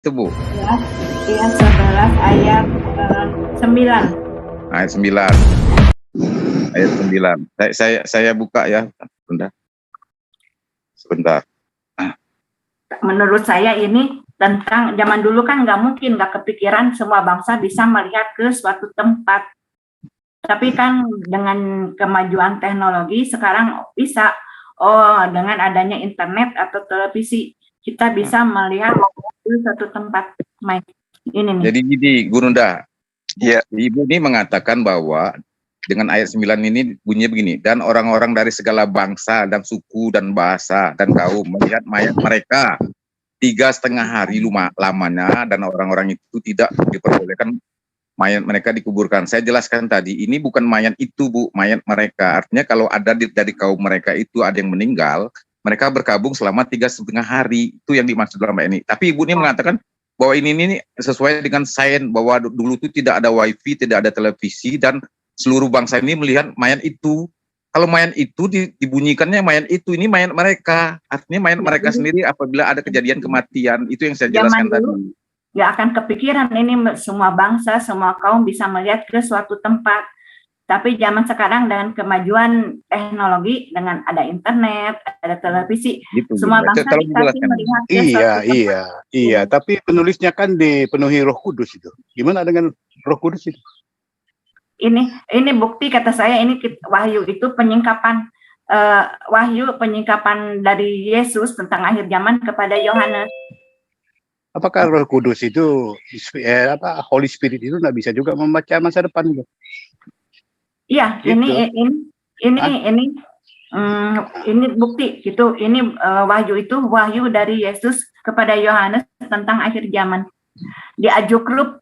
itu Bu? Ya, iya 11 ayat 9. Ayat 9. Ayat 9. Saya buka ya. Sebentar. Menurut saya ini tentang zaman dulu kan nggak mungkin, nggak kepikiran semua bangsa bisa melihat ke suatu tempat. Tapi kan dengan kemajuan teknologi sekarang bisa, dengan adanya internet atau televisi kita bisa melihat ke suatu tempat. Ini nih. Jadi gini, Gurunda. Ya. Ibu ini mengatakan bahwa dengan ayat 9 ini bunyinya begini, dan orang-orang dari segala bangsa dan suku dan bahasa dan kaum melihat mayat mereka 3,5 hari lamanya, dan orang-orang itu tidak diperbolehkan mayat mereka dikuburkan. Saya jelaskan tadi, ini bukan mayat itu Bu, mayat mereka. Artinya kalau ada dari kaum mereka itu ada yang meninggal, mereka berkabung selama 3,5 hari. Itu yang dimaksud dalam ayat ini. Tapi Ibu ini mengatakan bahwa ini sesuai dengan sains, bahwa dulu itu tidak ada wifi, tidak ada televisi, dan seluruh bangsa ini melihat mayat itu. Kalau mayat itu dibunyikannya mayat itu, ini mayat mereka. Artinya mayat mereka sendiri apabila ada kejadian kematian. Itu yang saya jelaskan tadi. Nggak akan kepikiran ini semua bangsa, semua kaum bisa melihat ke suatu tempat. Tapi zaman sekarang dengan kemajuan teknologi, dengan ada internet, ada televisi, gitu, semua bangsa dikasih melihat ke suatu tempat. Iya. Tapi penulisnya kan dipenuhi Roh Kudus itu. Gimana dengan Roh Kudus itu? Ini bukti kata saya, ini wahyu itu penyingkapan dari Yesus tentang akhir zaman kepada Yohanes. Apakah Roh Kudus itu Holy Spirit itu nggak bisa juga membaca masa depan gitu? Iya, gitu. ini bukti gitu. Ini wahyu dari Yesus kepada Yohanes tentang akhir zaman. Di Aju Group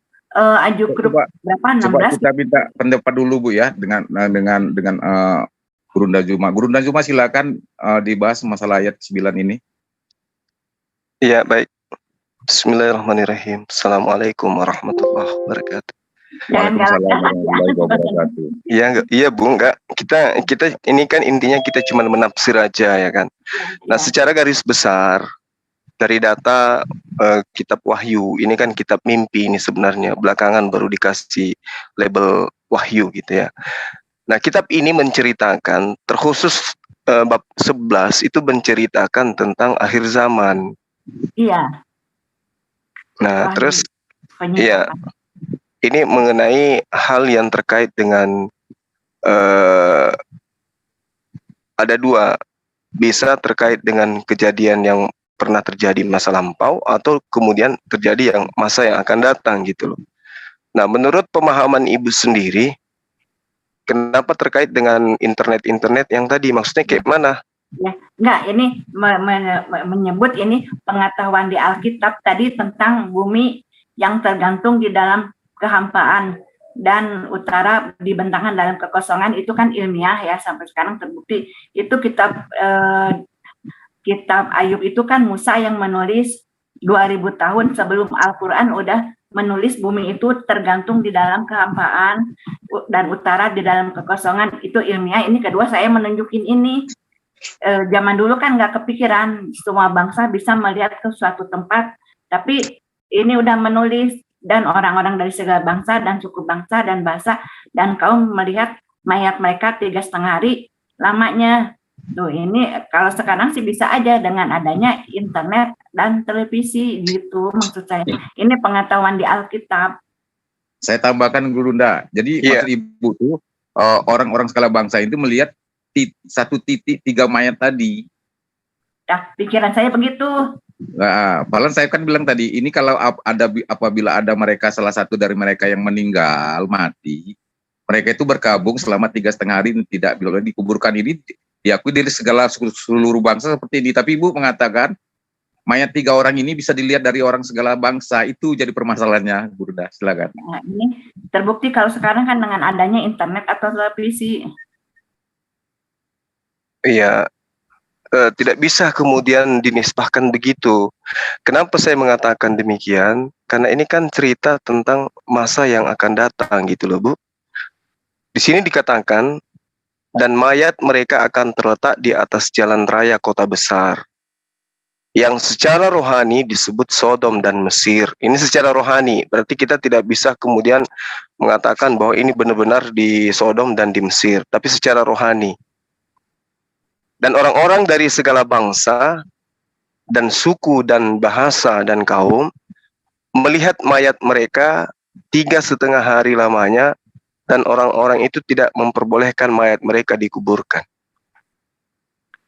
berapa? 16. Coba kita minta pendapat dulu Bu ya dengan Gurunda Juma. Gurunda Juma silakan dibahas masalah ayat 9 ini. Iya, baik. Bismillahirrahmanirrahim. Assalamualaikum warahmatullahi wabarakatuh. Waalaikumsalam warahmatullahi wabarakatuh. Iya Bu, enggak. Kita ini kan intinya kita cuma menafsir aja ya kan. Nah, secara garis besar dari data kitab Wahyu, ini kan kitab mimpi ini sebenarnya, belakangan baru dikasih label Wahyu gitu ya. Nah, kitab ini menceritakan, terkhusus bab 11 itu menceritakan tentang akhir zaman. Iya. Nah, terus iya, ini mengenai hal yang terkait dengan ada dua, bisa terkait dengan kejadian yang pernah terjadi masa lampau atau kemudian terjadi masa yang akan datang gitu loh. Nah, menurut pemahaman Ibu sendiri, kenapa terkait dengan internet yang tadi, maksudnya kayak mana? Ya, enggak, ini menyebut ini pengetahuan di Alkitab tadi tentang bumi yang tergantung di dalam kehampaan dan utara dibentangkan dalam kekosongan, itu kan ilmiah ya, sampai sekarang terbukti. Itu kitab Ayub itu kan Musa yang menulis 2000 tahun sebelum Al-Quran udah menulis bumi itu tergantung di dalam kehampaan dan utara di dalam kekosongan, itu ilmiah. Ini kedua saya menunjukin ini. Zaman dulu kan nggak kepikiran semua bangsa bisa melihat ke suatu tempat, tapi ini udah menulis, dan orang-orang dari segala bangsa dan suku bangsa dan bahasa dan kaum melihat mayat mereka 3,5 hari lamanya. Tuh, ini kalau sekarang sih bisa aja dengan adanya internet dan televisi gitu, maksud saya. Ini pengetahuan di Alkitab. Saya tambahkan Gurunda. Jadi maksud Ibu tuh orang-orang segala bangsa itu melihat 1,3 mayat tadi. Ya, pikiran saya begitu. Nah, padahal saya kan bilang tadi, ini kalau apabila ada mereka, salah satu dari mereka yang meninggal, mati, mereka itu berkabung selama 3,5 hari tidak boleh dikuburkan. Ini diakui dari seluruh bangsa seperti ini. Tapi Ibu mengatakan mayat 3 orang ini bisa dilihat dari orang segala bangsa. Itu jadi permasalahannya, Gurunda. Silakan. Nah, ini terbukti kalau sekarang kan dengan adanya internet atau televisi. Iya, tidak bisa kemudian dinisbahkan begitu. Kenapa saya mengatakan demikian? Karena ini kan cerita tentang masa yang akan datang gitu loh Bu. Di sini dikatakan, dan mayat mereka akan terletak di atas jalan raya kota besar. yang secara rohani disebut Sodom dan Mesir. Ini secara rohani, berarti kita tidak bisa kemudian mengatakan bahwa ini benar-benar di Sodom dan di Mesir, tapi secara rohani. Dan orang-orang dari segala bangsa dan suku dan bahasa dan kaum melihat mayat mereka 3,5 hari lamanya, dan orang-orang itu tidak memperbolehkan mayat mereka dikuburkan.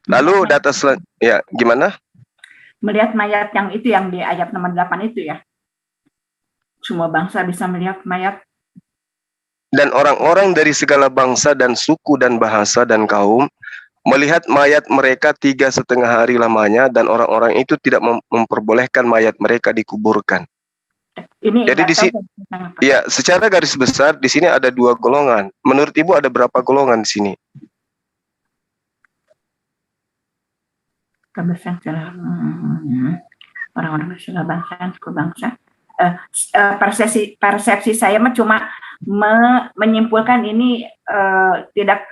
Lalu data ya gimana? Melihat mayat yang itu yang di ayat nomor 8 itu ya. Semua bangsa bisa melihat mayat. Dan orang-orang dari segala bangsa dan suku dan bahasa dan kaum melihat mayat mereka 3,5 hari lamanya, dan orang-orang itu tidak memperbolehkan mayat mereka dikuburkan. Ini jadi di sini, ya secara garis besar di sini ada 2 golongan. Menurut Ibu ada berapa golongan di sini? Orang-orang segala bangsa, suku bangsa. Persepsi saya cuma menyimpulkan ini tidak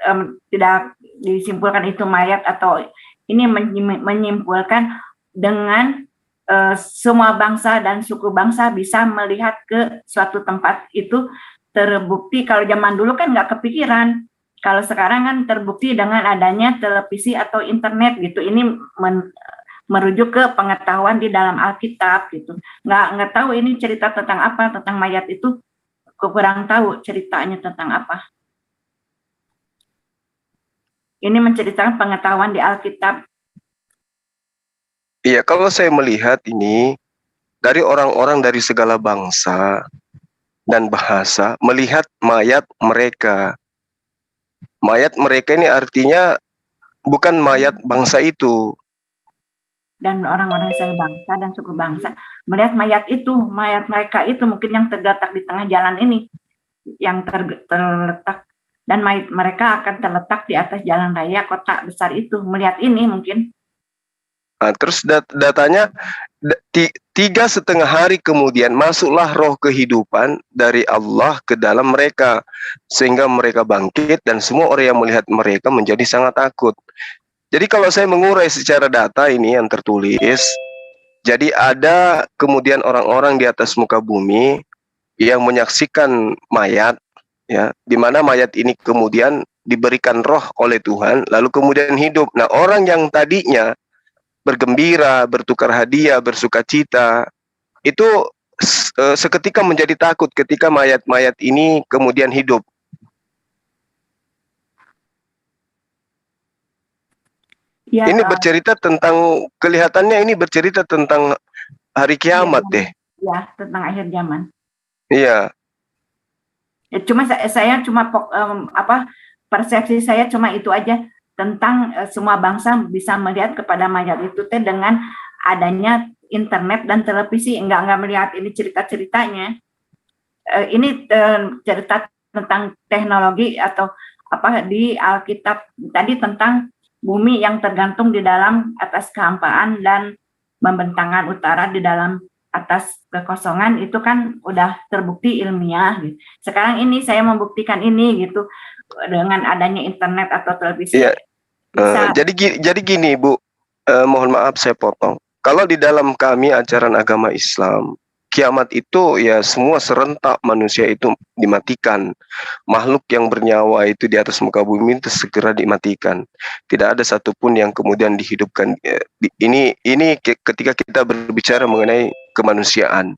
disimpulkan itu mayat, atau ini menyimpulkan dengan semua bangsa dan suku bangsa bisa melihat ke suatu tempat itu terbukti. Kalau zaman dulu kan nggak kepikiran. Kalau sekarang kan terbukti dengan adanya televisi atau internet gitu. Ini merujuk ke pengetahuan di dalam Alkitab gitu. Nggak tahu ini cerita tentang apa, tentang mayat itu kurang tahu ceritanya tentang apa. Ini menceritakan pengetahuan di Alkitab. Iya, kalau saya melihat ini dari orang-orang dari segala bangsa dan bahasa melihat mayat mereka. Mayat mereka ini artinya bukan mayat bangsa itu. Dan orang-orang segala bangsa dan suku bangsa melihat mayat itu, mayat mereka itu mungkin yang terletak di tengah jalan ini, yang terletak, dan mayat mereka akan terletak di atas jalan raya kota besar itu. Melihat ini mungkin. Nah, terus datanya 3,5 hari kemudian masuklah roh kehidupan dari Allah ke dalam mereka, sehingga mereka bangkit, dan semua orang yang melihat mereka menjadi sangat takut. Jadi kalau saya mengurai secara data ini yang tertulis, jadi ada kemudian orang-orang di atas muka bumi yang menyaksikan mayat, ya, di mana mayat ini kemudian diberikan roh oleh Tuhan, lalu kemudian hidup. Nah, orang yang tadinya bergembira, bertukar hadiah, bersuka cita, itu seketika menjadi takut ketika mayat-mayat ini kemudian hidup. Ya, ini bercerita tentang, kelihatannya ini bercerita tentang hari kiamat deh. Ya, tentang akhir zaman. Iya. Ya, cuma saya cuma persepsi saya cuma itu aja, tentang semua bangsa bisa melihat kepada mayat itu dengan adanya internet dan televisi. Enggak melihat ini cerita-ceritanya. Ini cerita tentang teknologi atau apa di Alkitab tadi, tentang bumi yang tergantung di dalam atas kehampaan dan pembentangan utara di dalam atas kekosongan, itu kan udah terbukti ilmiah gitu. Sekarang ini saya membuktikan ini gitu dengan adanya internet atau televisi. Iya. Jadi gini Bu, mohon maaf saya potong. Kalau di dalam kami ajaran agama Islam, kiamat itu ya semua serentak manusia itu dimatikan. Makhluk yang bernyawa itu di atas muka bumi itu segera dimatikan. Tidak ada satupun yang kemudian dihidupkan. Ini ketika kita berbicara mengenai kemanusiaan.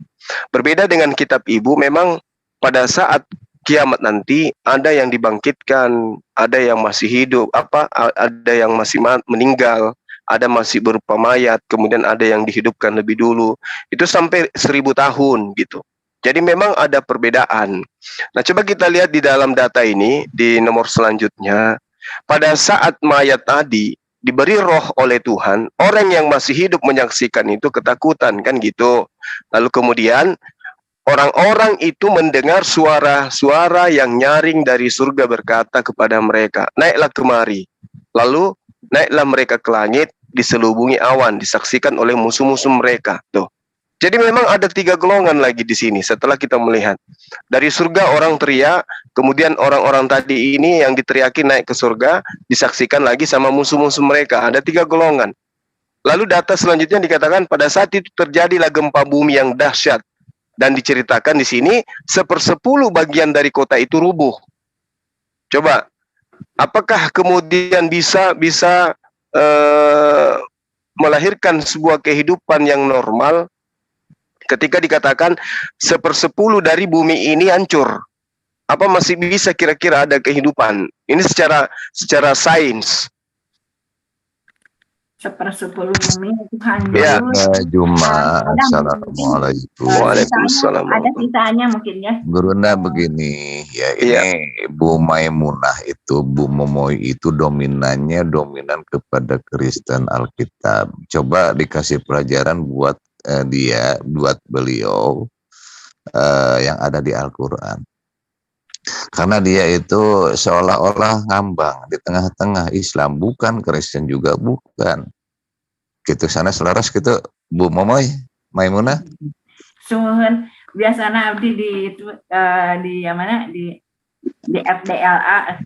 Berbeda dengan kitab Ibu, memang pada saat kiamat nanti ada yang dibangkitkan, ada yang masih hidup, ada yang masih meninggal, ada masih berupa mayat, kemudian ada yang dihidupkan lebih dulu. Itu sampai 1000 tahun gitu. Jadi memang ada perbedaan. Nah, coba kita lihat di dalam data ini di nomor selanjutnya. Pada saat mayat tadi diberi roh oleh Tuhan, orang yang masih hidup menyaksikan itu ketakutan kan gitu. Lalu kemudian orang-orang itu mendengar suara-suara yang nyaring dari surga berkata kepada mereka, naiklah kemari. Lalu naiklah mereka ke langit, diselubungi awan, disaksikan oleh musuh-musuh mereka. Tuh. Jadi memang ada 3 golongan lagi di sini setelah kita melihat. Dari surga orang teriak, kemudian orang-orang tadi ini yang diteriaki naik ke surga, disaksikan lagi sama musuh-musuh mereka. Ada 3 golongan. Lalu data selanjutnya dikatakan pada saat itu terjadilah gempa bumi yang dahsyat, dan diceritakan di sini 1/10 bagian dari kota itu rubuh. Coba, apakah kemudian bisa melahirkan sebuah kehidupan yang normal ketika dikatakan 1/10 dari bumi ini hancur? Apa masih bisa kira-kira ada kehidupan? Ini secara sains. 1/10 bumi itu hancur. Ya. Juma, Ada assalamualaikum. Waalaikumsalam. Ada sisanya mungkin ya. Gurunda begini, ya ini Iya. Bu Maimunah itu, Bu Momoy itu dominan kepada Kristen Alkitab. Coba dikasih pelajaran buat buat beliau yang ada di Al-Quran. Karena dia itu seolah-olah ngambang di tengah-tengah Islam, bukan Kristen juga bukan. Gitu, sana selaras gitu Bu Momoy, Maimunah. Suhun biasanya abdi di yang mana di FDLA,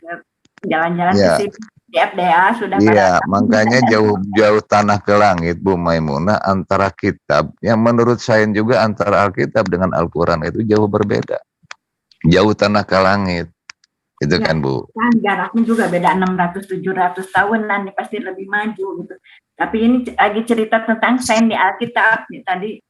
jalan-jalan Ya. ke situ di FDLA sudah Iya, pada makanya jauh tanah ke langit Bu Maimunah antara kitab yang menurut saya juga antara Alkitab dengan Al-Quran itu jauh berbeda. Jauh tanah ke langit. Itu Ya. kan Bu. kan jaraknya juga beda 600-700 tahunan nih, pasti lebih maju gitu. Tapi ini lagi cerita tentang sains di Alkitab nih, tadi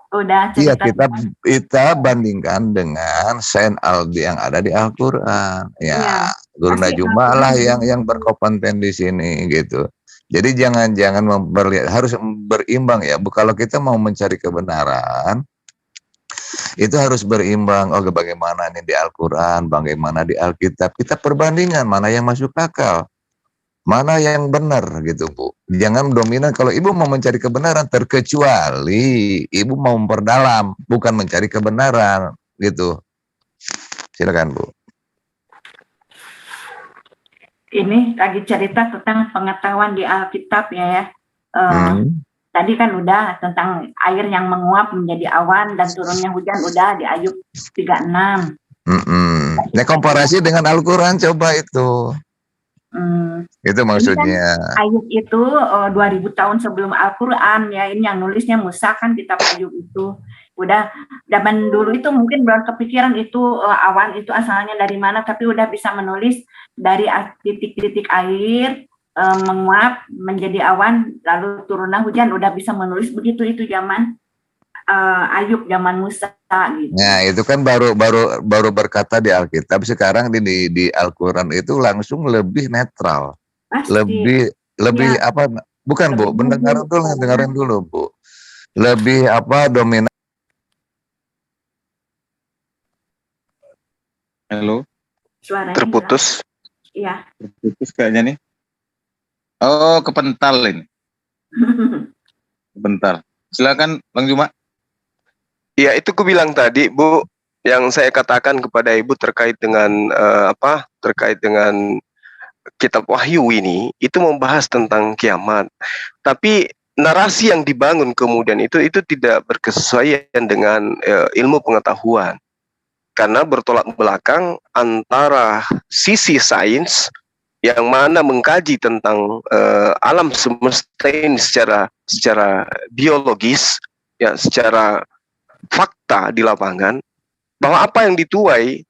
udah Iya, cerita kita bandingkan dengan sains yang ada di Al-Quran. Iya, Ya, Guru pasti Najuma lah Al-Quran. yang berkompeten di sini gitu. Jadi jangan harus berimbang ya Bu. Kalau kita mau mencari kebenaran, itu harus berimbang. Oh, bagaimana nih di Al-Quran, bagaimana di Alkitab. Kita perbandingan mana yang masuk akal, mana yang benar gitu Bu. Jangan dominan kalau Ibu mau mencari kebenaran, terkecuali Ibu mau memperdalam, bukan mencari kebenaran gitu. Silakan Bu. Ini lagi cerita tentang pengetahuan di Alkitab ya. Tadi kan udah tentang air yang menguap menjadi awan dan turunnya hujan udah di Ayub 36. Nah, komparasi dengan Al-Quran coba itu. Itu maksudnya. Ayub itu 2000 tahun sebelum Al-Quran ya. Ini yang nulisnya Musa kan, kitab Ayub itu. Udah zaman dulu itu mungkin belum kepikiran itu awan itu asalnya dari mana, tapi udah bisa menulis dari titik-titik air menguap menjadi awan lalu turunlah hujan, udah bisa menulis begitu itu zaman Ayub, zaman Musa gitu. Nah, itu kan baru berkata di Alkitab. Sekarang di Al-Quran itu langsung lebih netral. Pasti. Lebih Ya. apa? Bukan Bu, dengarin dulu Bu. Lebih apa dominan. Halo, Suaranya Terputus. Iya. terputus kayaknya nih. Oh, kepental ini. Bentar. Silakan Bang Juma. Ya, itu ku bilang tadi, Bu, yang saya katakan kepada Ibu terkait dengan terkait dengan kitab Wahyu ini, itu membahas tentang kiamat. Tapi narasi yang dibangun kemudian itu tidak berkesesuaian dengan ilmu pengetahuan. Karena bertolak belakang antara sisi sains yang mana mengkaji tentang alam semesta ini secara biologis, ya, secara fakta di lapangan, bahwa apa yang dituai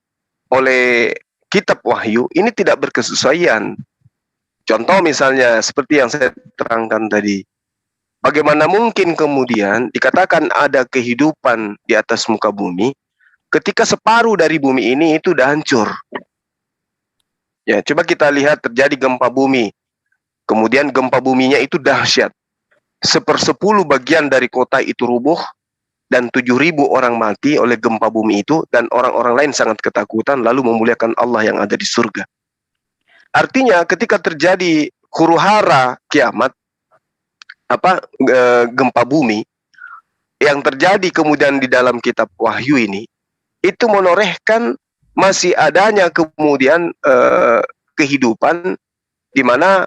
oleh kitab Wahyu ini tidak berkesesuaian. Contoh misalnya seperti yang saya terangkan tadi, bagaimana mungkin kemudian dikatakan ada kehidupan di atas muka bumi ketika separuh dari bumi ini itu udah hancur. Ya, coba kita lihat terjadi gempa bumi. Kemudian gempa buminya itu dahsyat. 1/10 bagian dari kota itu rubuh dan 7.000 orang mati oleh gempa bumi itu, dan orang-orang lain sangat ketakutan lalu memuliakan Allah yang ada di surga. Artinya ketika terjadi huru-hara kiamat, gempa bumi yang terjadi kemudian di dalam kitab Wahyu ini, itu menorehkan masih adanya kemudian kehidupan di mana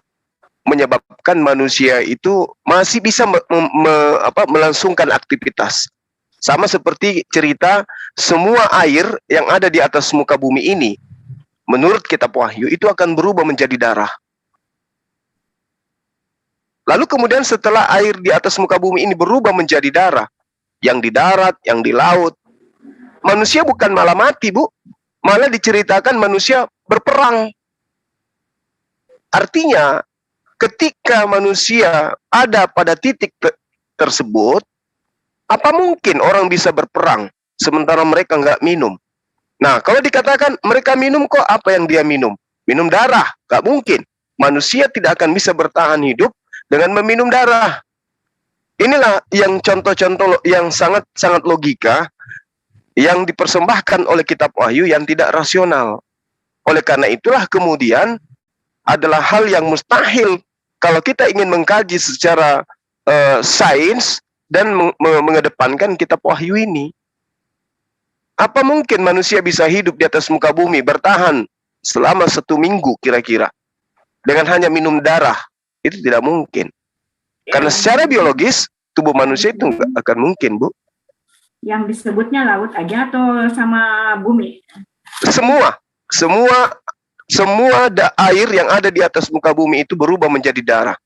menyebabkan manusia itu masih bisa melangsungkan aktivitas. Sama seperti cerita semua air yang ada di atas muka bumi ini, menurut kitab Wahyu itu akan berubah menjadi darah. Lalu kemudian setelah air di atas muka bumi ini berubah menjadi darah, yang di darat, yang di laut, manusia bukan malah mati, Bu. Malah diceritakan manusia berperang. Artinya, ketika manusia ada pada titik tersebut, apa mungkin orang bisa berperang sementara mereka nggak minum? Nah, kalau dikatakan mereka minum, kok apa yang dia minum? Minum darah, nggak mungkin. Manusia tidak akan bisa bertahan hidup dengan meminum darah. Inilah yang contoh-contoh yang sangat-sangat logika yang dipersembahkan oleh kitab Wahyu yang tidak rasional. Oleh karena itulah kemudian adalah hal yang mustahil kalau kita ingin mengkaji secara sains dan mengedepankan kitab Wahyu ini. Apa mungkin manusia bisa hidup di atas muka bumi bertahan selama 1 minggu kira-kira dengan hanya minum darah? Itu tidak mungkin. Karena secara biologis tubuh manusia itu nggak akan mungkin, Bu. Yang disebutnya laut aja atau sama bumi? Semua air yang ada di atas muka bumi itu berubah menjadi darah.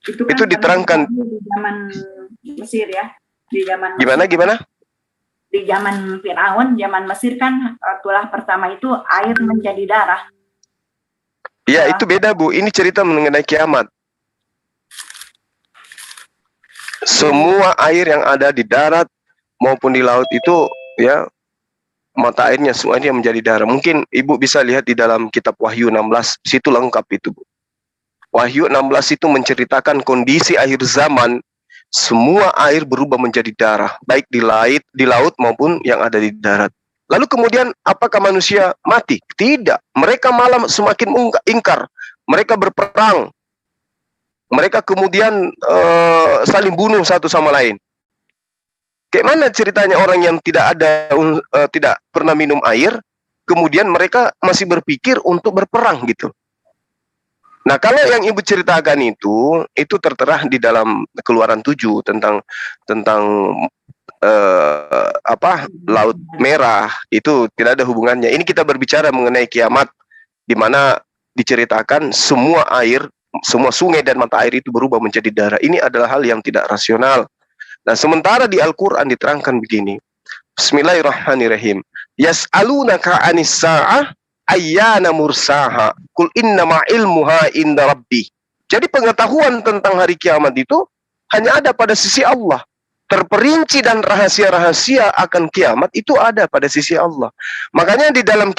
Itu diterangkan di zaman Mesir ya. Di zaman gimana? Di zaman Firaun, zaman Mesir kan tulah pertama itu air menjadi darah. Ya, itu beda, Bu. Ini cerita mengenai kiamat. Semua air yang ada di darat maupun di laut itu, ya, mata airnya semuanya menjadi darah. Mungkin Ibu bisa lihat di dalam kitab Wahyu 16, situ lengkap itu, Bu. Wahyu 16 itu menceritakan kondisi akhir zaman, semua air berubah menjadi darah, baik di laut maupun yang ada di darat. Lalu kemudian apakah manusia mati? Tidak. Mereka malah semakin ingkar. Mereka berperang. Mereka kemudian saling bunuh satu sama lain. Kayak mana ceritanya orang yang tidak pernah minum air, kemudian mereka masih berpikir untuk berperang gitu. Nah, kalau yang Ibu ceritakan itu tertera di dalam Keluaran 7 tentang Laut Merah, itu tidak ada hubungannya. Ini kita berbicara mengenai kiamat, di mana diceritakan semua air, semua sungai dan mata air itu berubah menjadi darah. Ini adalah hal yang tidak rasional. Nah, sementara di Al-Quran diterangkan begini. Bismillahirrahmanirrahim. Yas'alunaka anis sa'ah ayyana mursaha. Kul innama ilmuha inda rabbi. Jadi pengetahuan tentang hari kiamat itu hanya ada pada sisi Allah. Terperinci dan rahasia-rahasia akan kiamat itu ada pada sisi Allah. Makanya di dalam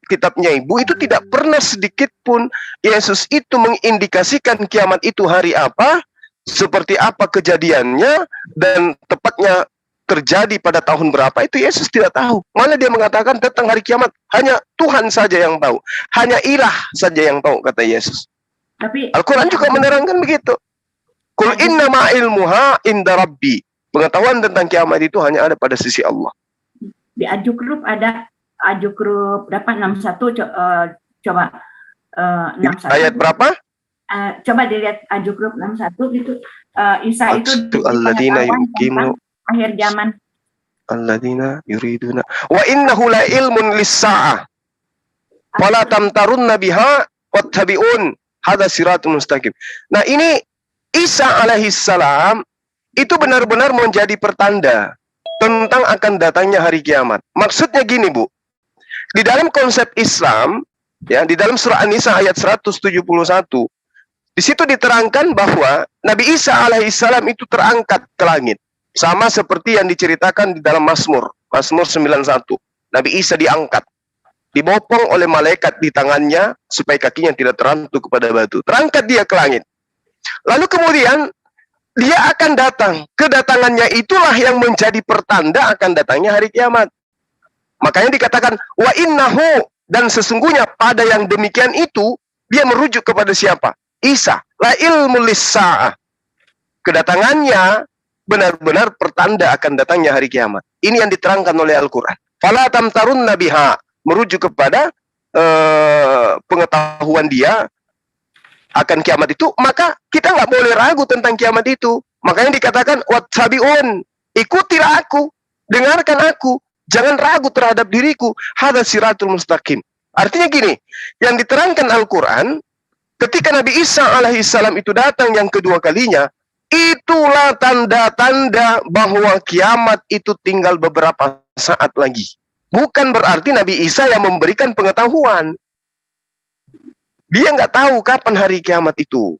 kitabnya Ibu itu tidak pernah sedikit pun Yesus itu mengindikasikan kiamat itu hari apa, seperti apa kejadiannya, dan tepatnya terjadi pada tahun berapa, itu Yesus tidak tahu. Malah dia mengatakan tentang hari kiamat hanya Tuhan saja yang tahu, hanya Ilah saja yang tahu, kata Yesus. Tapi Al-Quran juga menerangkan begitu. Qul innama ilmuha inda rabbi. Pengetahuan tentang kiamat itu hanya ada pada sisi Allah. Di Ajugrup ada Ajugrup berapa 61 coba 61. Ayat berapa? Coba dilihat Ajugrup 61 gitu. Isa itu alladzina yuqimu akhir zaman. Alladzina yuriduna wa innahu la ilmun lis-sa'ah. Fala tamtarunna biha wattabi'un. Hadza siratul mustaqim. Nah, ini Isa alaihissalam itu benar-benar menjadi pertanda tentang akan datangnya hari kiamat. Maksudnya gini, Bu. Di dalam konsep Islam, ya, di dalam surah An-Nisa ayat 171, di situ diterangkan bahwa Nabi Isa alaihissalam itu terangkat ke langit. Sama seperti yang diceritakan di dalam Mazmur 91. Nabi Isa diangkat, dibopong oleh malaikat di tangannya supaya kakinya tidak terantuk kepada batu. Terangkat dia ke langit. Lalu kemudian dia akan datang. Kedatangannya itulah yang menjadi pertanda akan datangnya hari kiamat. Makanya dikatakan wa innahu, dan sesungguhnya pada yang demikian itu dia merujuk kepada siapa? Isa. La ilmu lis-sa'ah. Kedatangannya benar-benar pertanda akan datangnya hari kiamat. Ini yang diterangkan oleh Al-Quran. Fala tamtarunna biha, merujuk kepada pengetahuan dia akan kiamat itu, maka kita nggak boleh ragu tentang kiamat itu. Makanya dikatakan wattabi'un, ikutilah aku, dengarkan aku, jangan ragu terhadap diriku. Hadza siratul mustaqim. Artinya gini, yang diterangkan Al-Quran ketika Nabi Isa alaihissalam itu datang yang kedua kalinya, itulah tanda-tanda bahwa kiamat itu tinggal beberapa saat lagi. Bukan berarti Nabi Isa yang memberikan pengetahuan. Dia nggak tahu kapan hari kiamat itu.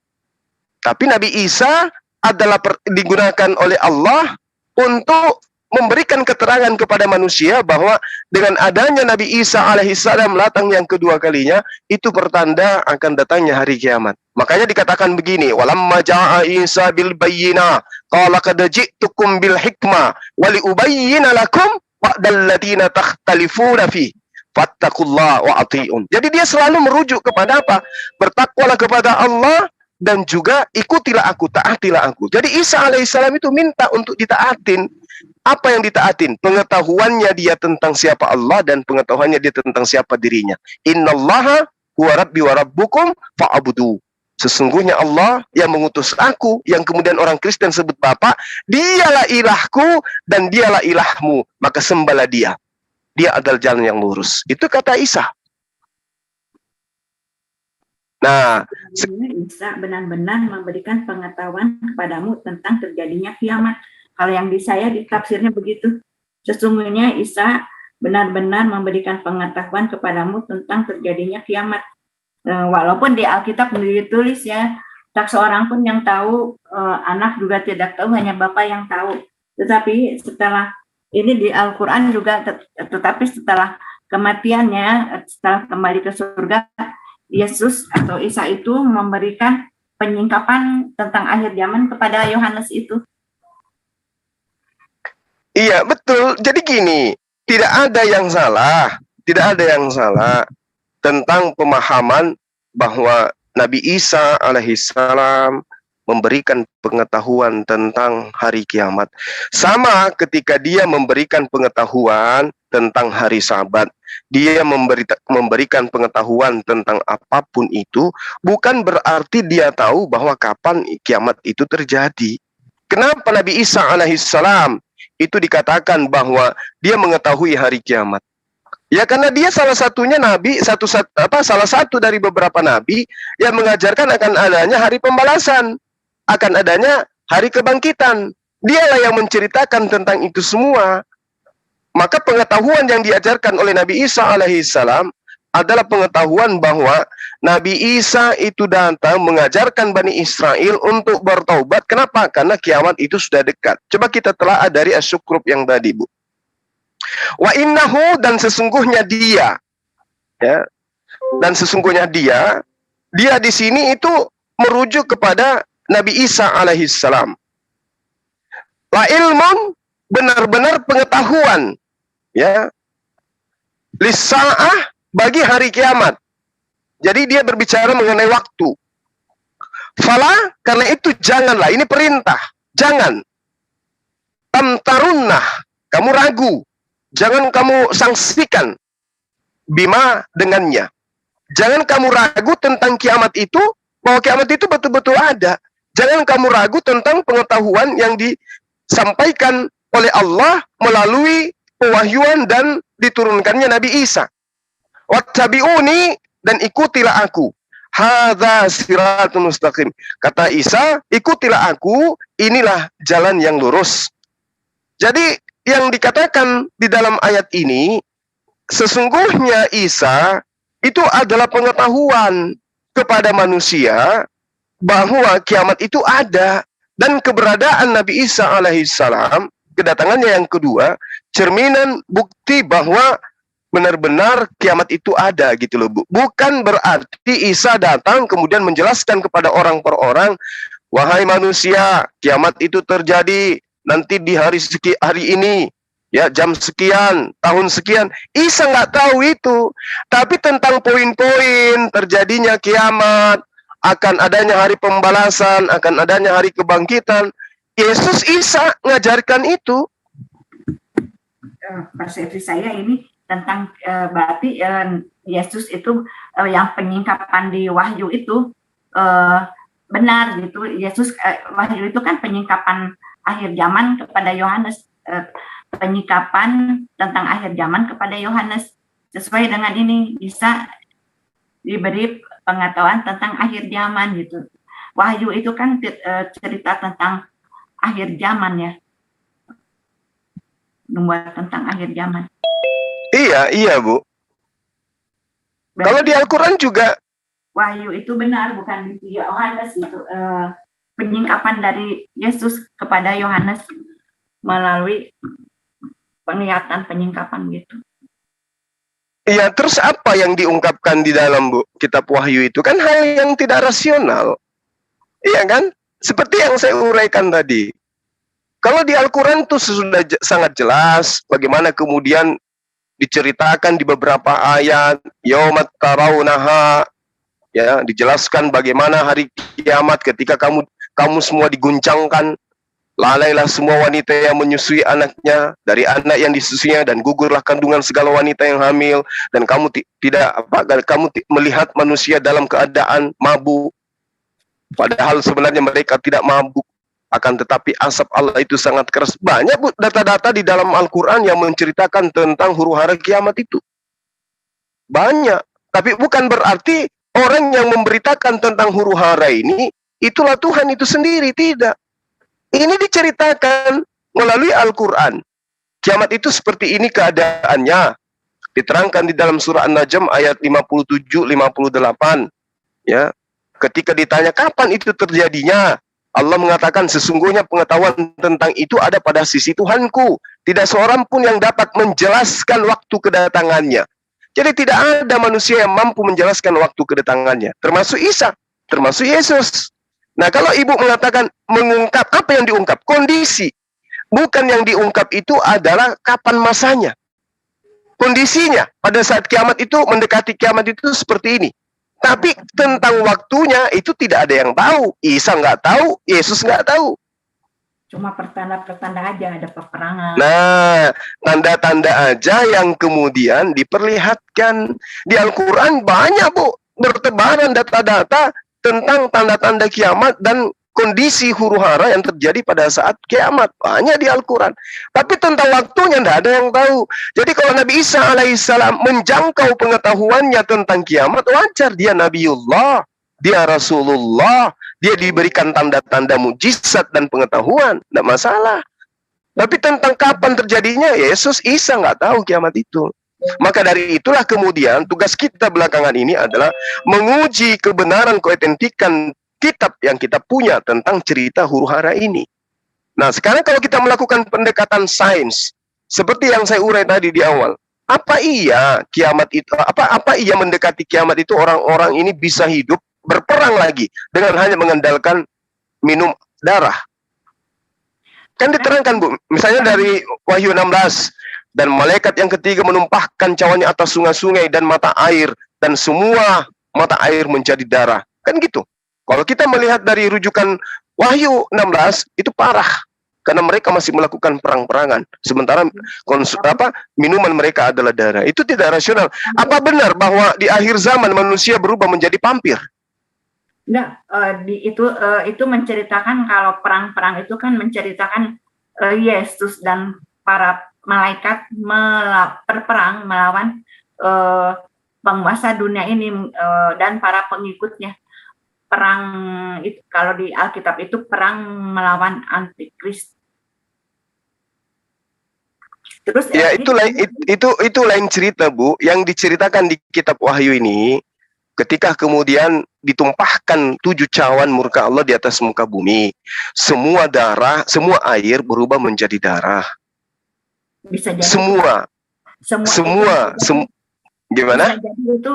Tapi Nabi Isa adalah digunakan oleh Allah untuk memberikan keterangan kepada manusia bahwa dengan adanya Nabi Isa alaihissalam datang yang kedua kalinya, itu pertanda akan datangnya hari kiamat. Makanya dikatakan begini, walamma ja'a Isa bil bayyina qala qad ji'tukum bil hikmah wa li ubayyina lakum ba'dal ladina takhtalifuna fi fattaqullaha wa ati'un. Jadi dia selalu merujuk kepada apa? Bertakwalah kepada Allah dan juga ikutilah aku, taatilah aku. Jadi Isa alaihissalam itu minta untuk ditaatin. Apa yang ditaatin? Pengetahuannya dia tentang siapa Allah dan pengetahuannya dia tentang siapa dirinya. Innallaha huwa rabbi wa rabbukum fa'budu. Sesungguhnya Allah yang mengutus aku, yang kemudian orang Kristen sebut Bapa, dialah ilahku dan dialah ilahmu, maka sembahlah dia. Dia adalah jalan yang lurus. Itu kata Isa. Nah, Isa benar-benar memberikan pengetahuan kepadamu tentang terjadinya kiamat. Kalau yang di saya di tafsirnya begitu. Sesungguhnya Isa benar-benar memberikan pengetahuan kepadamu tentang terjadinya kiamat. Walaupun di Alkitab ditulis ya, tak seorang pun yang tahu, anak juga tidak tahu, hanya Bapa yang tahu. Tetapi setelah ini di Al-Quran juga, tetapi setelah kematiannya, setelah kembali ke surga, Yesus atau Isa itu memberikan penyingkapan tentang akhir zaman kepada Yohanes itu. iya, betul. Jadi gini, tidak ada yang salah tentang pemahaman bahwa Nabi Isa alaihissalam memberikan pengetahuan tentang hari kiamat. Sama ketika dia memberikan pengetahuan tentang hari Sabat, dia memberikan pengetahuan tentang apapun itu, bukan berarti dia tahu bahwa kapan kiamat itu terjadi. Kenapa Nabi Isa alaihissalam itu dikatakan bahwa dia mengetahui hari kiamat? Ya karena dia salah satunya nabi, salah satu dari beberapa nabi yang mengajarkan akan adanya hari pembalasan, akan adanya hari kebangkitan. Dialah yang menceritakan tentang itu semua. Maka pengetahuan yang diajarkan oleh Nabi Isa alaihissalam adalah pengetahuan bahwa Nabi Isa itu datang mengajarkan Bani Israel untuk bertaubat. Kenapa? Karena kiamat itu sudah dekat. Coba kita telah dari Asy-Syukrub yang tadi, Bu. Wa innahu, dan sesungguhnya dia, ya, dan sesungguhnya dia di sini itu merujuk kepada Nabi Isa alaihissalam. La ilmun, benar-benar pengetahuan, ya, lisa'ah, bagi hari kiamat. Jadi dia berbicara mengenai waktu. Fala, karena itu janganlah, ini perintah, jangan. Tamtarunnah, kamu ragu. Jangan kamu sangsikan bima dengannya. Jangan kamu ragu tentang kiamat itu, bahwa kiamat itu betul-betul ada. Jangan kamu ragu tentang pengetahuan yang disampaikan oleh Allah melalui pewahyuan dan diturunkannya Nabi Isa. Wattabi'uni, dan ikutilah aku. Hadza siratun mustaqim. Kata Isa, ikutilah aku, inilah jalan yang lurus. Jadi yang dikatakan di dalam ayat ini, sesungguhnya Isa itu adalah pengetahuan kepada manusia bahwa kiamat itu ada, dan keberadaan Nabi Isa alaihissalam, kedatangannya yang kedua, cerminan bukti bahwa benar-benar kiamat itu ada gitu loh, Bu. Bukan berarti Isa datang kemudian menjelaskan kepada orang per orang, wahai manusia, kiamat itu terjadi nanti di hari ini, ya, jam sekian, tahun sekian. Isa nggak tahu itu. Tapi tentang poin-poin terjadinya kiamat, akan adanya hari pembalasan, akan adanya hari kebangkitan, Yesus Isa ngajarkan itu. Persepsi saya ini tentang berarti Yesus itu yang penyingkapan di Wahyu itu benar gitu. Yesus Wahyu itu kan penyingkapan akhir zaman kepada Yohanes, penyikapan tentang akhir zaman kepada Yohanes. Sesuai dengan ini, bisa diberi pengetahuan tentang akhir zaman gitu. Wahyu itu kan cerita tentang akhir zaman ya, membuat tentang akhir zaman. Iya Bu. Berarti Kalau di Al-Quran juga Wahyu itu benar, bukan di Yohanes gitu. Penyingkapan dari Yesus kepada Yohanes melalui penglihatan penyingkapan gitu. iya, terus apa yang diungkapkan di dalam kitab Wahyu itu kan hal yang tidak rasional. Iya kan? Seperti yang saya uraikan tadi. Kalau di Al-Quran itu sudah sangat jelas bagaimana kemudian diceritakan di beberapa ayat, yaumat tarawunaha, ya, dijelaskan bagaimana hari kiamat ketika kamu semua diguncangkan, lalailah semua wanita yang menyusui anaknya dari anak yang disusuinya, dan gugurlah kandungan segala wanita yang hamil, dan kamu melihat manusia dalam keadaan mabuk, padahal sebenarnya mereka tidak mabuk, akan tetapi asap Allah itu sangat keras. Banyak data-data di dalam Al-Quran yang menceritakan tentang huru-hara kiamat itu. Banyak. Tapi bukan berarti orang yang memberitakan tentang huru-hara ini, itulah Tuhan itu sendiri. Tidak. Ini diceritakan melalui Al-Quran. Kiamat itu seperti ini keadaannya. Diterangkan di dalam surah An-Najm ayat 57-58. Ya. Ketika ditanya kapan itu terjadinya, Allah mengatakan sesungguhnya pengetahuan tentang itu ada pada sisi Tuhanku. Tidak seorang pun yang dapat menjelaskan waktu kedatangannya. Jadi tidak ada manusia yang mampu menjelaskan waktu kedatangannya. Termasuk Isa, termasuk Yesus. Nah kalau ibu mengatakan mengungkap, apa yang diungkap? Kondisi. Bukan yang diungkap itu adalah kapan masanya. Kondisinya pada saat kiamat itu, mendekati kiamat itu seperti ini. Tapi tentang waktunya itu tidak ada yang tahu. Isa nggak tahu, Yesus nggak tahu. Cuma pertanda-pertanda aja, ada peperangan. Nah, tanda-tanda aja yang kemudian diperlihatkan. Di Al-Quran banyak bertebaran data-data tentang tanda-tanda kiamat dan kondisi huru-hara yang terjadi pada saat kiamat. Banyak di Al-Quran. Tapi tentang waktunya tidak ada yang tahu. Jadi kalau Nabi Isa alaihissalam menjangkau pengetahuannya tentang kiamat, wajar. Dia Nabiullah, dia Rasulullah, dia diberikan tanda-tanda mujizat dan pengetahuan. Tidak masalah. Tapi tentang kapan terjadinya, Yesus, Isa nggak tahu kiamat itu. Maka dari itulah kemudian tugas kita belakangan ini adalah menguji kebenaran keotentikan kitab yang kita punya tentang cerita huru-hara ini. Nah, sekarang kalau kita melakukan pendekatan sains, seperti yang saya urai tadi di awal, apa iya kiamat itu, apa iya mendekati kiamat itu orang-orang ini bisa hidup berperang lagi dengan hanya mengandalkan minum darah? Kan diterangkan misalnya dari Wahyu 16, dan malaikat yang ketiga menumpahkan cawanya atas sungai-sungai dan mata air, dan semua mata air menjadi darah. Kan gitu. Kalau kita melihat dari rujukan Wahyu 16, itu parah. Karena mereka masih melakukan perang-perangan. Sementara minuman mereka adalah darah. Itu tidak rasional. Apa benar bahwa di akhir zaman manusia berubah menjadi vampir? Enggak, itu menceritakan kalau perang-perang itu kan menceritakan Yesus dan para malaikat berperang melawan penguasa dunia ini dan para pengikutnya. Perang itu kalau di Alkitab itu perang melawan antikris. Terus ya itu lain cerita yang diceritakan di kitab Wahyu ini, ketika kemudian ditumpahkan 7 cawan murka Allah di atas muka bumi, semua darah, semua air berubah menjadi darah. Bisa jadi semua gimana? Bisa jadi itu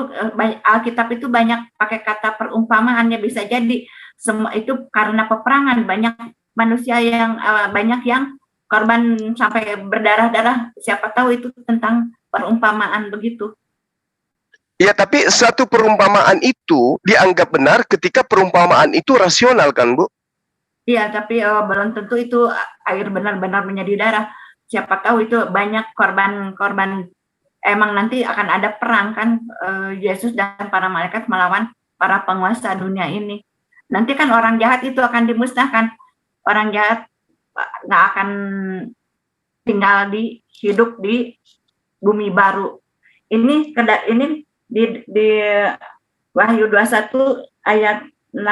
Alkitab itu banyak pakai kata perumpamaannya, bisa jadi semua itu karena peperangan, banyak manusia yang banyak yang korban sampai berdarah-darah, siapa tahu itu tentang perumpamaan begitu. Ya, tapi satu perumpamaan itu dianggap benar ketika perumpamaan itu rasional kan, Bu? Iya, tapi belum tentu itu air benar-benar menjadi darah. Siapa tahu itu banyak korban emang nanti akan ada perang kan, Yesus dan para malaikat melawan para penguasa dunia ini. Nanti kan orang jahat itu akan dimusnahkan. Orang jahat nggak akan tinggal hidup di bumi baru. Ini Wahyu 21 ayat 6.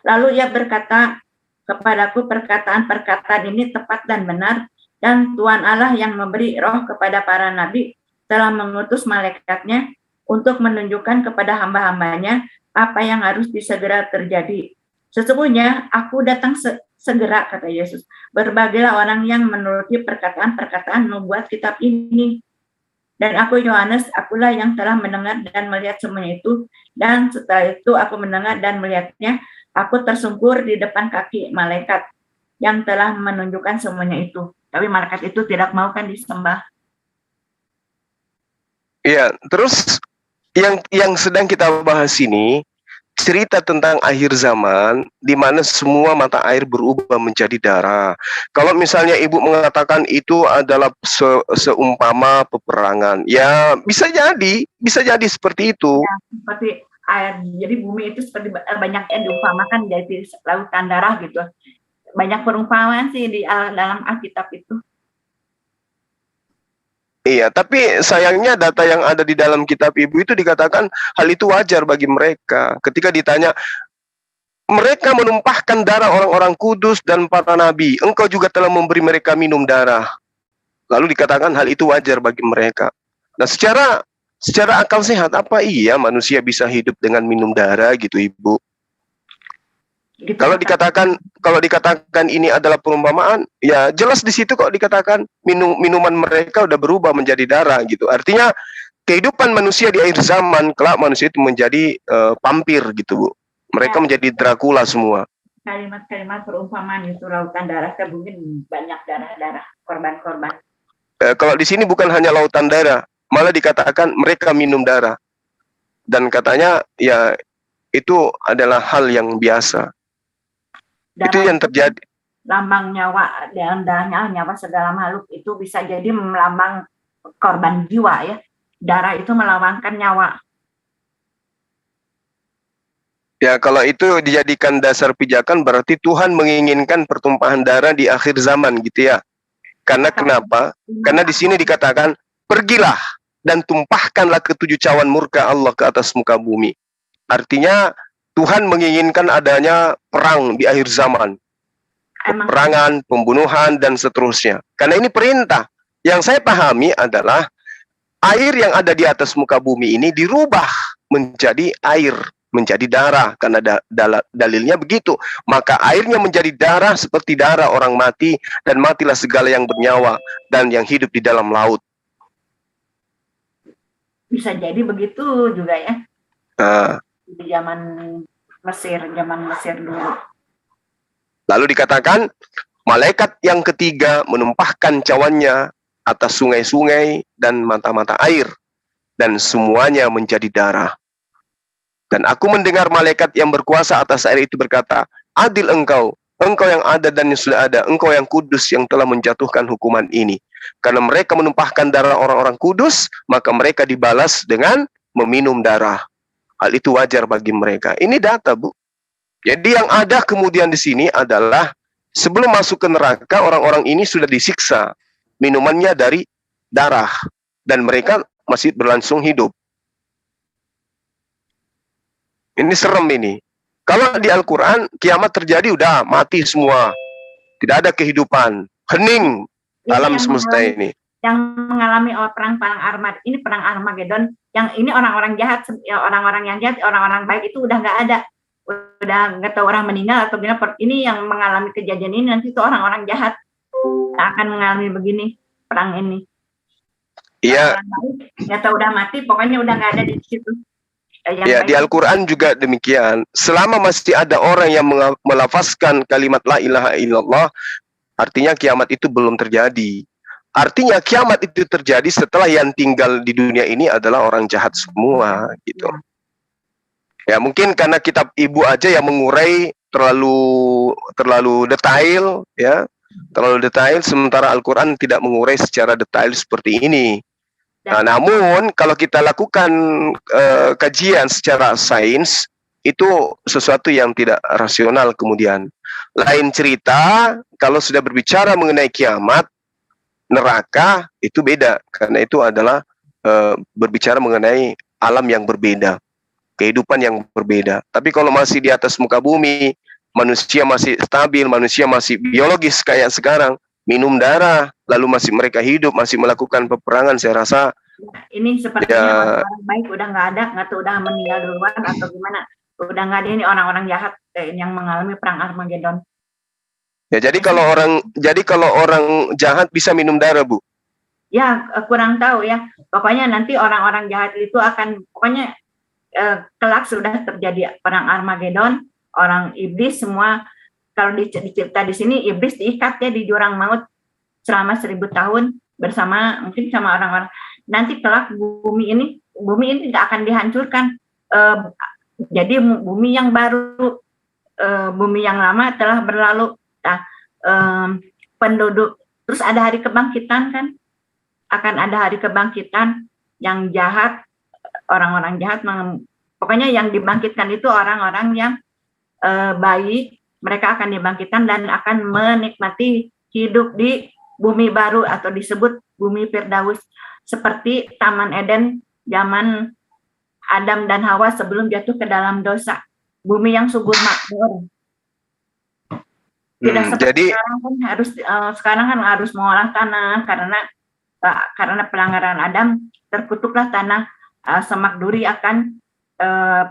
Lalu ia berkata kepadaku, perkataan-perkataan ini tepat dan benar, dan Tuhan Allah yang memberi roh kepada para nabi telah mengutus malaikatnya untuk menunjukkan kepada hamba-hambanya apa yang harus disegera terjadi. Sesungguhnya aku datang segera, kata Yesus. Berbahagialah orang yang menuruti perkataan-perkataan membuat kitab ini. Dan aku Yohanes, akulah yang telah mendengar dan melihat semuanya itu. Dan setelah itu aku mendengar dan melihatnya, aku tersungkur di depan kaki malaikat yang telah menunjukkan semuanya itu. Tapi malaikat itu tidak mau kan disembah. Iya, terus yang sedang kita bahas ini cerita tentang akhir zaman di mana semua mata air berubah menjadi darah. Kalau misalnya Ibu mengatakan itu adalah seumpama peperangan, ya bisa jadi seperti itu. Ya, seperti air, jadi bumi itu seperti banyak yang diumpamakan jadi lautan darah gitu. Banyak perumpamaan sih di dalam Alkitab itu. Iya, tapi sayangnya data yang ada di dalam kitab Ibu itu dikatakan hal itu wajar bagi mereka. Ketika ditanya, mereka menumpahkan darah orang-orang kudus dan para nabi. Engkau juga telah memberi mereka minum darah. Lalu dikatakan hal itu wajar bagi mereka. Nah, secara akal sehat, apa iya manusia bisa hidup dengan minum darah gitu, Ibu? Gitu. Kalau dikatakan ini adalah perumpamaan, ya jelas di situ kok dikatakan minuman mereka udah berubah menjadi darah gitu. Artinya kehidupan manusia di akhir zaman kelak manusia itu menjadi vampir gitu, Bu. Mereka menjadi Dracula semua. Kalimat-kalimat perumpamaan itu lautan darah, mungkin banyak darah-darah korban-korban. Kalau di sini bukan hanya lautan darah, malah dikatakan mereka minum darah. Dan katanya ya itu adalah hal yang biasa. Darah itu yang terjadi. Lambang nyawa, dalam darahnya nyawa segala makhluk itu bisa jadi melambang korban jiwa ya. Darah itu melambangkan nyawa. Ya, kalau itu dijadikan dasar pijakan berarti Tuhan menginginkan pertumpahan darah di akhir zaman gitu ya. Karena kenapa? Karena di sini dikatakan, pergilah dan tumpahkanlah ketujuh cawan murka Allah ke atas muka bumi. Artinya Tuhan menginginkan adanya perang di akhir zaman. Peperangan, pembunuhan, dan seterusnya. Karena ini perintah. Yang saya pahami adalah air yang ada di atas muka bumi ini dirubah menjadi air, menjadi darah. Karena dalilnya begitu. Maka airnya menjadi darah seperti darah orang mati, dan matilah segala yang bernyawa dan yang hidup di dalam laut. Bisa jadi begitu juga ya. Di zaman Mesir dulu. Lalu dikatakan malaikat yang ketiga menumpahkan cawannya atas sungai-sungai dan mata-mata air, dan semuanya menjadi darah. Dan aku mendengar malaikat yang berkuasa atas air itu berkata, adil engkau yang ada dan yang sudah ada, engkau yang kudus yang telah menjatuhkan hukuman ini. Karena mereka menumpahkan darah orang-orang kudus, maka mereka dibalas dengan meminum darah. Hal itu wajar bagi mereka. Ini data, Bu. Jadi yang ada kemudian di sini adalah sebelum masuk ke neraka, orang-orang ini sudah disiksa. Minumannya dari darah. Dan mereka masih berlangsung hidup. Ini serem ini. Kalau di Al-Quran, kiamat terjadi, udah mati semua. Tidak ada kehidupan. Hening alam semesta ini. Yang mengalami perang Armagedon, ini perang Armagedon, yang ini orang-orang jahat, orang-orang yang jahat, orang-orang baik itu udah nggak ada, udah nggak tahu orang meninggal atau gimana. Ini yang mengalami kejadian ini nanti itu orang-orang jahat akan mengalami begini perang ini. Iya. Nggak tahu udah mati, pokoknya udah nggak ada di situ. Ya, di Al-Quran juga demikian. Selama masih ada orang yang melafazkan kalimat la ilaha illallah, artinya kiamat itu belum terjadi. Artinya kiamat itu terjadi setelah yang tinggal di dunia ini adalah orang jahat semua gitu. Ya mungkin karena kitab Ibu aja yang mengurai terlalu detail ya. Terlalu detail, sementara Al-Quran tidak mengurai secara detail seperti ini. Nah, namun kalau kita lakukan kajian secara sains, itu sesuatu yang tidak rasional kemudian. Lain cerita kalau sudah berbicara mengenai kiamat, neraka itu beda, karena itu adalah berbicara mengenai alam yang berbeda. kehidupan yang berbeda. Tapi kalau masih di atas muka bumi, manusia masih stabil, manusia masih biologis kayak sekarang, minum darah, lalu masih mereka hidup, masih melakukan peperangan, saya rasa Ini sepertinya orang baik udah nggak ada, nggak tahu udah meninggal duluan atau gimana. Udah nggak ada, ini orang-orang jahat yang mengalami perang Armageddon. ya. Jadi kalau orang jahat bisa minum darah, Bu? Ya, kurang tahu ya. Pokoknya nanti orang-orang jahat itu akan, pokoknya kelak sudah terjadi perang Armageddon, orang iblis semua. Kalau dicipta di sini, iblis diikat ya di jurang maut selama 1000 tahun bersama mungkin sama orang-orang. Nanti kelak bumi ini tidak akan dihancurkan. Jadi bumi yang baru, bumi yang lama telah berlalu. Nah, penduduk, terus ada hari kebangkitan kan? Akan ada hari kebangkitan yang jahat, orang-orang jahat, pokoknya yang dibangkitkan itu orang-orang yang baik, mereka akan dibangkitkan dan akan menikmati hidup di bumi baru atau disebut bumi Firdaus, seperti Taman Eden zaman Adam dan Hawa sebelum jatuh ke dalam dosa, bumi yang subur makmur. Tidak seperti sekarang kan harus mengolah tanah karena pelanggaran Adam, terkutuklah tanah, semak duri akan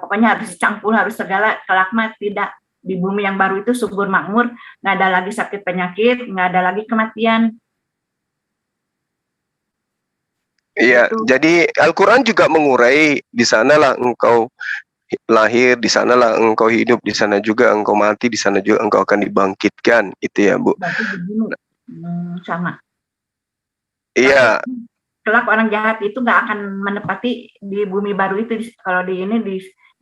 pokoknya harus dicampur, harus segala, kelak mah tidak. Di bumi yang baru itu subur makmur, nggak ada lagi sakit penyakit, nggak ada lagi kematian. Iya, jadi Al-Quran juga mengurai, di sanalah engkau lahir, di sanalah engkau hidup, di sana juga engkau mati, di sana juga engkau akan dibangkitkan, itu ya, Bu. Berarti begini, sama. Iya. Kelak orang jahat itu nggak akan menepati di bumi baru itu. Kalau di ini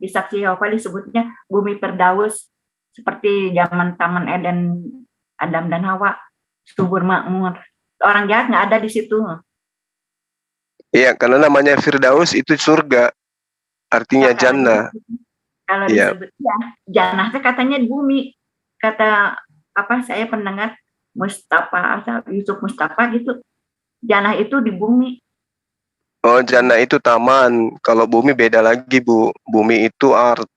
di Saksi Yehova disebutnya bumi Firdaus, seperti zaman Taman Eden Adam dan Hawa, subur makmur. Orang jahat nggak ada di situ. Iya, karena namanya Firdaus itu surga, artinya jannah. Kalau disebut ya, jannah katanya di bumi. Kata saya pendengar Yusuf Mustafa gitu. Jannah itu di bumi. Oh, jannah itu taman. Kalau bumi beda lagi, Bu. Bumi itu art.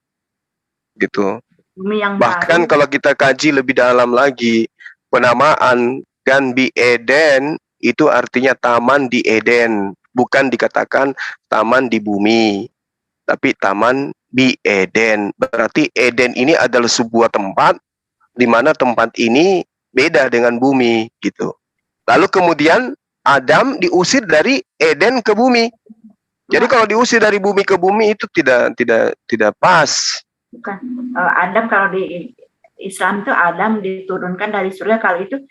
Gitu. Bumi yang bahkan baru. Kalau kita kaji lebih dalam lagi, penamaan kan di Eden itu artinya taman di Eden. Bukan dikatakan taman di bumi, tapi taman di Eden. Berarti Eden ini adalah sebuah tempat di mana tempat ini beda dengan bumi gitu. Lalu kemudian Adam diusir dari Eden ke bumi. Jadi kalau diusir dari bumi ke bumi itu tidak pas. Bukan. Adam kalau di Islam itu Adam diturunkan dari surga, kalau itu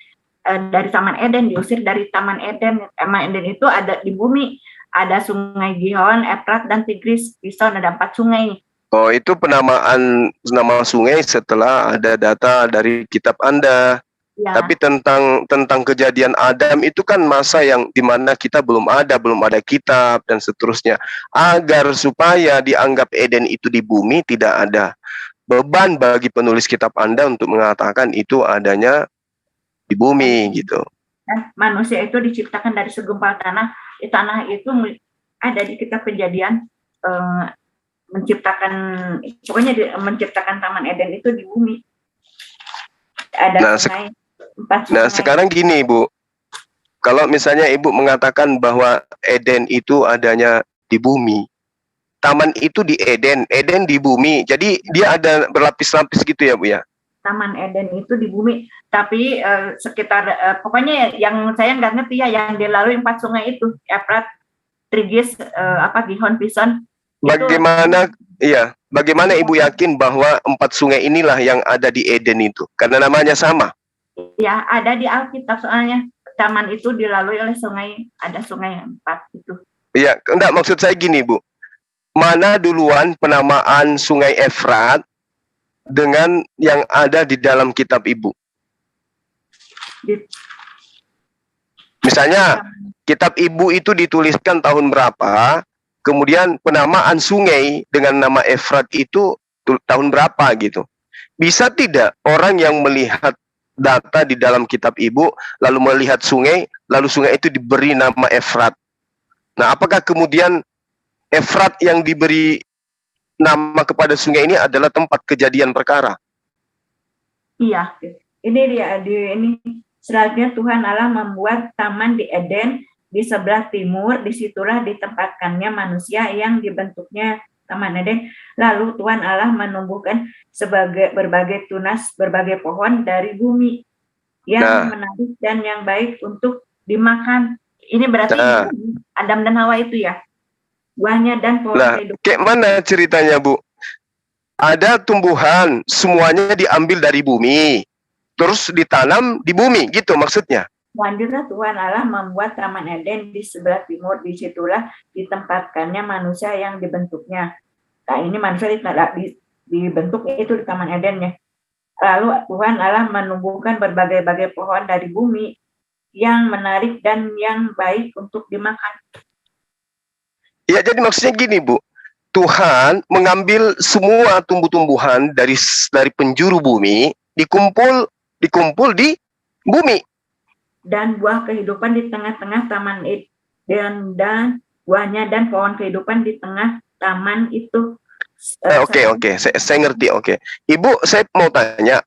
dari Taman Eden, diusir dari Taman Eden. Taman Eden itu ada di bumi, ada sungai Gihon, Efrat, dan Tigris. Pison ada 4 sungai. Oh, itu penamaan nama sungai setelah ada data dari kitab Anda. Ya. Tapi tentang kejadian Adam itu kan masa yang dimana kita belum ada kitab dan seterusnya. Agar supaya dianggap Eden itu di bumi, tidak ada beban bagi penulis kitab Anda untuk mengatakan itu adanya di bumi gitu. Manusia itu diciptakan dari segumpal tanah. Tanah itu ada di kitab Kejadian, menciptakan Taman Eden itu di bumi. Ada sungai. Nah, sekarang gini, Bu. Kalau misalnya Ibu mengatakan bahwa Eden itu adanya di bumi, taman itu di Eden di bumi. Jadi dia ada berlapis-lapis gitu ya, Bu ya? Taman Eden itu di bumi, tapi sekitar pokoknya yang saya nggak ngerti ya, yang dilalui 4 sungai itu, Efrat, Tigris, Gihon, Pison. Bagaimana Ibu yakin bahwa 4 sungai inilah yang ada di Eden itu? Karena namanya sama. Ya, ada di Alkitab soalnya. Taman itu dilalui oleh sungai, ada sungai 4 itu. Iya, enggak, maksud saya gini, Bu. Mana duluan penamaan sungai Efrat dengan yang ada di dalam kitab Ibu? Misalnya, kitab Ibu itu dituliskan tahun berapa, kemudian penamaan sungai dengan nama Efrat itu tahun berapa gitu. Bisa tidak orang yang melihat data di dalam kitab Ibu, lalu melihat sungai, lalu sungai itu diberi nama Efrat. Nah, apakah kemudian Efrat yang diberi nama kepada sungai ini adalah tempat kejadian perkara. Iya, ini dia ini selanjutnya Tuhan Allah membuat taman di Eden di sebelah timur, disitulah ditempatkannya manusia yang dibentuknya taman Eden. Lalu Tuhan Allah menumbuhkan berbagai tunas, berbagai pohon dari bumi yang menarik dan yang baik untuk dimakan. Ini berarti Adam dan Hawa itu ya, buahnya dan pohon kehidupan. Kayak mana ceritanya, Bu? Ada tumbuhan, semuanya diambil dari bumi, terus ditanam di bumi, gitu maksudnya? Lanjutnya Tuhan Allah membuat taman Eden di sebelah timur, disitulah ditempatkannya manusia yang dibentuknya. Nah ini manusia dibentuk itu di taman Edennya. Lalu Tuhan Allah menumbuhkan berbagai-bagai pohon dari bumi yang menarik dan yang baik untuk dimakan. Ya, jadi maksudnya gini, Bu. Tuhan mengambil semua tumbuh-tumbuhan dari penjuru bumi, dikumpul di bumi. Dan buah kehidupan di tengah-tengah taman Eden dan buahnya dan pohon kehidupan di tengah taman itu. Oke. Saya ngerti. Oke. Ibu, saya mau tanya.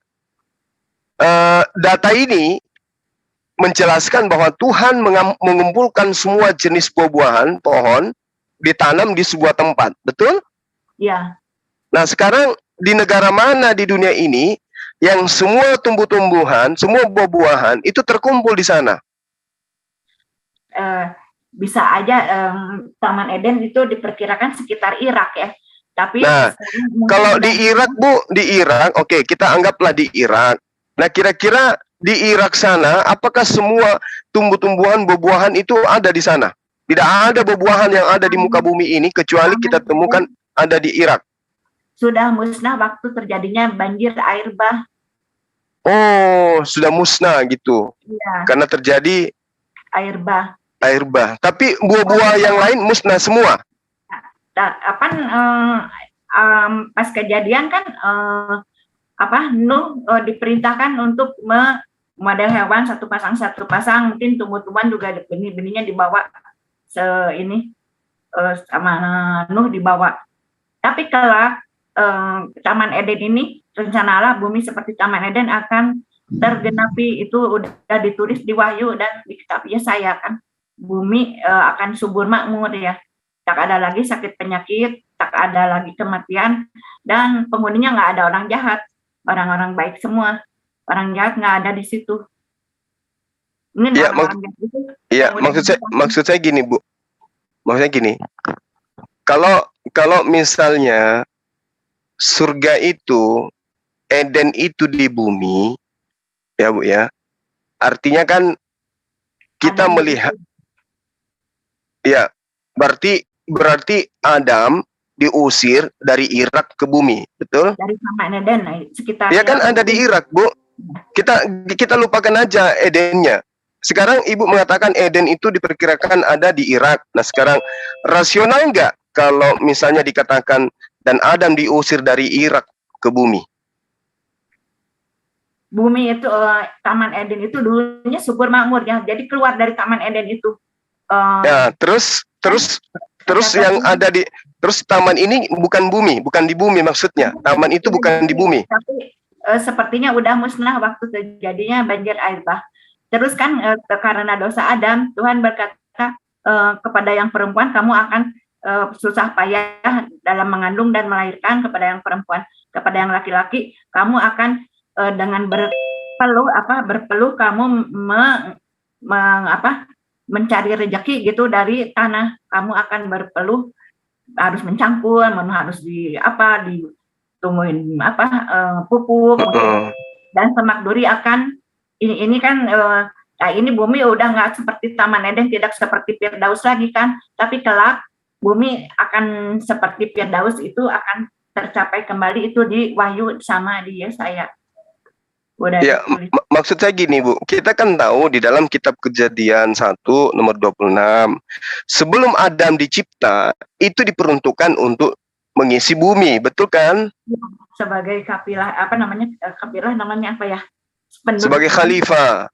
Data ini menjelaskan bahwa Tuhan mengumpulkan semua jenis buah-buahan, pohon, ditanam di sebuah tempat, betul? Ya. Nah, sekarang di negara mana di dunia ini yang semua tumbuh-tumbuhan, semua buah-buahan itu terkumpul di sana? Bisa aja Taman Eden itu diperkirakan sekitar Irak ya. Tapi kalau di Irak, Bu, di Irak, oke, kita anggaplah di Irak. Nah, kira-kira di Irak sana, apakah semua tumbuh-tumbuhan, buah-buahan itu ada di sana? Tidak ada buah-buahan yang ada di muka bumi ini kecuali kita temukan ada di Irak. Sudah musnah waktu terjadinya banjir air bah. Oh, sudah musnah gitu. Ya. Karena terjadi air bah. Air bah. Tapi buah-buah yang lain musnah semua. Pas kejadian kan Nuh diperintahkan untuk model hewan satu pasang, mungkin tumbuh-tumbuhan juga benih-benihnya dibawa sama Nuh dibawa. Tapi kalau Taman Eden ini rencana Allah bumi seperti Taman Eden akan tergenapi, itu udah ditulis di Wahyu dan di kitab Yesaya kan, bumi akan subur makmur ya, tak ada lagi sakit penyakit, tak ada lagi kematian, dan penghuninya nggak ada orang jahat, orang-orang baik semua, orang jahat nggak ada di situ. Ini maksud saya gini, Bu, maksudnya gini, kalau misalnya surga itu, Eden itu di bumi, ya Bu ya, artinya kan kita melihat, ya berarti Adam diusir dari Irak ke bumi, betul? Dari Taman Eden, sekitar. Ya kan ada di Irak, Bu. Kita lupakan aja Edennya. Sekarang Ibu mengatakan Eden itu diperkirakan ada di Irak. Nah sekarang rasional nggak kalau misalnya dikatakan dan Adam diusir dari Irak ke bumi? Bumi itu Taman Eden itu dulunya subur makmur ya. Jadi keluar dari Taman Eden itu. Ya, terus yang ada di taman ini bukan bumi, bukan di bumi maksudnya. Taman itu bukan di bumi. Tapi sepertinya udah musnah waktu terjadinya banjir air bah. Terus kan karena dosa Adam, Tuhan berkata kepada yang perempuan, kamu akan susah payah dalam mengandung dan melahirkan. Kepada yang perempuan, kepada yang laki-laki, kamu akan dengan berpeluh kamu mencari rezeki gitu dari tanah. Kamu akan berpeluh, harus mencangkul, harus ditungguin pupuk, dan semak duri akan ini kan ini bumi udah nggak seperti Taman Eden, tidak seperti Firdaus lagi kan, tapi kelak bumi akan seperti Firdaus, itu akan tercapai kembali, itu di Wahyu sama di Yesaya. Ya, maksud saya gini, Bu, kita kan tahu di dalam kitab Kejadian 1 nomor 26, sebelum Adam dicipta, itu diperuntukkan untuk mengisi bumi, betul kan? Sebagai kapilah, kapilah namanya apa ya? Sebagai khalifah.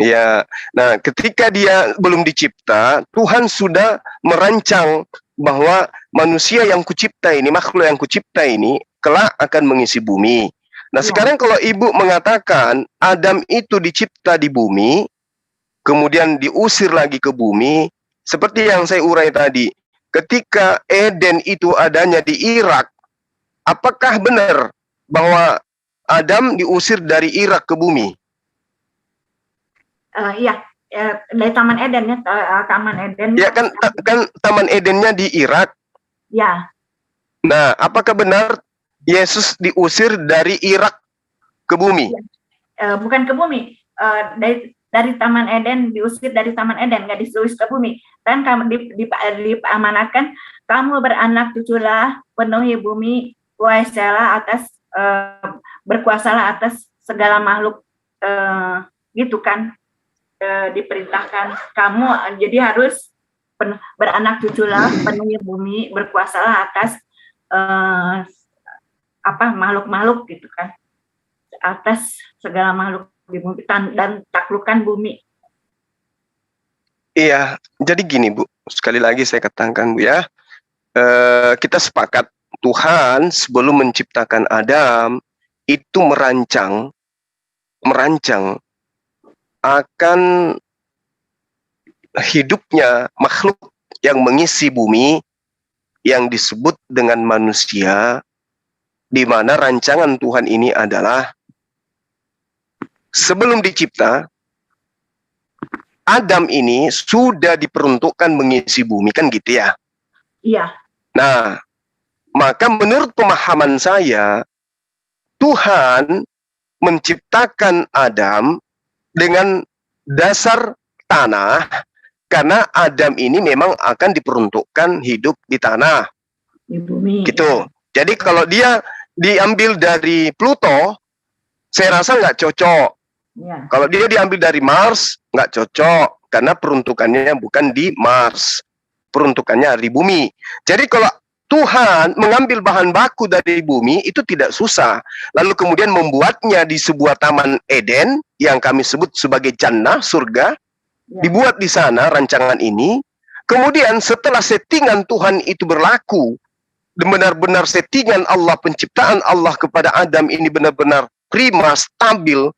Ya, nah ketika dia belum dicipta, Tuhan sudah merancang bahwa manusia yang kucipta ini, makhluk yang kucipta ini kelak akan mengisi bumi. Nah, sekarang kalau Ibu mengatakan Adam itu dicipta di bumi, kemudian diusir lagi ke bumi, seperti yang saya urai tadi, ketika Eden itu adanya di Irak, apakah benar bahwa Adam diusir dari Irak ke bumi? Iya, dari Taman Eden ya, Taman Eden. Ya kan Taman Edennya di Irak. Ya. Nah, apakah benar Yesus diusir dari Irak ke bumi? Bukan ke bumi, dari Taman Eden, diusir dari Taman Eden, nggak diusir ke bumi. Kan kamu diamanatkan, kamu beranak cuculah, penuhi bumi, kuasalah atas, berkuasalah atas segala makhluk, gitu kan, diperintahkan kamu, jadi harus beranak cuculah, penuhi bumi, berkuasalah atas makhluk-makhluk gitu kan, atas segala makhluk di bumi dan taklukkan bumi. Iya, jadi gini Bu, sekali lagi saya katakan Bu ya, kita sepakat Tuhan sebelum menciptakan Adam itu merancang akan hidupnya makhluk yang mengisi bumi yang disebut dengan manusia, di mana rancangan Tuhan ini adalah sebelum dicipta Adam ini sudah diperuntukkan mengisi bumi, kan gitu ya? Iya. Nah, maka menurut pemahaman saya, Tuhan menciptakan Adam dengan dasar tanah, karena Adam ini memang akan diperuntukkan hidup di tanah. Di bumi. Gitu. Jadi kalau dia diambil dari Pluto, saya rasa nggak cocok. Ya. Kalau dia diambil dari Mars, nggak cocok. Karena peruntukannya bukan di Mars. Peruntukannya di bumi. Jadi kalau Tuhan mengambil bahan baku dari bumi, itu tidak susah. Lalu kemudian membuatnya di sebuah Taman Eden, yang kami sebut sebagai Jannah, surga. Ya. Dibuat di sana rancangan ini. Kemudian setelah settingan Tuhan itu berlaku, benar-benar settingan Allah, penciptaan Allah kepada Adam ini benar-benar prima, stabil,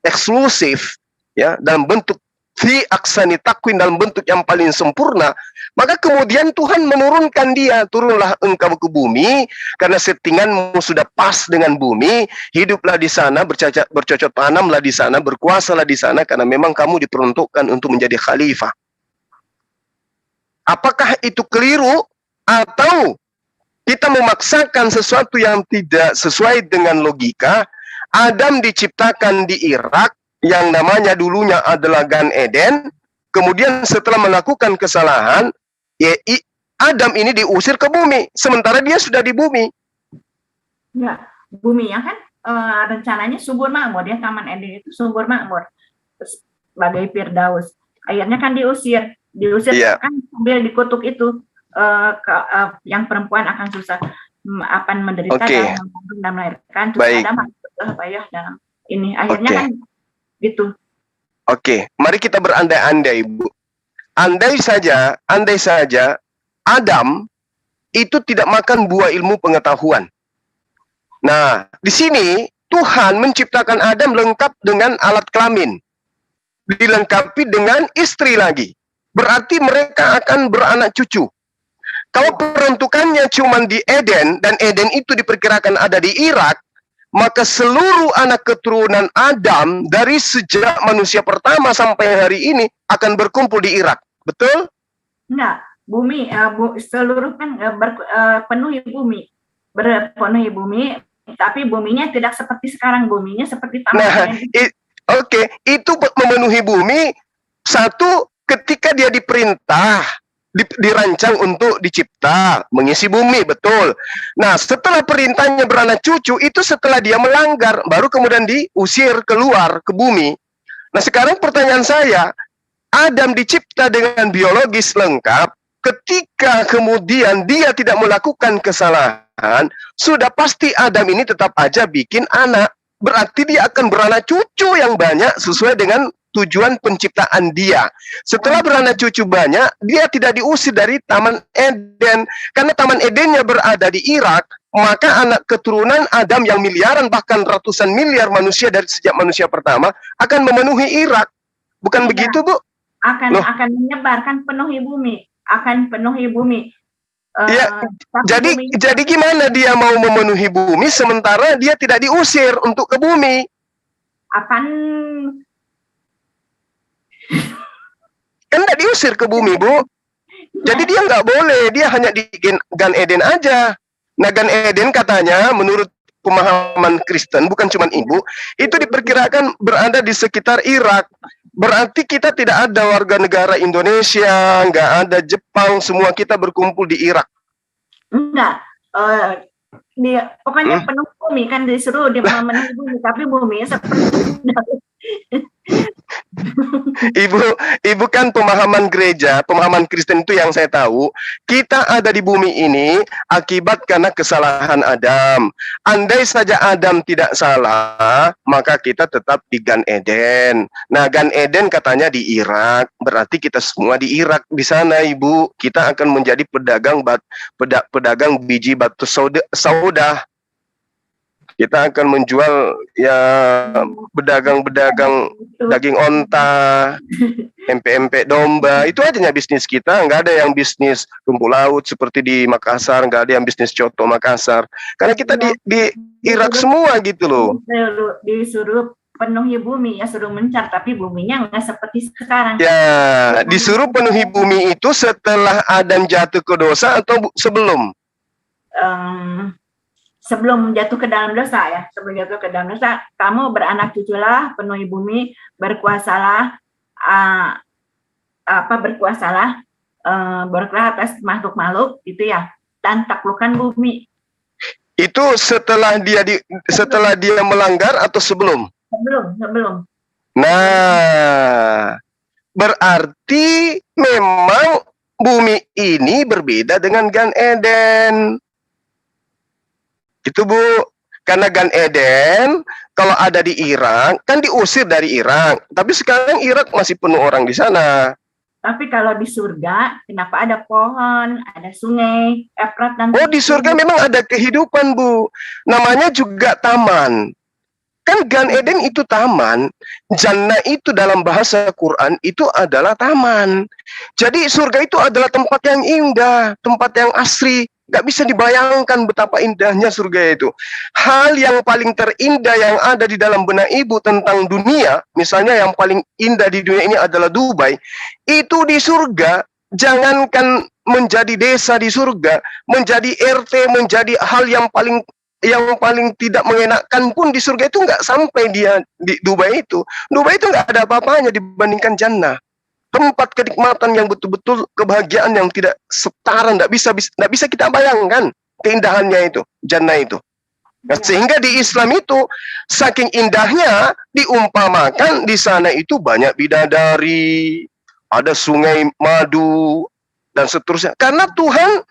eksklusif, ya, dalam bentuk fi aksani takwin, dalam bentuk yang paling sempurna, maka kemudian Tuhan menurunkan dia, turunlah engkau ke bumi, karena settinganmu sudah pas dengan bumi, hiduplah di sana, bercocok tanamlah di sana, berkuasalah di sana, karena memang kamu diperuntukkan untuk menjadi khalifah. Apakah itu keliru? Atau kita memaksakan sesuatu yang tidak sesuai dengan logika? Adam diciptakan di Irak, yang namanya dulunya adalah Gan Eden. Kemudian setelah melakukan kesalahan, ya, Adam ini diusir ke bumi, sementara dia sudah di bumi. Ya, bumi ya kan, rencananya subur makmur ya, Taman Eden itu subur makmur sebagai Firdaus. Akhirnya kan diusir Iya. kan sambil dikutuk itu, yang perempuan akan susah, akan menderita dalam mengandung dan melahirkan. Terus Baik. ada apa ya dalam ini, akhirnya kan gitu. Oke, mari kita berandai-andai, Bu. Andai saja Adam itu tidak makan buah ilmu pengetahuan. Nah, di sini Tuhan menciptakan Adam lengkap dengan alat kelamin. Dilengkapi dengan istri lagi. Berarti mereka akan beranak cucu. Kalau peruntukannya cuma di Eden, dan Eden itu diperkirakan ada di Irak, maka seluruh anak keturunan Adam dari sejak manusia pertama sampai hari ini akan berkumpul di Irak. Betul? Enggak, bumi, seluruh kan penuhi bumi, berpenuhi bumi, tapi buminya tidak seperti sekarang, buminya seperti Taman Eden. Oke, itu memenuhi bumi. Satu, ketika dia diperintah, dirancang untuk dicipta, mengisi bumi, betul. Nah, setelah perintahnya beranak cucu, itu setelah dia melanggar, baru kemudian diusir keluar ke bumi. Nah, sekarang pertanyaan saya, Adam dicipta dengan biologis lengkap, ketika kemudian dia tidak melakukan kesalahan, sudah pasti Adam ini tetap aja bikin anak. Berarti dia akan beranak cucu yang banyak sesuai dengan tujuan penciptaan dia. Setelah beranak cucu banyak, dia tidak diusir dari Taman Eden. Karena Taman Edennya berada di Irak, maka anak keturunan Adam yang miliaran bahkan ratusan miliar manusia dari sejak manusia pertama akan memenuhi Irak. Bukan begitu, Bu? Akan menyebarkan penuhi bumi, akan penuhi bumi. Ya, jadi gimana dia mau memenuhi bumi sementara dia tidak diusir untuk ke bumi? Akan Kan tidak diusir ke bumi, Bu. Jadi dia nggak boleh, dia hanya di Gan Eden aja. Nah, Gan Eden katanya menurut pemahaman Kristen, bukan cuma Ibu, itu diperkirakan berada di sekitar Irak. Berarti kita tidak ada warga negara Indonesia, nggak ada Jepang, semua kita berkumpul di Irak. Enggak, pokoknya penuh bumi, kan disuruh di memenuhi bumi, tapi bumi seperti Ibu kan pemahaman gereja, pemahaman Kristen itu yang saya tahu, kita ada di bumi ini akibat karena kesalahan Adam. Andai saja Adam tidak salah, maka kita tetap di Gan Eden. Nah, Gan Eden katanya di Irak, berarti kita semua di Irak. Di sana, Ibu, kita akan menjadi pedagang biji batu sauda. Kita akan menjual ya pedagang-pedagang daging onta, empek-empek domba. Itu aja bisnis kita. Nggak ada yang bisnis rumput laut seperti di Makassar. Nggak ada yang bisnis coto Makassar. Karena kita di Irak semua gitu loh. Disuruh penuhi bumi, ya suruh mencar, tapi buminya nggak seperti sekarang. Ya, disuruh penuhi bumi itu setelah Adam jatuh ke dosa atau sebelum? Sebelum jatuh ke dalam dosa, ya. Sebelum jatuh ke dalam dosa, kamu beranak cuculah, penuhi bumi, berkuasalah, berkuasalah atas makhluk-makhluk, gitu ya, dan taklukkan bumi. Itu setelah dia melanggar atau sebelum? Sebelum. Nah, berarti memang bumi ini berbeda dengan Gan Eden. Itu, Bu. Karena Gan Eden kalau ada di Irak kan diusir dari Irak, tapi sekarang Irak masih penuh orang di sana. Tapi kalau di surga, kenapa ada pohon, ada sungai, Efrat dan di surga memang ada kehidupan, Bu. Namanya juga taman. Kan Gan Eden itu taman, Jannah itu dalam bahasa Quran itu adalah taman. Jadi surga itu adalah tempat yang indah, tempat yang asri. Gak bisa dibayangkan betapa indahnya surga itu. Hal yang paling terindah yang ada di dalam benak Ibu tentang dunia, misalnya yang paling indah di dunia ini adalah Dubai, itu di surga, jangankan menjadi desa di surga, menjadi RT, menjadi hal yang paling tidak mengenakan pun di surga itu nggak sampai dia di Dubai itu. Dubai itu nggak ada apa-apanya dibandingkan Jannah. Tempat kenikmatan yang betul-betul kebahagiaan yang tidak setara, nggak bisa kita bayangkan keindahannya itu, Jannah itu. Nah, sehingga di Islam itu saking indahnya diumpamakan di sana itu banyak bidadari, ada sungai madu dan seterusnya. Karena Tuhan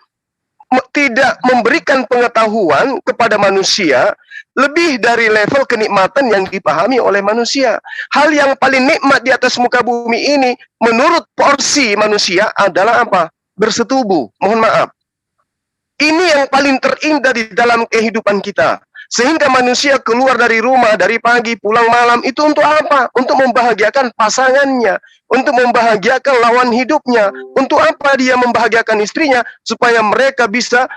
tidak memberikan pengetahuan kepada manusia lebih dari level kenikmatan yang dipahami oleh manusia. Hal yang paling nikmat di atas muka bumi ini menurut porsi manusia adalah apa? Bersetubuh. Mohon maaf. Ini yang paling terindah di dalam kehidupan kita. Sehingga manusia keluar dari rumah, dari pagi, pulang malam, itu untuk apa? Untuk membahagiakan pasangannya, untuk membahagiakan lawan hidupnya. Untuk apa dia membahagiakan istrinya? Supaya mereka bisa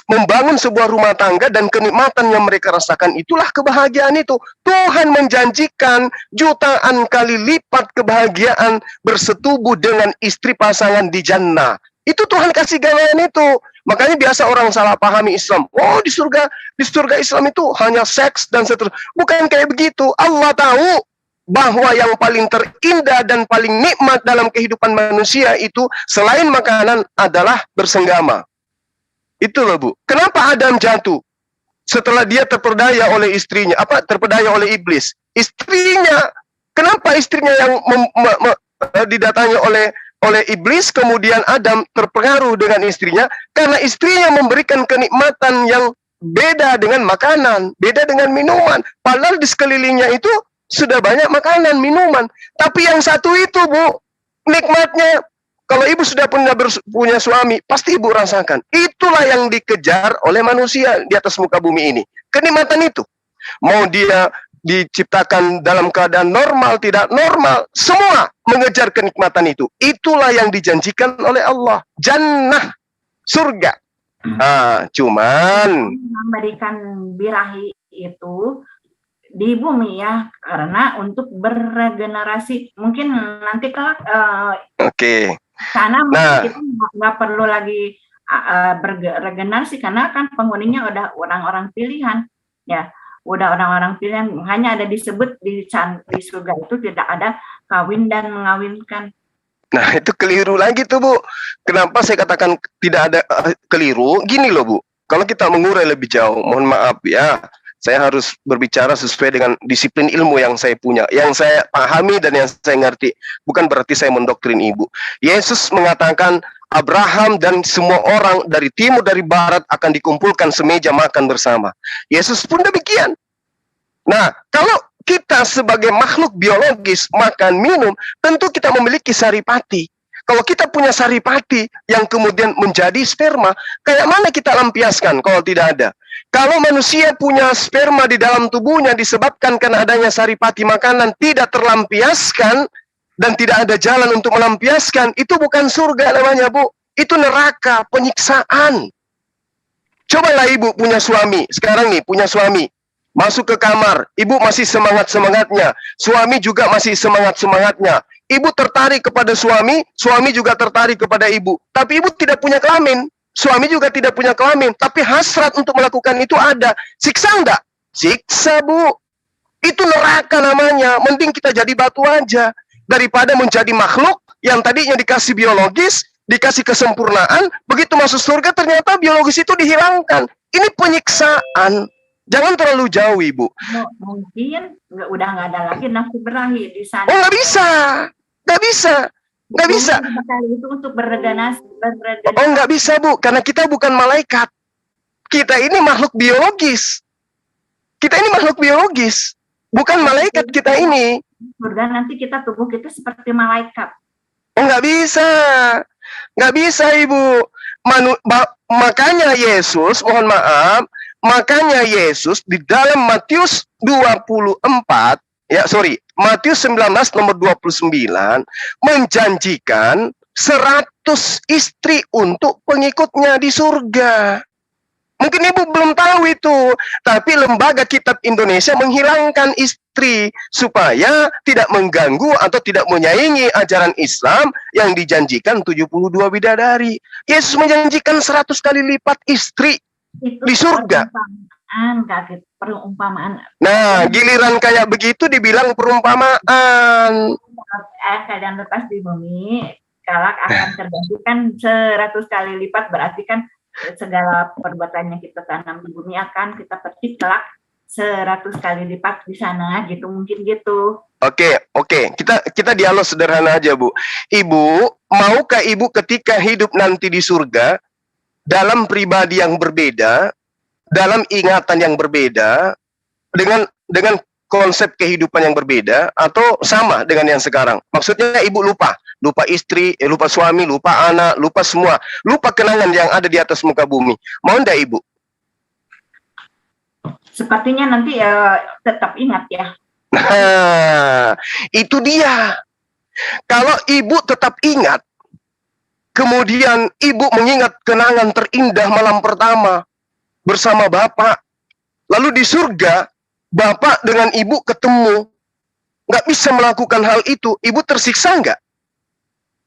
membangun sebuah rumah tangga dan kenikmatan yang mereka rasakan. Itulah kebahagiaan itu. Tuhan menjanjikan jutaan kali lipat kebahagiaan bersetubuh dengan istri pasangan di Jannah. Itu Tuhan kasih gambaran itu. Makanya biasa orang salah pahami Islam. Oh, di surga Islam itu hanya seks dan seterusnya. Bukan kayak begitu. Allah tahu bahwa yang paling terindah dan paling nikmat dalam kehidupan manusia itu selain makanan adalah bersenggama. Itu loh, Bu. Kenapa Adam jatuh? Setelah dia terperdaya oleh istrinya, terperdaya oleh iblis. Istrinya, kenapa istrinya yang didatangi oleh iblis, kemudian Adam terpengaruh dengan istrinya, karena istrinya memberikan kenikmatan yang beda dengan makanan, beda dengan minuman. Padahal di sekelilingnya itu sudah banyak makanan, minuman. Tapi yang satu itu, Bu, nikmatnya, kalau ibu sudah punya suami, pasti ibu rasakan. Itulah yang dikejar oleh manusia di atas muka bumi ini. Kenikmatan itu. Mau dia diciptakan dalam keadaan normal, tidak normal, semua mengejar kenikmatan itu. Itulah yang dijanjikan oleh Allah. Jannah, surga. Cuman memberikan birahi itu di bumi ya, karena untuk beregenerasi. Mungkin nanti kelak karena kita nggak perlu lagi beregenerasi, karena kan penghuninya udah orang-orang pilihan ya, udah orang-orang pilihan. Hanya ada disebut di surga itu tidak ada kawin dan mengawinkan. Nah, itu keliru lagi tuh, Bu. Kenapa saya katakan tidak ada keliru? Gini loh, Bu. Kalau kita mengurai lebih jauh, mohon maaf ya, saya harus berbicara sesuai dengan disiplin ilmu yang saya punya, yang saya pahami dan yang saya ngerti. Bukan berarti saya mendoktrin Ibu. Yesus mengatakan Abraham dan semua orang dari timur, dari barat akan dikumpulkan semeja makan bersama. Yesus pun demikian. Nah, kalau kita sebagai makhluk biologis makan minum, tentu kita memiliki saripati. Kalau kita punya saripati yang kemudian menjadi sperma, kayak mana kita lampiaskan kalau tidak ada? Kalau manusia punya sperma di dalam tubuhnya disebabkan karena adanya saripati makanan tidak terlampiaskan dan tidak ada jalan untuk melampiaskan, itu bukan surga namanya, Bu. Itu neraka, penyiksaan. Cobalah ibu punya suami, sekarang nih punya suami. Masuk ke kamar, ibu masih semangat-semangatnya, suami juga masih semangat-semangatnya. Ibu tertarik kepada suami, suami juga tertarik kepada ibu. Tapi ibu tidak punya kelamin, suami juga tidak punya kelamin. Tapi hasrat untuk melakukan itu ada. Siksa enggak? Siksa, Bu. Itu neraka namanya. Mending kita jadi batu aja. Daripada menjadi makhluk yang tadinya dikasih biologis, dikasih kesempurnaan, begitu masuk surga ternyata biologis itu dihilangkan. Ini penyiksaan. Jangan terlalu jauh, Ibu. Mungkin udah nggak ada lagi nafsu birahi di sana. Oh, nggak bisa. Nggak bisa. Itu untuk beregenerasi. Oh, nggak bisa, Bu. Karena kita bukan malaikat. Kita ini makhluk biologis. Bukan malaikat kita ini. Surga nanti tubuh kita seperti malaikat. Oh, nggak bisa. Nggak bisa, Ibu. Makanya Yesus, mohon maaf, makanya Yesus di dalam Matius 24, Matius 19 nomor 29 menjanjikan 100 istri untuk pengikutnya di surga. Mungkin Ibu belum tahu itu, tapi Lembaga Kitab Indonesia menghilangkan istri supaya tidak mengganggu atau tidak menyaingi ajaran Islam yang dijanjikan 72 bidadari. Yesus menjanjikan 100 kali lipat istri itu di surga. Perumpamaan. Nah, giliran kayak begitu dibilang perumpamaan. Keadaan lepas di bumi, kelak akan tergantikan 100 kali lipat, berarti kan segala perbuatan yang kita tanam di bumi akan kita petik kelak 100 kali lipat di sana, gitu, mungkin gitu. Oke. Kita dialog sederhana aja, Bu. Ibu, maukah Ibu ketika hidup nanti di surga dalam pribadi yang berbeda, dalam ingatan yang berbeda, dengan konsep kehidupan yang berbeda, atau sama dengan yang sekarang? Maksudnya Ibu lupa istri, lupa suami, lupa anak, lupa semua, lupa kenangan yang ada di atas muka bumi. Mau enggak Ibu? Sepertinya nanti tetap ingat ya. Nah, itu dia. Kalau Ibu tetap ingat, kemudian Ibu mengingat kenangan terindah malam pertama bersama Bapak, lalu di surga Bapak dengan Ibu ketemu, nggak bisa melakukan hal itu, Ibu tersiksa nggak?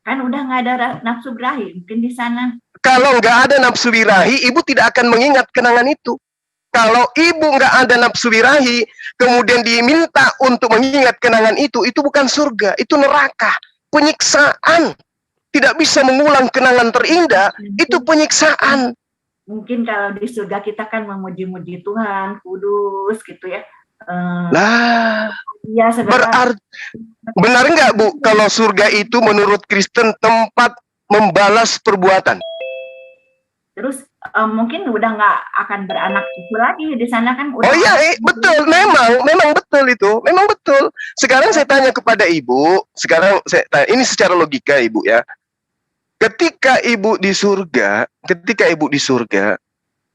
Kan udah nggak ada nafsu birahi, mungkin di sana. Kalau nggak ada nafsu birahi, Ibu tidak akan mengingat kenangan itu. Kalau Ibu nggak ada nafsu birahi, kemudian diminta untuk mengingat kenangan itu bukan surga, itu neraka, penyiksaan. Tidak bisa mengulang kenangan terindah, itu penyiksaan. Mungkin kalau di surga kita kan memuji-muji Tuhan, kudus gitu ya. Ya, berarti benar nggak, Bu, kalau surga itu menurut Kristen tempat membalas perbuatan? terus mungkin udah nggak akan beranak cucu lagi di sana kan. Oh iya, betul, memang betul itu, memang betul. Sekarang saya tanya kepada ibu, sekarang saya tanya, ini secara logika ibu ya. Ketika ibu di surga,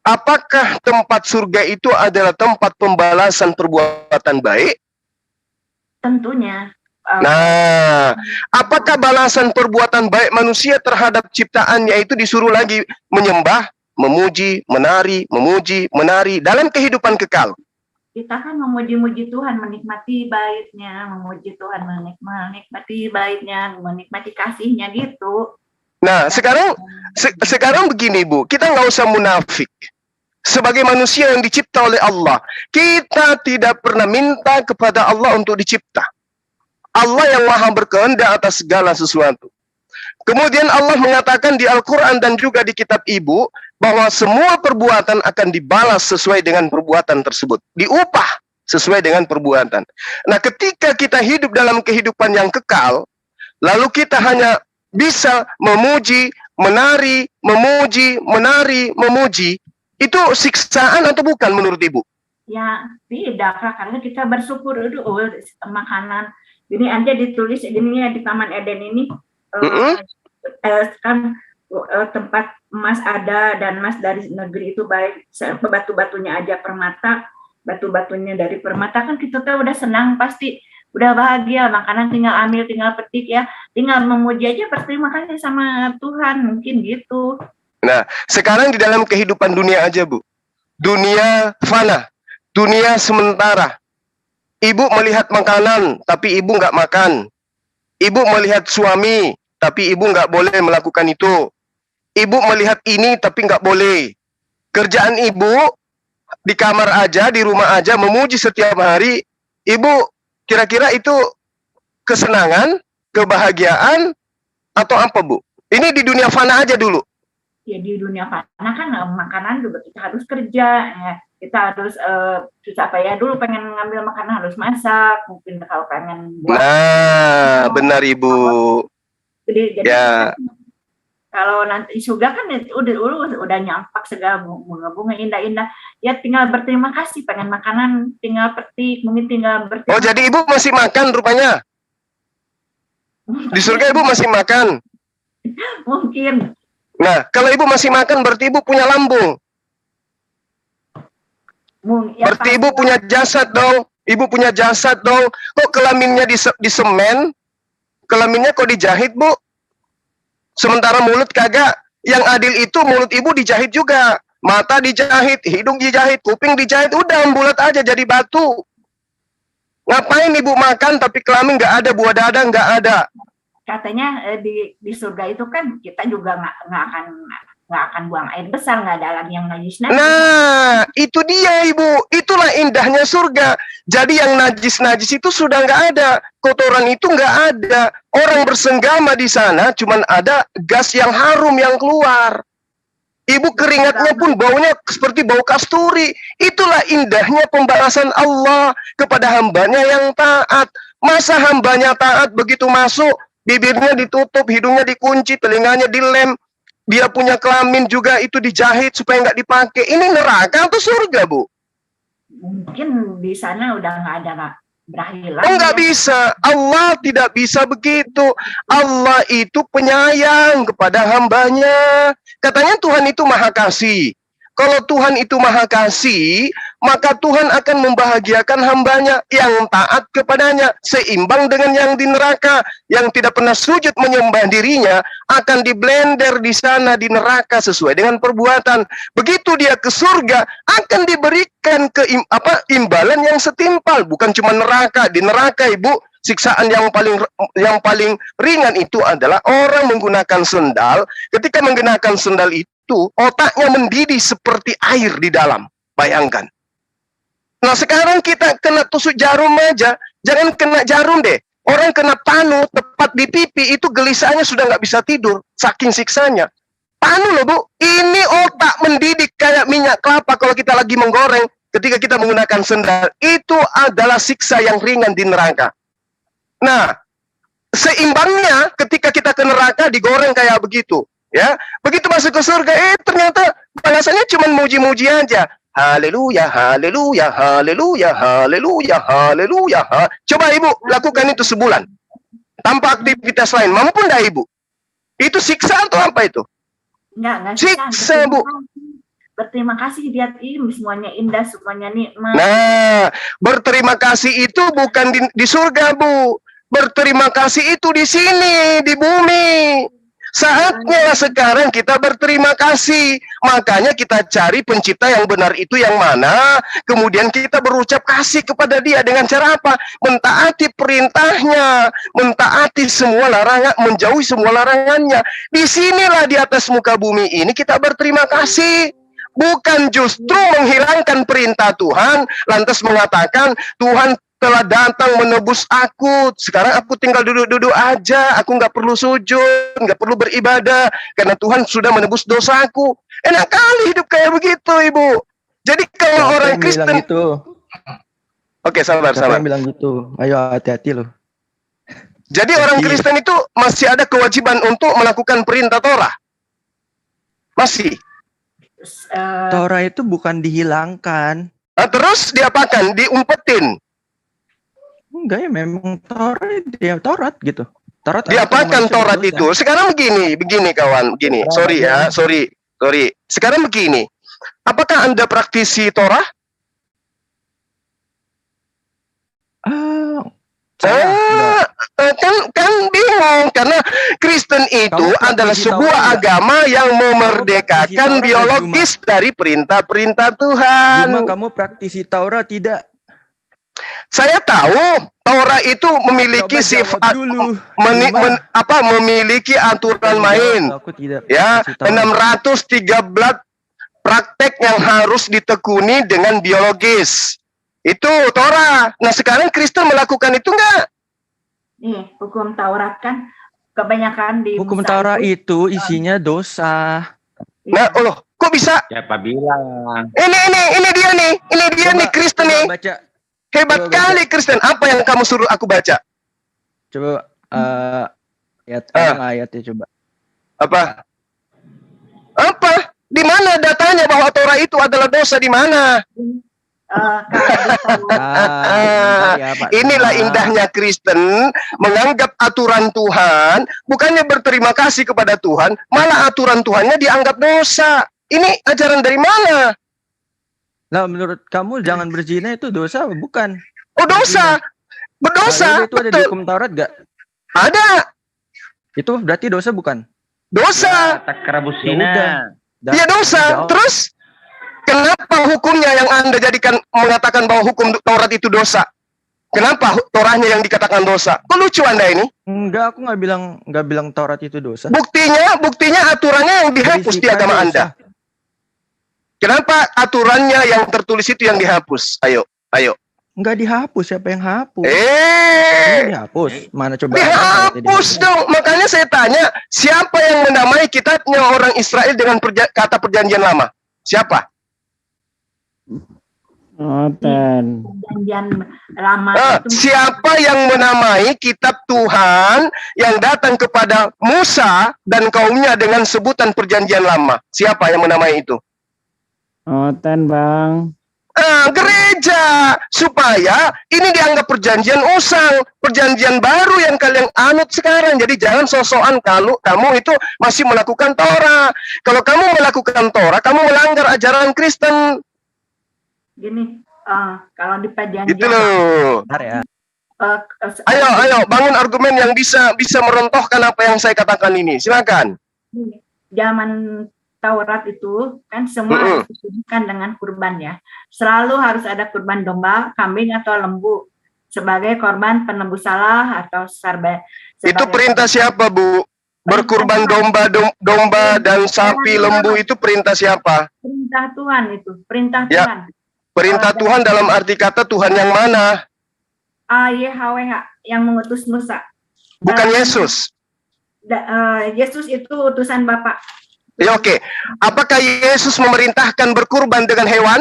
apakah tempat surga itu adalah tempat pembalasan perbuatan baik? Tentunya. Nah, apakah balasan perbuatan baik manusia terhadap ciptaannya itu disuruh lagi menyembah, memuji, menari, dalam kehidupan kekal? Kita kan memuji-muji Tuhan, menikmati baiknya, memuji Tuhan, menikmati baiknya, menikmati kasihnya gitu. Nah, sekarang begini Bu, kita nggak usah munafik. Sebagai manusia yang dicipta oleh Allah, kita tidak pernah minta kepada Allah untuk dicipta. Allah yang maha berkehendak atas segala sesuatu. Kemudian Allah mengatakan di Al-Quran dan juga di kitab ibu, bahwa semua perbuatan akan dibalas sesuai dengan perbuatan tersebut. Diupah sesuai dengan perbuatan. Nah, ketika kita hidup dalam kehidupan yang kekal, lalu kita hanya bisa memuji, menari, memuji, itu siksaan atau bukan menurut ibu? Ya, tidak, karena kita bersyukur dulu makanan. Ini aja ditulis ini di Taman Eden ini kan tempat emas ada dan emas dari negeri itu baik, batu-batunya aja permata, batu-batunya dari permata kan kita tuh udah senang pasti, udah bahagia, makanan tinggal ambil, tinggal petik ya, tinggal memuji aja berterima kasih sama Tuhan, mungkin gitu. Nah, sekarang di dalam kehidupan dunia aja Bu, dunia fana, dunia sementara. Ibu melihat makanan, tapi ibu nggak makan. Ibu melihat suami, tapi ibu nggak boleh melakukan itu. Ibu melihat ini, tapi nggak boleh. Kerjaan ibu di kamar aja, di rumah aja, memuji setiap hari. Ibu kira-kira itu kesenangan, kebahagiaan, atau apa Bu? Ini di dunia fana aja dulu. Ya di dunia fana kan makanan juga kita harus kerja, ya. Kita harus dulu pengen ngambil makanan harus masak, mungkin kalau pengen buat. Nah, benar Ibu. Jadi ya. Kalau nanti surga kan udah nyampak segala bunga-bunga indah-indah. Ya tinggal berterima kasih, pengen makanan tinggal petik, mungkin tinggal berterima. Oh, jadi Ibu masih makan rupanya? Di surga Ibu masih makan? Mungkin. Nah, kalau Ibu masih makan berarti Ibu punya lambung. Ya, berarti Ibu punya jasad dong. Ibu punya jasad dong. Kok kelaminnya di semen? Kelaminnya kok dijahit, Bu? Sementara mulut kagak. Yang adil itu mulut Ibu dijahit juga. Mata dijahit, hidung dijahit, kuping dijahit. Udah bulat aja jadi batu. Ngapain Ibu makan tapi kelamin nggak ada, buah dada nggak ada? Katanya di surga itu kan kita juga nggak akan buang air besar, nggak ada lagi yang najis-najis. Nah, itu dia Ibu, itulah indahnya surga. Jadi yang najis-najis itu sudah nggak ada, kotoran itu nggak ada. Orang bersenggama di sana, cuman ada gas yang harum yang keluar. Ibu keringatnya pun baunya seperti bau kasturi. Itulah indahnya pembalasan Allah kepada hambanya yang taat. Masa hambanya taat begitu masuk, bibirnya ditutup, hidungnya dikunci, telinganya dilem. Dia punya kelamin juga itu dijahit supaya nggak dipakai. Ini neraka atau surga, Bu? Mungkin di sana udah nggak ada berakhir lagi. Oh, nggak bisa. Allah tidak bisa begitu. Allah itu penyayang kepada hambanya. Katanya Tuhan itu maha kasih. Kalau Tuhan itu maha kasih, maka Tuhan akan membahagiakan hambanya yang taat kepadanya. Seimbang dengan yang di neraka, yang tidak pernah sujud menyembah dirinya, akan diblender di sana di neraka sesuai dengan perbuatan. Begitu dia ke surga, akan diberikan imbalan yang setimpal. Bukan cuma neraka. Di neraka, Ibu, siksaan yang paling ringan itu adalah orang menggunakan sendal. Ketika menggunakan sendal itu, otaknya mendidih seperti air di dalam. Bayangkan. Nah, sekarang kita kena tusuk jarum aja. Jangan kena jarum deh. Orang kena panu tepat di pipi, itu gelisahnya sudah nggak bisa tidur. Saking siksanya. Panu loh, Bu. Ini otak mendidih kayak minyak kelapa kalau kita lagi menggoreng. Ketika kita menggunakan sendal. Itu adalah siksa yang ringan di neraka. Nah, seimbangnya ketika kita ke neraka digoreng kayak begitu. Ya, begitu masuk ke surga, ternyata balasannya cuma muji-muji aja. Haleluya, haleluya, haleluya, haleluya, haleluya. Coba ibu lakukan itu sebulan tanpa aktivitas lain, mampu enggak ibu? Itu siksa atau apa itu? Enggak Siksa, Bu. Berterima kasih, lihat ini semuanya indah, semuanya nikmat. Nah, berterima kasih itu bukan di surga, Bu. Berterima kasih itu di sini, di bumi. Saatnya sekarang kita berterima kasih. Makanya kita cari pencipta yang benar itu yang mana. Kemudian kita berucap kasih kepada dia dengan cara apa? Mentaati perintahnya. Mentaati semua larangan, menjauhi semua larangannya. Disinilah di atas muka bumi ini kita berterima kasih. Bukan justru menghilangkan perintah Tuhan. Lantas mengatakan Tuhan telah datang menebus aku. Sekarang aku tinggal duduk-duduk aja. Aku nggak perlu sujud, nggak perlu beribadah, karena Tuhan sudah menebus dosaku. Enak kali hidup kayak begitu, Ibu. Jadi kalau Siapa orang yang bilang Kristen, gitu? oke, sabar. Siapa yang bilang gitu? Ayo hati-hati loh. Jadi orang Kristen itu masih ada kewajiban untuk melakukan perintah Torah. Masih. Torah itu bukan dihilangkan. Nah, terus diapakan? Diumpetin. Enggak ya, memang Taurat gitu. Taurat Diapakan Taurat itu? Sekarang begini kawan, begini. Sorry. Sekarang begini. Apakah Anda praktisi Torah? Kan bingung, karena Kristen itu adalah sebuah agama yang memerdekakan biologis dari perintah-perintah Tuhan. Cuma kamu praktisi Taurat tidak? Saya tahu Taurat itu memiliki sifat memiliki aturan main. Ya, 613 praktek yang harus ditekuni dengan biologis. Itu Torah. Nah, sekarang Kristen melakukan itu enggak? Nih, hukum Taurat kan kebanyakan di hukum Taurat itu isinya dosa. Nah, kok bisa? Siapa bilang? Ini dia nih Kristen nih. Baca. Hebat kali Kristen. Apa yang kamu suruh aku baca? Coba ayatnya coba. Apa? Di mana datanya bahwa Torah itu adalah dosa, di mana? Inilah indahnya Kristen, menganggap aturan Tuhan, bukannya berterima kasih kepada Tuhan, malah aturan Tuhannya dianggap dosa. Ini ajaran dari mana? Nah, menurut kamu jangan berzina itu dosa bukan? Oh, dosa. Berdosa. Nah, itu ada di hukum Taurat gak? Ada. Itu berarti dosa bukan? Dosa. Takrabusina. Iya, dosa. Terus kenapa hukumnya yang Anda jadikan mengatakan bahwa hukum Taurat itu dosa? Kenapa Torahnya yang dikatakan dosa? Kok lucu Anda ini? Enggak, aku nggak bilang Taurat itu dosa. Buktinya aturannya yang dihapus di agama Anda. Kenapa aturannya yang tertulis itu yang dihapus? Ayo. Enggak dihapus, siapa yang hapus? Dihapus. Mana coba? Dihapus dong. Makanya saya tanya, siapa yang menamai kitabnya orang Israel dengan kata perjanjian lama? Siapa? Perjanjian lama. Siapa yang menamai kitab Tuhan yang datang kepada Musa dan kaumnya dengan sebutan perjanjian lama? Siapa yang menamai itu? Bang. Gereja, supaya ini dianggap perjanjian usang, perjanjian baru yang kalian anut sekarang. Jadi jangan sosokan kalau kamu itu masih melakukan Torah. Kalau kamu melakukan Torah, kamu melanggar ajaran Kristen. Gini, kalau di perjanjian Gitu loh. Ya. Ayo, bangun argumen yang bisa merontohkan apa yang saya katakan ini. Silakan. Zaman Taurat itu kan semua harus disebutkan dengan kurban ya. Selalu harus ada kurban domba, kambing atau lembu sebagai korban penebus salah atau Itu perintah siapa, Bu? Berkurban domba dan sapi, lembu itu perintah siapa? Perintah Tuhan itu, perintah Ya. Tuhan. Perintah Tuhan dalam arti kata Tuhan yang mana? YHWH yang mengutus Musa. Bukan Yesus. Yesus itu utusan Bapa. Ya, oke. Apakah Yesus memerintahkan berkurban dengan hewan?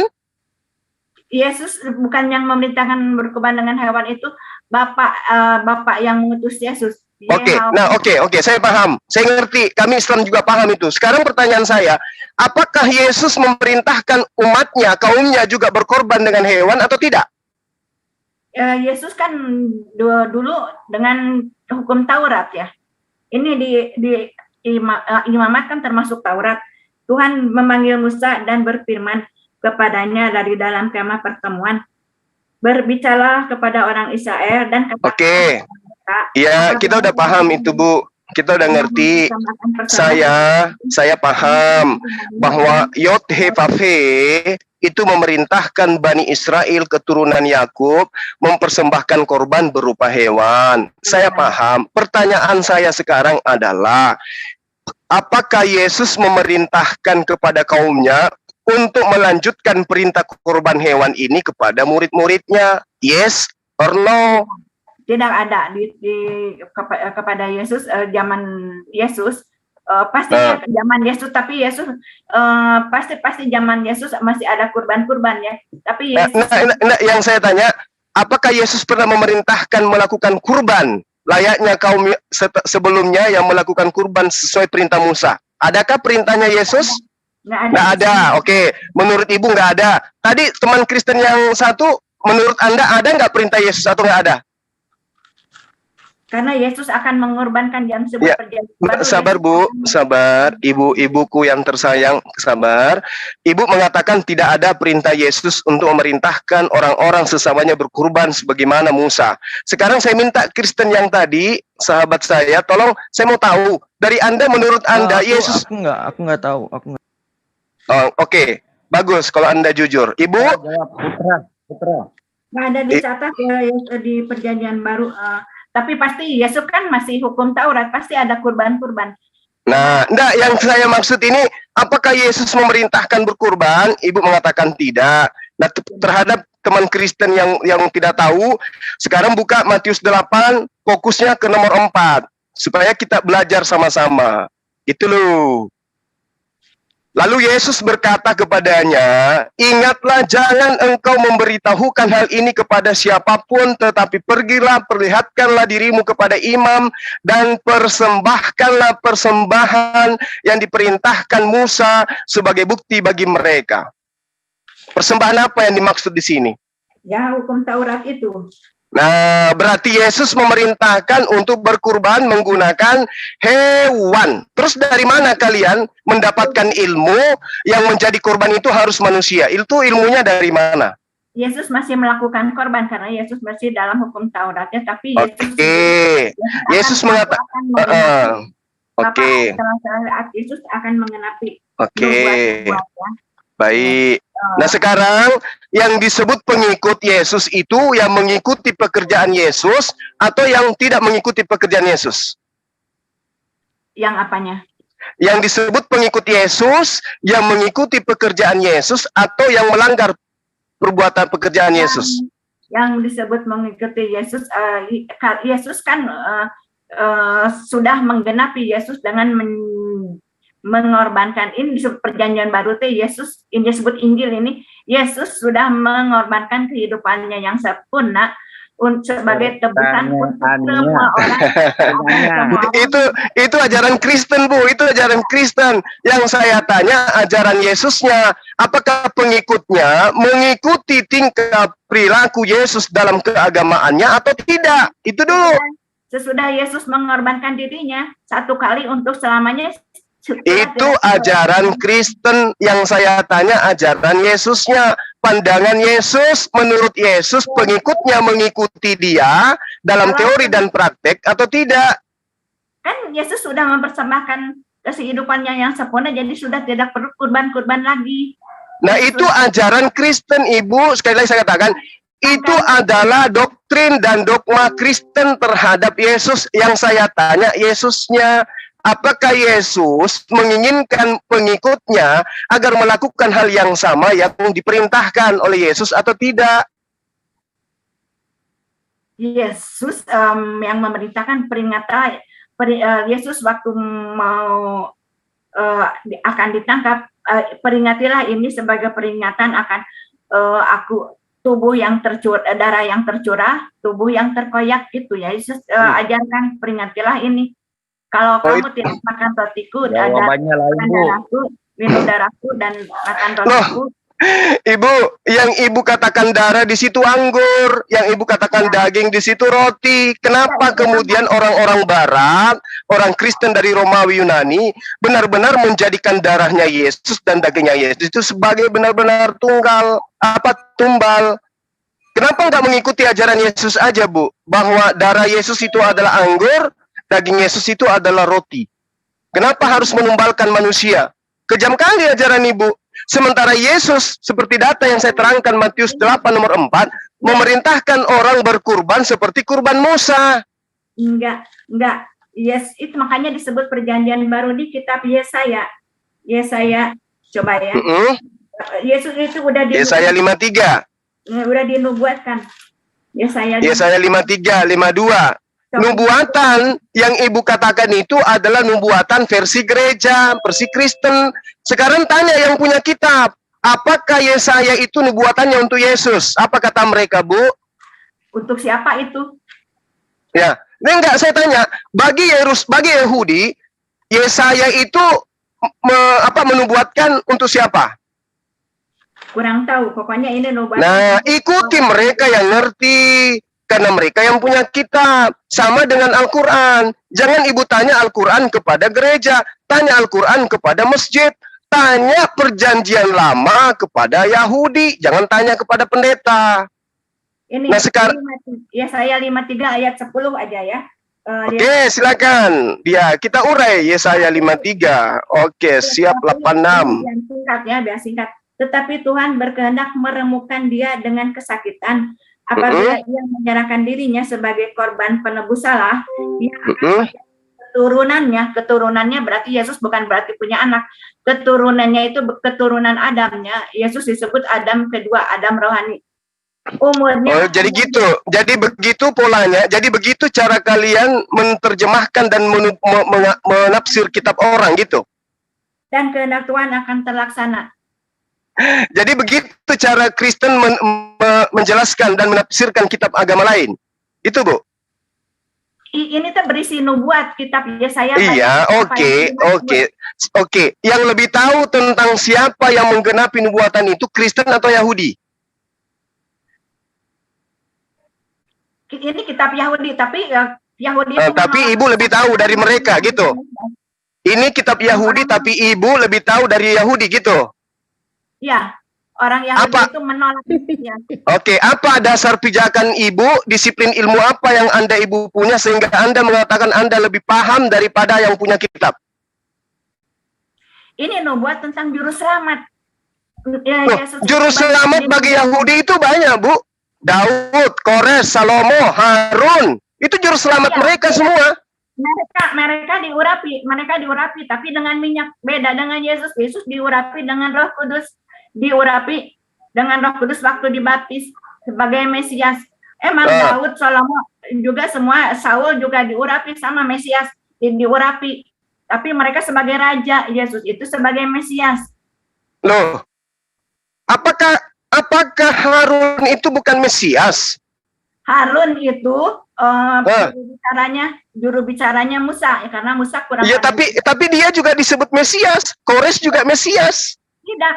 Yesus bukan yang memerintahkan berkorban dengan hewan, itu Bapak yang mengutus Yesus. Oke, nah oke, saya paham. Saya ngerti, kami Islam juga paham itu. Sekarang pertanyaan saya, apakah Yesus memerintahkan umatnya, kaumnya juga berkorban dengan hewan atau tidak? Yesus kan dulu dengan hukum Taurat ya. Ini imamat kan termasuk Taurat. Tuhan memanggil Musa dan berfirman kepadanya dari dalam kemah pertemuan, berbicara kepada orang Israel dan Oke. Ya, kita udah paham itu, Bu. Kita udah ngerti. Saya paham bahwa Yod-He-Vav-He itu memerintahkan Bani Israel keturunan Yakub mempersembahkan korban berupa hewan. Saya paham. Pertanyaan saya sekarang adalah, apakah Yesus memerintahkan kepada kaumnya untuk melanjutkan perintah korban hewan ini kepada murid-muridnya? Yes or no? Tidak ada kepada Yesus zaman Yesus, pastinya zaman Yesus, tapi Yesus pasti zaman Yesus masih ada kurban-kurban ya. Tapi Yesus, yang saya tanya, apakah Yesus pernah memerintahkan melakukan kurban layaknya kaum sebelumnya yang melakukan kurban sesuai perintah Musa? Adakah perintahnya Yesus? Nggak ada. Oke, menurut Ibu nggak ada. Tadi teman Kristen yang satu, menurut Anda ada nggak perintah Yesus atau nggak ada? Karena Yesus akan mengorbankan yang disebut perjanjian baru. Sabar Bu, sabar. Ibu-ibuku yang tersayang, sabar. Ibu mengatakan tidak ada perintah Yesus untuk memerintahkan orang-orang sesamanya berkurban sebagaimana Musa. Sekarang saya minta Kristen yang tadi, sahabat saya, tolong saya mau tahu dari Anda, menurut Anda Yesus. Aku nggak tahu. Oh, oke. Bagus kalau Anda jujur. Ibu? Putra. Nggak ada dicatat di perjanjian baru. Tapi pasti Yesus kan masih hukum Taurat, pasti ada kurban-kurban. Nah, enggak, yang saya maksud ini, apakah Yesus memerintahkan berkurban? Ibu mengatakan tidak. Nah, terhadap teman Kristen yang tidak tahu, sekarang buka Matius 8, fokusnya ke nomor 4, supaya kita belajar sama-sama. Itu loh. Lalu Yesus berkata kepadanya, ingatlah, jangan engkau memberitahukan hal ini kepada siapapun, tetapi pergilah, perlihatkanlah dirimu kepada imam, dan persembahkanlah persembahan yang diperintahkan Musa sebagai bukti bagi mereka. Persembahan apa yang dimaksud di sini? Ya, hukum Taurat itu. Nah, berarti Yesus memerintahkan untuk berkurban menggunakan hewan. Terus dari mana kalian mendapatkan ilmu yang menjadi korban itu harus manusia? Itu ilmunya dari mana? Yesus masih melakukan korban karena Yesus masih dalam hukum Tauratnya, tapi Yesus mengatakan Yesus akan mengenapi. Baik. Nah, sekarang yang disebut pengikut Yesus itu yang mengikuti pekerjaan Yesus atau yang tidak mengikuti pekerjaan Yesus? Yang apanya? Yang disebut pengikut Yesus yang mengikuti pekerjaan Yesus atau yang melanggar perbuatan pekerjaan Yesus? Yang disebut mengikuti Yesus, Yesus kan sudah menggenapi Yesus dengan mengorbankan. Ini disebut perjanjian baru teh Yesus, ini disebut Injil ini, Yesus sudah mengorbankan kehidupannya yang sempurna sebagai tebusan untuk semua orang. Itu ajaran Kristen, Bu. Itu ajaran Kristen. Yang saya tanya ajaran Yesusnya, apakah pengikutnya mengikuti tingkah perilaku Yesus dalam keagamaannya atau tidak? Itu dulu. Sesudah Yesus mengorbankan dirinya satu kali untuk selamanya. Itu ajaran Kristen. Yang saya tanya ajaran Yesusnya, pandangan Yesus. Menurut Yesus, pengikutnya mengikuti dia dalam teori dan praktek atau tidak? Kan Yesus sudah mempersembahkan kehidupannya yang sempurna, jadi sudah tidak perlu kurban-kurban lagi. Nah, itu ajaran Kristen, Ibu. Sekali lagi saya katakan, itu adalah doktrin dan dogma Kristen terhadap Yesus. Yang saya tanya Yesusnya, apakah Yesus menginginkan pengikutnya agar melakukan hal yang sama yang diperintahkan oleh Yesus atau tidak? Yesus yang memerintahkan peringatan. Yesus waktu mau akan ditangkap, peringatilah ini sebagai peringatan akan tubuh yang tercurah, darah yang tercurah, tubuh yang terkoyak itu ya. Yesus ajarkan, peringatilah ini. Kalau kamu tidak makan rotiku, ada Jawabannya lain, Bu. darahku, minum darahku dan makan rotiku. Ibu, yang ibu katakan darah di situ anggur, yang ibu katakan daging di situ roti. Kenapa kemudian orang-orang Barat, orang Kristen dari Romawi Yunani benar-benar menjadikan darahnya Yesus dan dagingnya Yesus itu sebagai benar-benar tumbal? Kenapa nggak mengikuti ajaran Yesus aja, Bu? Bahwa darah Yesus itu adalah anggur, daging Yesus itu adalah roti. Kenapa harus menumbalkan manusia? Kejam kali ajaran ibu. Sementara Yesus, seperti data yang saya terangkan Matius 8 nomor 4, memerintahkan orang berkurban seperti kurban Musa. Enggak. Yes, itu makanya disebut perjanjian baru di kitab Yesaya. Yesaya, coba ya. Yesus itu udah di Yesaya 53. Udah dinubuatkan. Yesaya 53, 52. Nubuatan yang ibu katakan itu adalah nubuatan versi gereja, versi Kristen. Sekarang tanya yang punya kitab, apakah Yesaya itu nubuatannya untuk Yesus? Apa kata mereka, Bu? Untuk siapa itu? Ya, ini enggak, saya tanya, bagi Yahudi, Yesaya itu menubuatkan untuk siapa? Kurang tahu, pokoknya ini nubuatan. Nah, ikuti mereka yang ngerti. Karena mereka yang punya kitab. Sama dengan Al-Quran. Jangan ibu tanya Al-Quran kepada gereja. Tanya Al-Quran kepada masjid. Tanya perjanjian lama kepada Yahudi. Jangan tanya kepada pendeta. Ini, nah sekarang Yesaya 53 ayat 10 aja ya. Oke, silakan. Kita urai Yesaya 53. Oke, siap 86. Biar singkat ya, biar singkat. Tetapi Tuhan berkehendak meremukkan dia dengan kesakitan. Apabila ia menyerahkan dirinya sebagai korban penebus salah, dia akan keturunannya berarti Yesus bukan berarti punya anak. Keturunannya itu keturunan Adamnya. Yesus disebut Adam kedua, Adam rohani. Umurnya. Oh, jadi gitu. Jadi begitu polanya. Jadi begitu cara kalian menerjemahkan dan menafsir kitab orang gitu. Dan kehendak Tuhan akan terlaksana. Jadi begitu cara Kristen menjelaskan dan menafsirkan kitab agama lain. Itu, Bu. Ini tuh berisi nubuat kitab Yesaya. Iya, oke. Yang lebih tahu tentang siapa yang menggenapi nubuatan itu Kristen atau Yahudi? Ini kitab Yahudi, tapi Yahudi. Tapi ibu lebih tahu dari mereka gitu. Ini kitab Yahudi, tapi ibu lebih tahu dari Yahudi gitu. Ya, orang Yahudi itu menolak. Ya. Oke, apa dasar pijakan ibu, disiplin ilmu apa yang Anda ibu punya sehingga Anda mengatakan Anda lebih paham daripada yang punya kitab? Ini nubuat tentang juru selamat. Juru selamat bagi Yahudi itu banyak, Bu. Daud, Kores, Salomo, Harun. Itu juru selamat mereka semua. Mereka diurapi, tapi dengan minyak. Beda dengan Yesus. Yesus diurapi dengan Roh Kudus. Diurapi dengan Roh Kudus waktu dibaptis sebagai Mesias. Daud, Salomo juga semua, Saul juga diurapi sama Mesias, diurapi. Tapi mereka sebagai raja, Yesus itu sebagai Mesias. Loh, apakah Harun itu bukan Mesias? Harun itu juru bicaranya Musa, karena Musa kurang. Iya, tapi dia juga disebut Mesias. Kores juga Mesias. Tidak.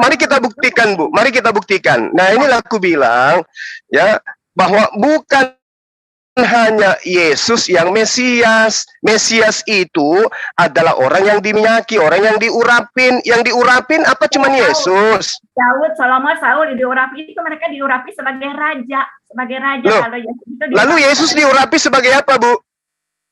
Mari kita buktikan, Bu. Mari kita buktikan. Nah, inilah aku bilang ya bahwa bukan hanya Yesus yang Mesias. Mesias itu adalah orang yang diminyaki, orang yang diurapin. Yang diurapin apa cuman Yesus? Daud, Salomo, Saul diurapi itu mereka diurapi sebagai raja, Loh, lalu Yesus diurapi sebagai apa, Bu?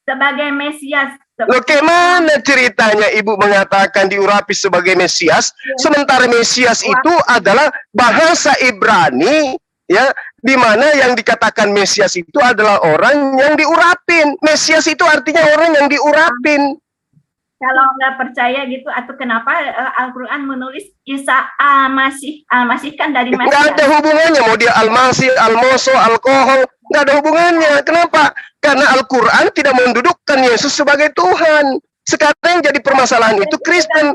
Sebagai Mesias. Oke, mana ceritanya ibu mengatakan diurapi sebagai Mesias, sementara Mesias itu adalah bahasa Ibrani, ya, di mana yang dikatakan Mesias itu adalah orang yang diurapin. Mesias itu artinya orang yang diurapin. Kalau nggak percaya gitu, atau kenapa Al-Quran menulis Isa Al-Masih? Al-Masih kan dari Mesias. Nggak ada hubungannya, mau dia Al-Masih, Al-Moso, Al-Kohol, nggak ada hubungannya. Kenapa? Karena Al-Quran tidak mendudukkan Yesus sebagai Tuhan. Sekarang yang jadi permasalahan itu Kristen.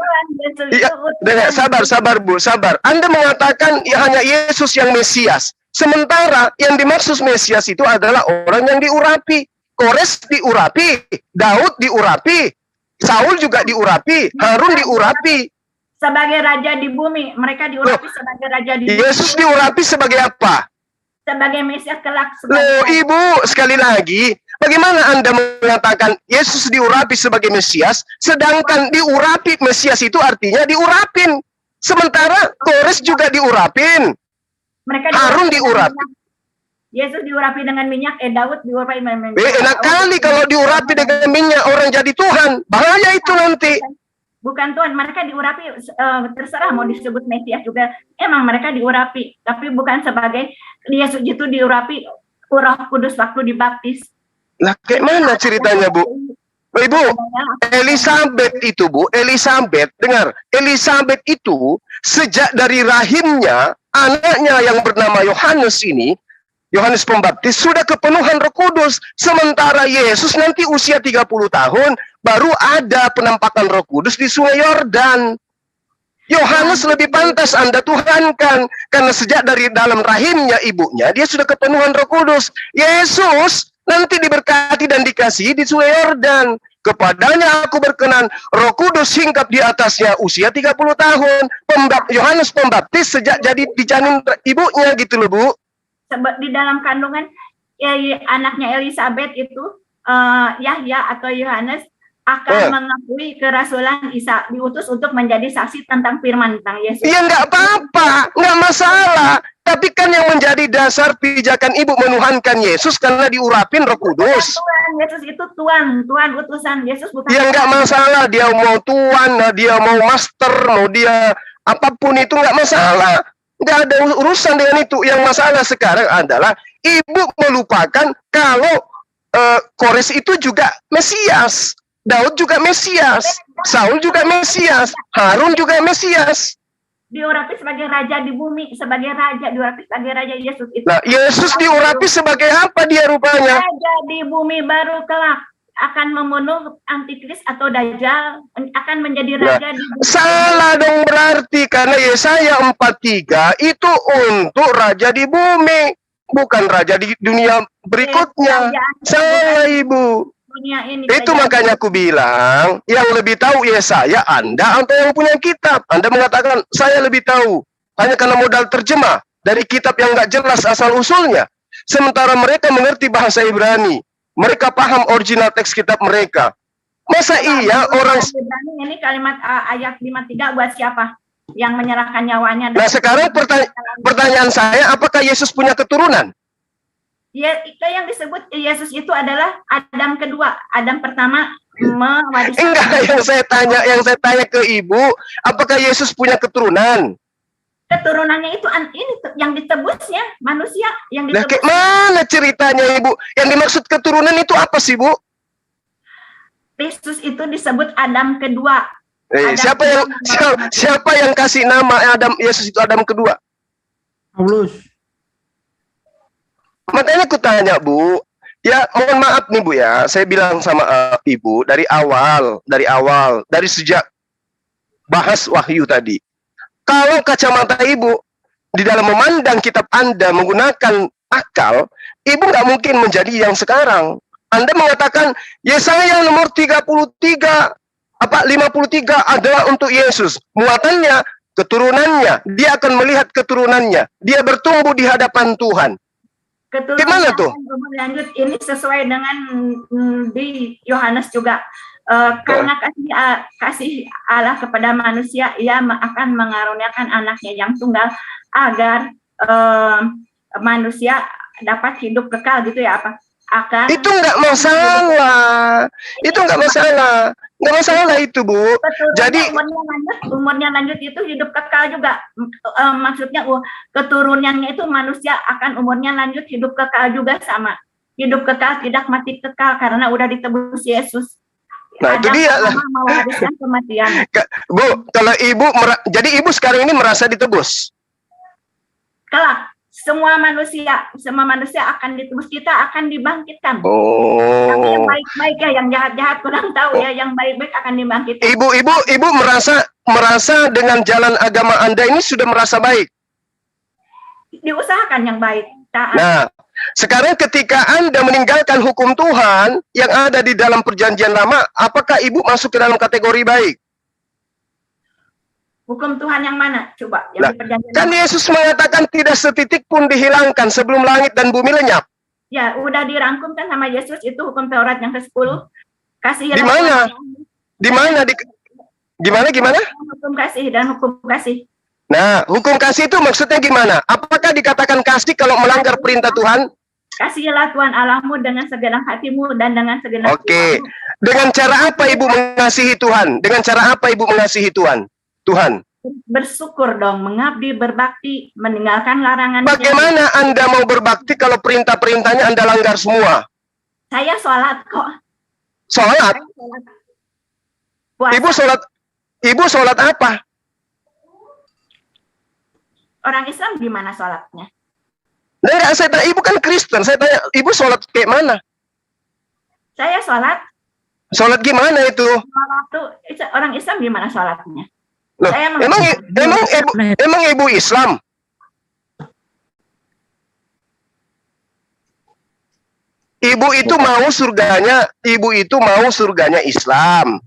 Ya, sabar Bu, sabar. Anda mengatakan ya hanya Yesus yang Mesias. Sementara yang dimaksud Mesias itu adalah orang yang diurapi. Kores diurapi, Daud diurapi, Saul juga diurapi, Harun diurapi. Sebagai raja di bumi, mereka diurapi sebagai raja di bumi. Yesus diurapi sebagai apa? Sebagai Mesias kelak. Loh, Ibu, sekali lagi, bagaimana Anda mengatakan Yesus diurapi sebagai Mesias, sedangkan diurapi Mesias itu artinya diurapin. Sementara Kores juga diurapin. Mereka Harun diurapi. Yesus diurapi dengan minyak, Daud diurapi dengan minyak. Enak kali kalau diurapi dengan minyak orang jadi Tuhan. Bahaya itu nanti. Bukan Tuhan, mereka diurapi, terserah mau disebut Mesias juga. Emang mereka diurapi, tapi bukan sebagai Yesus itu diurapi Roh Kudus waktu dibaptis. Lah kayak mana ceritanya, Bu? Ibu, Elizabeth itu, Bu, Elizabeth, dengar, Elizabeth itu sejak dari rahimnya, anaknya yang bernama Yohanes ini, Yohanes Pembaptis sudah kepenuhan Roh Kudus. Sementara Yesus nanti usia 30 tahun baru ada penampakan Roh Kudus di Sungai Yordan. Yohanes lebih pantas Anda tuhankan karena sejak dari dalam rahimnya ibunya dia sudah kepenuhan Roh Kudus. Yesus nanti diberkati dan dikasihi di Sungai Yordan. Kepadanya aku berkenan, Roh Kudus hinggap di atasnya usia 30 tahun. Yohanes Pembaptis sejak jadi di janin ibunya gitu loh, Bu. Di dalam kandungan anaknya Elizabeth itu Yahya atau Yohanes akan mengakui kerasulan Isa, diutus untuk menjadi saksi tentang firman tentang Yesus. Ya nggak apa-apa, nggak masalah. Tapi kan yang menjadi dasar pijakan ibu menuhankan Yesus karena diurapin Roh Kudus. Tuhan, Yesus itu Tuhan utusan Yesus bukan. Ya nggak masalah, dia mau Tuhan, dia mau master, mau dia apapun itu nggak masalah. Nggak ada urusan dengan itu. Yang masalah sekarang adalah ibu melupakan kalau Kores itu juga Mesias, Daud juga Mesias, Saul juga Mesias, Harun juga Mesias. Diurapi sebagai raja di bumi, sebagai raja, diurapi sebagai raja Yesus itu. Nah, Yesus diurapi sebagai apa dia rupanya? Raja di bumi baru kelak akan membunuh antikris atau dajjal, akan menjadi raja di bumi. Salah dong berarti, karena Yesaya 43 itu untuk raja di bumi, bukan raja di dunia berikutnya. Salah Ibu. Itu makanya aku bilang, yang lebih tahu Yesaya Anda atau yang punya kitab. Anda mengatakan saya lebih tahu hanya karena modal terjemah dari kitab yang nggak jelas asal usulnya. Sementara mereka mengerti bahasa Ibrani, mereka paham original teks kitab mereka. Masa iya orang ini kalimat ayat 53 buat siapa yang menyerahkan nyawanya? Nah sekarang pertanyaan saya, apakah Yesus punya keturunan? Ya, itu yang disebut Yesus itu adalah Adam kedua. Adam pertama mewariskan. Enggak, yang saya tanya ke Ibu, apakah Yesus punya keturunan? Keturunannya itu ini yang ditebusnya manusia yang ditebus. Nah, kayak mana ceritanya Ibu? Yang dimaksud keturunan itu apa sih, Bu? Yesus itu disebut Adam kedua. Siapa yang kasih nama Adam Yesus itu Adam kedua? Paulus. Makanya aku tanya Bu, ya mohon maaf nih Bu ya, saya bilang sama Ibu dari awal, dari sejak bahas Wahyu tadi. Kalau kacamata Ibu di dalam memandang kitab Anda menggunakan akal, Ibu nggak mungkin menjadi yang sekarang. Anda mengatakan Yesaya nomor 53 adalah untuk Yesus. Muatannya, keturunannya, dia akan melihat keturunannya. Dia bertumbuh di hadapan Tuhan. Gimana tuh? Lanjut, ini sesuai dengan di Yohanes juga. Karena kasih Allah kepada manusia, ia akan mengaruniakan anaknya yang tunggal agar manusia dapat hidup kekal gitu ya apa? Itu nggak masalah. Nggak masalah itu, Bu. Betul, jadi umurnya lanjut itu hidup kekal juga. Maksudnya keturunannya itu manusia akan umurnya lanjut hidup kekal juga sama. Hidup kekal tidak mati kekal karena udah ditebus Yesus. Nah, itu dia lah. Mewariskan kematian. Bu, kalau Ibu jadi Ibu sekarang ini merasa ditebus. Kelak semua manusia akan ditebus, kita akan dibangkitkan. Tapi yang Oh, baik-baik ya, yang jahat-jahat kurang tahu ya, yang baik-baik akan dibangkitkan. ibu merasa dengan jalan agama Anda ini sudah merasa baik. Diusahakan yang baik, taat. Nah, sekarang ketika Anda meninggalkan hukum Tuhan yang ada di dalam perjanjian lama, apakah ibu masuk ke dalam kategori baik? Hukum Tuhan yang mana? Coba yang Nah, di perjanjian kan lama. Yesus mengatakan tidak setitik pun dihilangkan sebelum langit dan bumi lenyap. Ya, udah dirangkum kan sama Yesus itu hukum Taurat yang ke-10. Kasihilah Di mana? Tuhan. Di mana? Gimana? Hukum kasih dan hukum kasih. Nah, hukum kasih itu maksudnya gimana? Apakah dikatakan kasih kalau melanggar perintah Tuhan? Kasihilah Tuhan Allahmu dengan segenap hatimu dan dengan segenap Oke. jiwamu. Dengan cara apa ibu mengasihi Tuhan? Dengan cara apa ibu mengasihi Tuhan? Bersyukur dong, mengabdi, berbakti, meninggalkan larangan. Bagaimana Anda mau berbakti kalau perintah-perintahnya Anda langgar semua? Saya sholat kok. Sholat? Saya sholat. Puasa. Ibu sholat apa? Orang Islam gimana sholatnya? Nah, enggak, saya tanya, ibu kan Kristen. Saya tanya, ibu sholat kayak mana? Saya sholat. Sholat gimana itu? Waktu orang Islam gimana sholatnya? Loh, Saya emang ibu Islam? Ibu itu mau surganya Islam,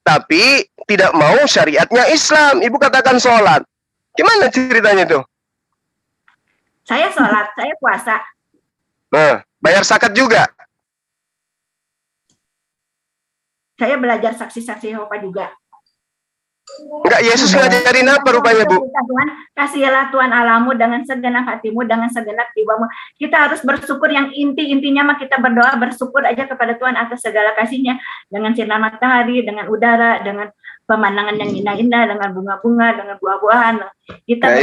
tapi tidak mau syariatnya Islam. Ibu katakan sholat. Gimana ceritanya tuh? Saya sholat, saya puasa. Nah, bayar zakat juga. Saya belajar saksi-saksi Yehova juga. Enggak, Yesus ngajarin apa rupanya, Bu? Tuhan, kasihilah Tuhan Allahmu dengan segenap hatimu, dengan segenap jiwamu. Kita harus bersyukur, yang intinya mah kita berdoa, bersyukur aja kepada Tuhan atas segala kasih-Nya, dengan sinar matahari, dengan udara, dengan pemandangan yang indah-indah, dengan bunga-bunga, dengan buah-buahan. Nah,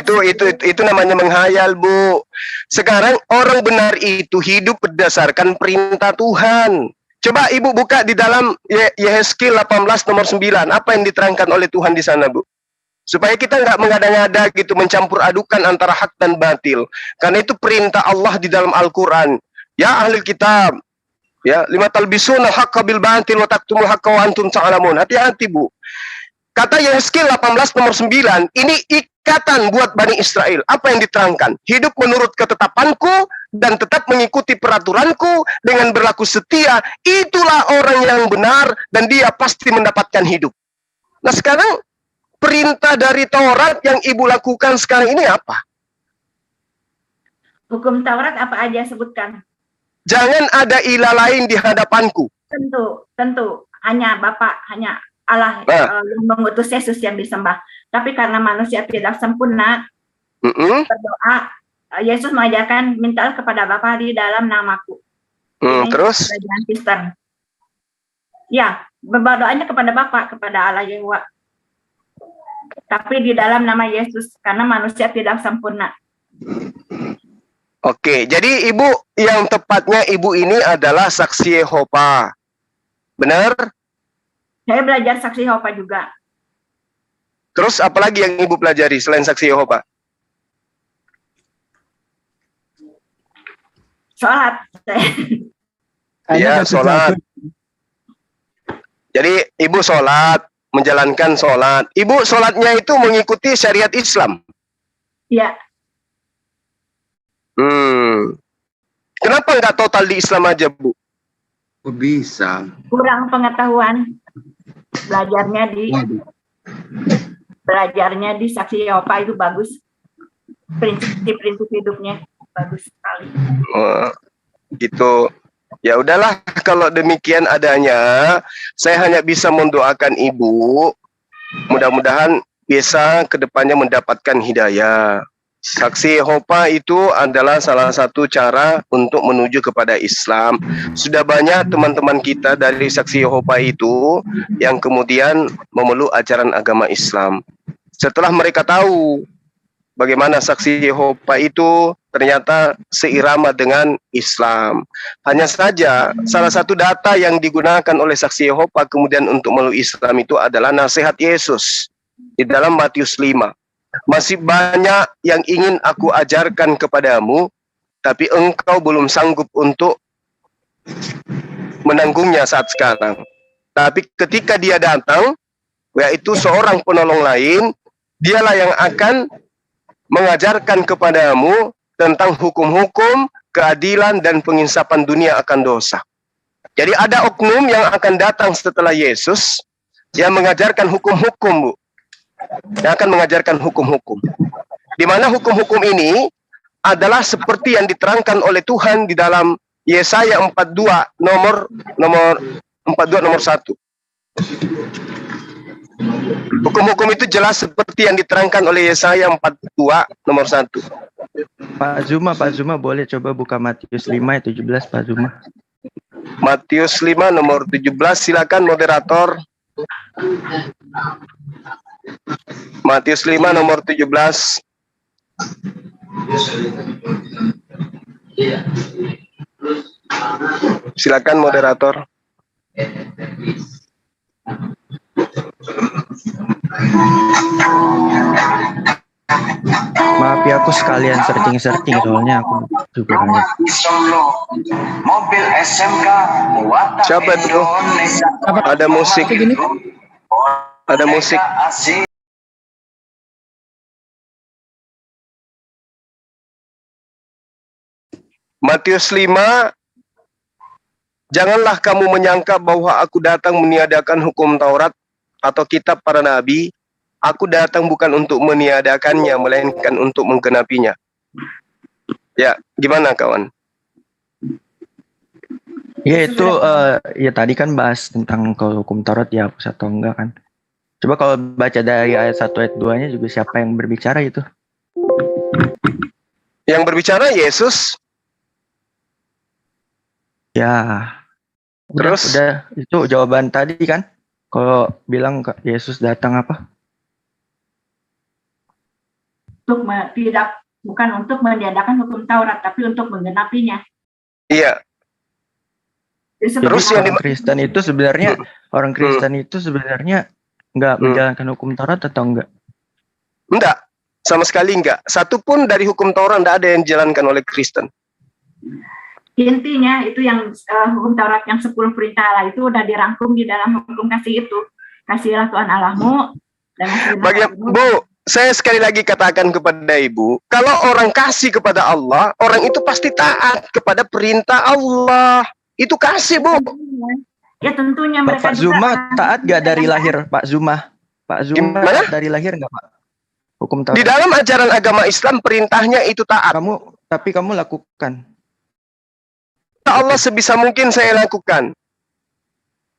itu namanya menghayal, Bu. Sekarang orang benar itu hidup berdasarkan perintah Tuhan. Coba Ibu buka di dalam Yehezkiel 18 nomor 9. Apa yang diterangkan oleh Tuhan di sana, Bu? Supaya kita nggak mengada-ngada gitu, mencampur adukan antara hak dan batil. Karena itu perintah Allah di dalam Al-Quran. Ya ahli kitab, ya, lima talbisuna haqqa bil batil wa taktumul haqqa wa antum ta'lamun. Hati-hati, Bu. Kata Yehezkiel 18 nomor 9, ini ikatan buat Bani Israel. Apa yang diterangkan? Hidup menurut ketetapanku dan tetap mengikuti peraturanku dengan berlaku setia. Itulah orang yang benar dan dia pasti mendapatkan hidup. Nah sekarang perintah dari Taurat yang ibu lakukan sekarang ini apa? Hukum Taurat apa aja sebutkan? Jangan ada ilah lain di hadapanku. Tentu. Hanya Bapa, hanya Allah yang mengutus Yesus yang disembah. Tapi karena manusia tidak sempurna, berdoa, Yesus mengajarkan minta kepada Bapa di dalam namaku. Terus? Kristen. Ya, berdoanya kepada Bapa, kepada Allah Yehuwa. Tapi di dalam nama Yesus, karena manusia tidak sempurna. Oke, jadi ibu yang tepatnya ibu ini adalah saksi Yehova. Benar? Saya belajar saksi Yehova juga. Terus apalagi yang ibu pelajari selain saksi Yehova? Sholat. Iya, sholat. Jadi ibu sholat, menjalankan sholat. Ibu sholatnya itu mengikuti syariat Islam? Iya. Kenapa nggak total di Islam aja, Bu? Bisa. Kurang pengetahuan. Belajarnya di saksi Yehova itu bagus. Prinsip hidupnya bagus sekali. Gitu. Ya udahlah, kalau demikian adanya, saya hanya bisa mendoakan ibu. Mudah-mudahan bisa kedepannya mendapatkan hidayah. Saksi Yehova itu adalah salah satu cara untuk menuju kepada Islam. Sudah banyak teman-teman kita dari Saksi Yehova itu yang kemudian memeluk ajaran agama Islam. Setelah mereka tahu bagaimana Saksi Yehova itu ternyata seirama dengan Islam. Hanya saja salah satu data yang digunakan oleh Saksi Yehova kemudian untuk memeluk Islam itu adalah nasihat Yesus di dalam Matius 5. Masih banyak yang ingin aku ajarkan kepadamu, tapi engkau belum sanggup untuk menanggungnya saat sekarang. Tapi ketika dia datang, yaitu seorang penolong lain, dialah yang akan mengajarkan kepadamu tentang hukum-hukum, keadilan, dan penginsapan dunia akan dosa. Jadi ada oknum yang akan datang setelah Yesus yang mengajarkan hukum-hukum, Bu. Yang akan mengajarkan hukum-hukum. Di mana hukum-hukum ini adalah seperti yang diterangkan oleh Tuhan di dalam Yesaya 42 nomor 1. Hukum-hukum itu jelas seperti yang diterangkan oleh Yesaya 42 nomor 1. Pak Zuma boleh coba buka Matius 5 ayat 17 Pak Zuma. Matius 5 nomor 17, silakan moderator. Matius 5 nomor 17. Silakan moderator. Maaf ya, aku sekalian searching soalnya aku juga hanya. Mobil SMK muatan Siapa itu? Ada musik. Ada musik. Matius 5, janganlah kamu menyangka bahwa aku datang meniadakan hukum Taurat atau kitab para nabi. Aku datang bukan untuk meniadakannya, melainkan untuk menggenapinya. Ya, gimana kawan? Ya itu ya tadi kan bahas tentang kalau hukum Taurat dihapus atau enggak kan. Coba kalau baca dari ayat 1 ayat 2-nya juga siapa yang berbicara itu? Yang berbicara Yesus. Ya. Terus? Udah itu jawaban tadi kan. Kalau bilang Yesus datang apa? Bukan untuk meniadakan hukum Taurat, tapi untuk menggenapinya. Iya. Terus yang Kristen itu sebenarnya orang Kristen itu sebenarnya nggak menjalankan hukum Taurat atau enggak? Enggak, sama sekali enggak. Satupun dari hukum Taurat enggak ada yang dijalankan oleh Kristen. Intinya itu yang hukum Taurat yang 10 perintah Allah itu udah dirangkum di dalam hukum kasih itu. Kasihlah Tuhan Allahmu dan Bu, saya sekali lagi katakan kepada Ibu, kalau orang kasih kepada Allah, orang itu pasti taat kepada perintah Allah. Itu kasih, Bu. Ya tentunya mereka Pak Zuma taat gak dari lahir, Pak Zuma? Pak Zuma taat dari lahir nggak, Pak? Hukum Taurat. Di dalam ajaran agama Islam perintahnya itu taat. Tapi kamu lakukan. Allah sebisa mungkin saya lakukan.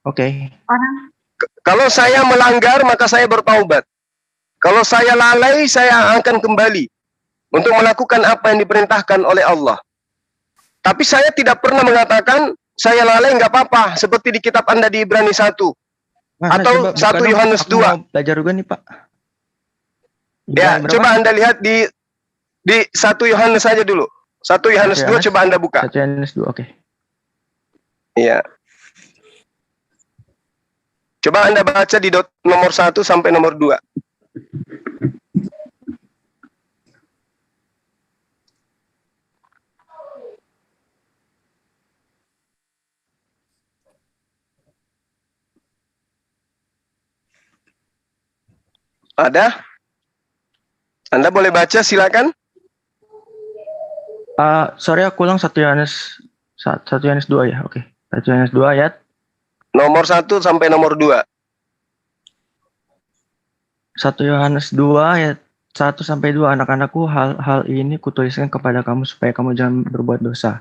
Oke. Kalau saya melanggar maka saya bertaubat. Kalau saya lalai saya akan kembali untuk melakukan apa yang diperintahkan oleh Allah. Tapi saya tidak pernah mengatakan saya lalai nggak apa-apa seperti di kitab Anda di Ibrani 1 atau 1 Yohanes 2. Belajar juga nih, Pak. Ya, coba Anda lihat di 1 Yohanes saja dulu. 1 Yohanes 2 coba Anda buka. 1 Yohanes 2, oke. Iya. Coba Anda baca di nomor 1 sampai nomor 2. Ada? Anda boleh baca, silakan. Sorry aku ulang 1 Yohanes 2 ya. Oke. 1 Yohanes 2 ayat nomor 1 sampai nomor 2. 1 Yohanes 2 ayat 1 sampai 2. Anak-anakku, hal ini kutuliskan kepada kamu supaya kamu jangan berbuat dosa.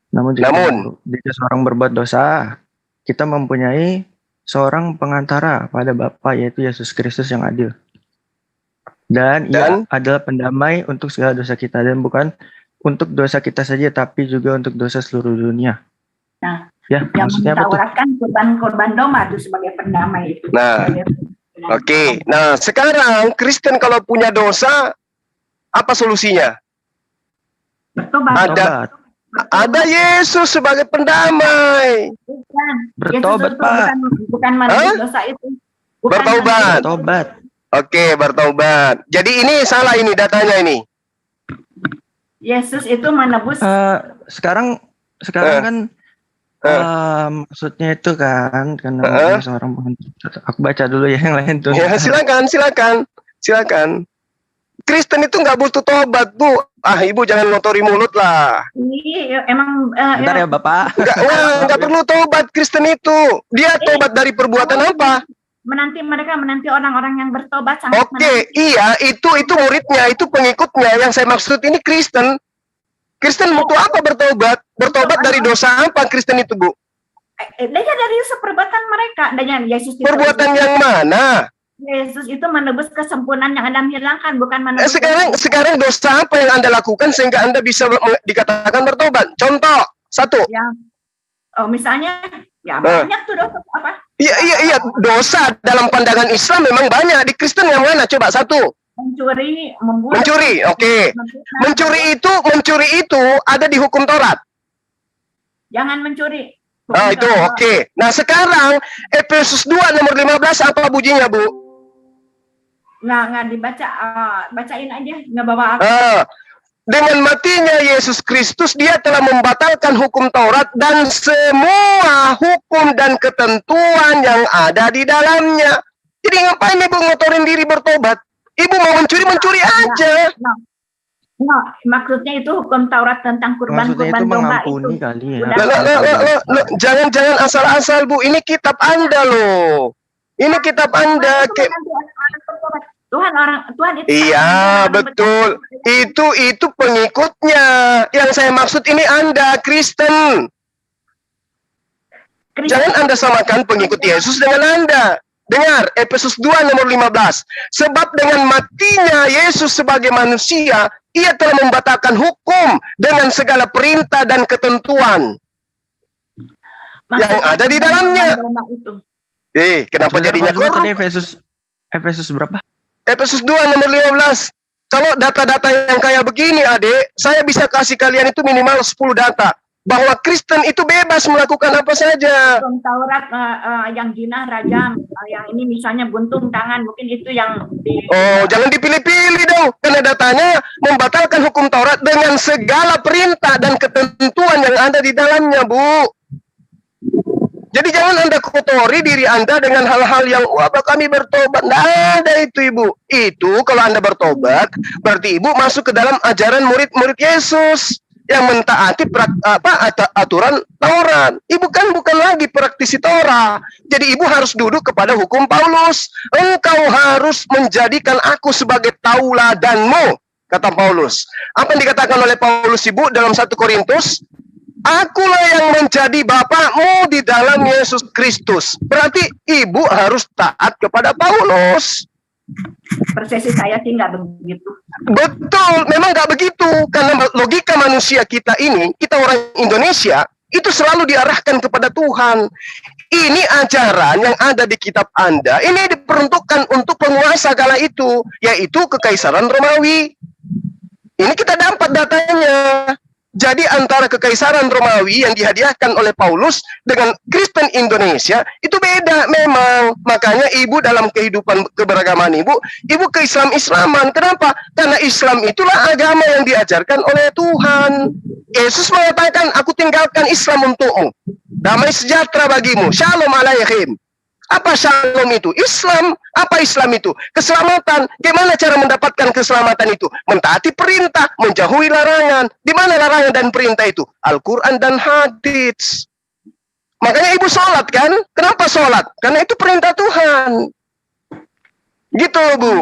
Namun jika seorang berbuat dosa, kita mempunyai seorang pengantara pada Bapa, yaitu Yesus Kristus yang adil. Dan ia adalah pendamai untuk segala dosa kita, dan bukan untuk dosa kita saja, tapi juga untuk dosa seluruh dunia. Nah, ya, yang maksudnya apa tuh? Kan korban domba itu sebagai pendamai itu. Nah, oke. Nah, sekarang Kristen kalau punya dosa, apa solusinya? Bertobat. Ada Yesus sebagai pendamai. Bukan. Bertobat, Pak. Bukan manusia dosa itu. Bertobat. Oke, bertobat. Jadi ini salah ini datanya ini. Yesus itu menebus. Sekarang kan maksudnya itu kan karena seorang aku baca dulu ya yang lain tuh. Ya, silakan. Kristen itu nggak butuh tobat, Bu. Ibu jangan ngotori mulut lah. Ini emang Bentar ya, Bapak. Nggak perlu tobat Kristen itu. Dia tobat dari perbuatan apa? Menanti orang-orang yang bertobat sangat Oke, iya, itu muridnya, itu pengikutnya. Yang saya maksud ini Kristen. Kristen butuh apa bertobat? Bertobat dari dosa apa Kristen itu, Bu? dari perbuatan mereka. Dan Yesus itu, Perbuatan yang mana? Yesus itu menebus kesempurnaan yang Anda hilangkan, bukan menebus. Sekarang dosa apa yang Anda lakukan sehingga Anda bisa dikatakan bertobat? Contoh, satu. Misalnya, banyak tuh dosa apa? Iya, dosa dalam pandangan Islam memang banyak. Di Kristen yang mana? Coba satu. Mencuri, membunuh. Mencuri, oke. Mencuri itu ada di hukum Taurat. Jangan mencuri. Itu oke. Nah, sekarang Efesus 2 nomor 15 apa bunyinya, Bu? Nggak dibaca, bacain aja, nggak bawa aku. Dengan matinya Yesus Kristus, dia telah membatalkan hukum Taurat dan semua hukum dan ketentuan yang ada di dalamnya. Jadi ngapain Ibu ngotorin diri bertobat? Ibu mau mencuri aja. Maksudnya itu hukum Taurat tentang kurban-kurban domba itu. Kali ya. Jangan asal-asal, Bu. Ini kitab Anda loh. Ini kitab Anda. Tuhan itu. Iya, betul. Itu pengikutnya. Yang saya maksud ini Anda, Kristen. Jangan Anda samakan pengikut Yesus dengan Anda. Dengar, Efesus 2 nomor 15. Sebab dengan matinya Yesus sebagai manusia, ia telah membatalkan hukum dengan segala perintah dan ketentuan yang ada di dalamnya. Kenapa jadinya korup? Efesus berapa? Efesus 2 nomor 15. Kalau data-data yang kayak begini, adik, saya bisa kasih kalian itu minimal 10 data. Bahwa Kristen itu bebas melakukan apa saja. Taurat yang jinah, rajam, yang ini misalnya buntung tangan, mungkin itu yang jangan dipilih-pilih dong. Karena datanya membatalkan hukum Taurat dengan segala perintah dan ketentuan yang ada di dalamnya, Bu. Jadi jangan Anda kotori diri Anda dengan hal-hal yang kami bertobat. Nggak ada itu, Ibu. Itu kalau Anda bertobat, berarti Ibu masuk ke dalam ajaran murid-murid Yesus yang mentaati aturan Taurat. Ibu kan bukan lagi praktisi Taurat. Jadi ibu harus duduk kepada hukum Paulus. Engkau harus menjadikan aku sebagai tauladanmu, kata Paulus. Apa yang dikatakan oleh Paulus, Ibu, dalam 1 Korintus? Akulah yang menjadi bapakmu di dalam Yesus Kristus. Berarti ibu harus taat kepada Paulus. Persepsi saya sih nggak begitu. Betul, memang nggak begitu. Karena logika manusia kita ini, kita orang Indonesia, itu selalu diarahkan kepada Tuhan. Ini ajaran yang ada di kitab Anda, ini diperuntukkan untuk penguasa kala itu, yaitu Kekaisaran Romawi. Ini kita dapat datanya. Jadi antara Kekaisaran Romawi yang dihadiahkan oleh Paulus dengan Kristen Indonesia itu beda memang. Makanya ibu dalam kehidupan keberagaman ibu ke Islam-Islaman. Kenapa? Karena Islam itulah agama yang diajarkan oleh Tuhan. Yesus mengatakan, aku tinggalkan Islam untukmu. Damai sejahtera bagimu. Shalom alaikum. Apa shalom itu? Islam. Apa Islam itu? Keselamatan. Gimana cara mendapatkan keselamatan itu? Mentaati perintah, menjauhi larangan. Di mana larangan dan perintah itu? Al-Quran dan hadits. Makanya ibu sholat kan? Kenapa sholat? Karena itu perintah Tuhan. Gitu loh, Bu.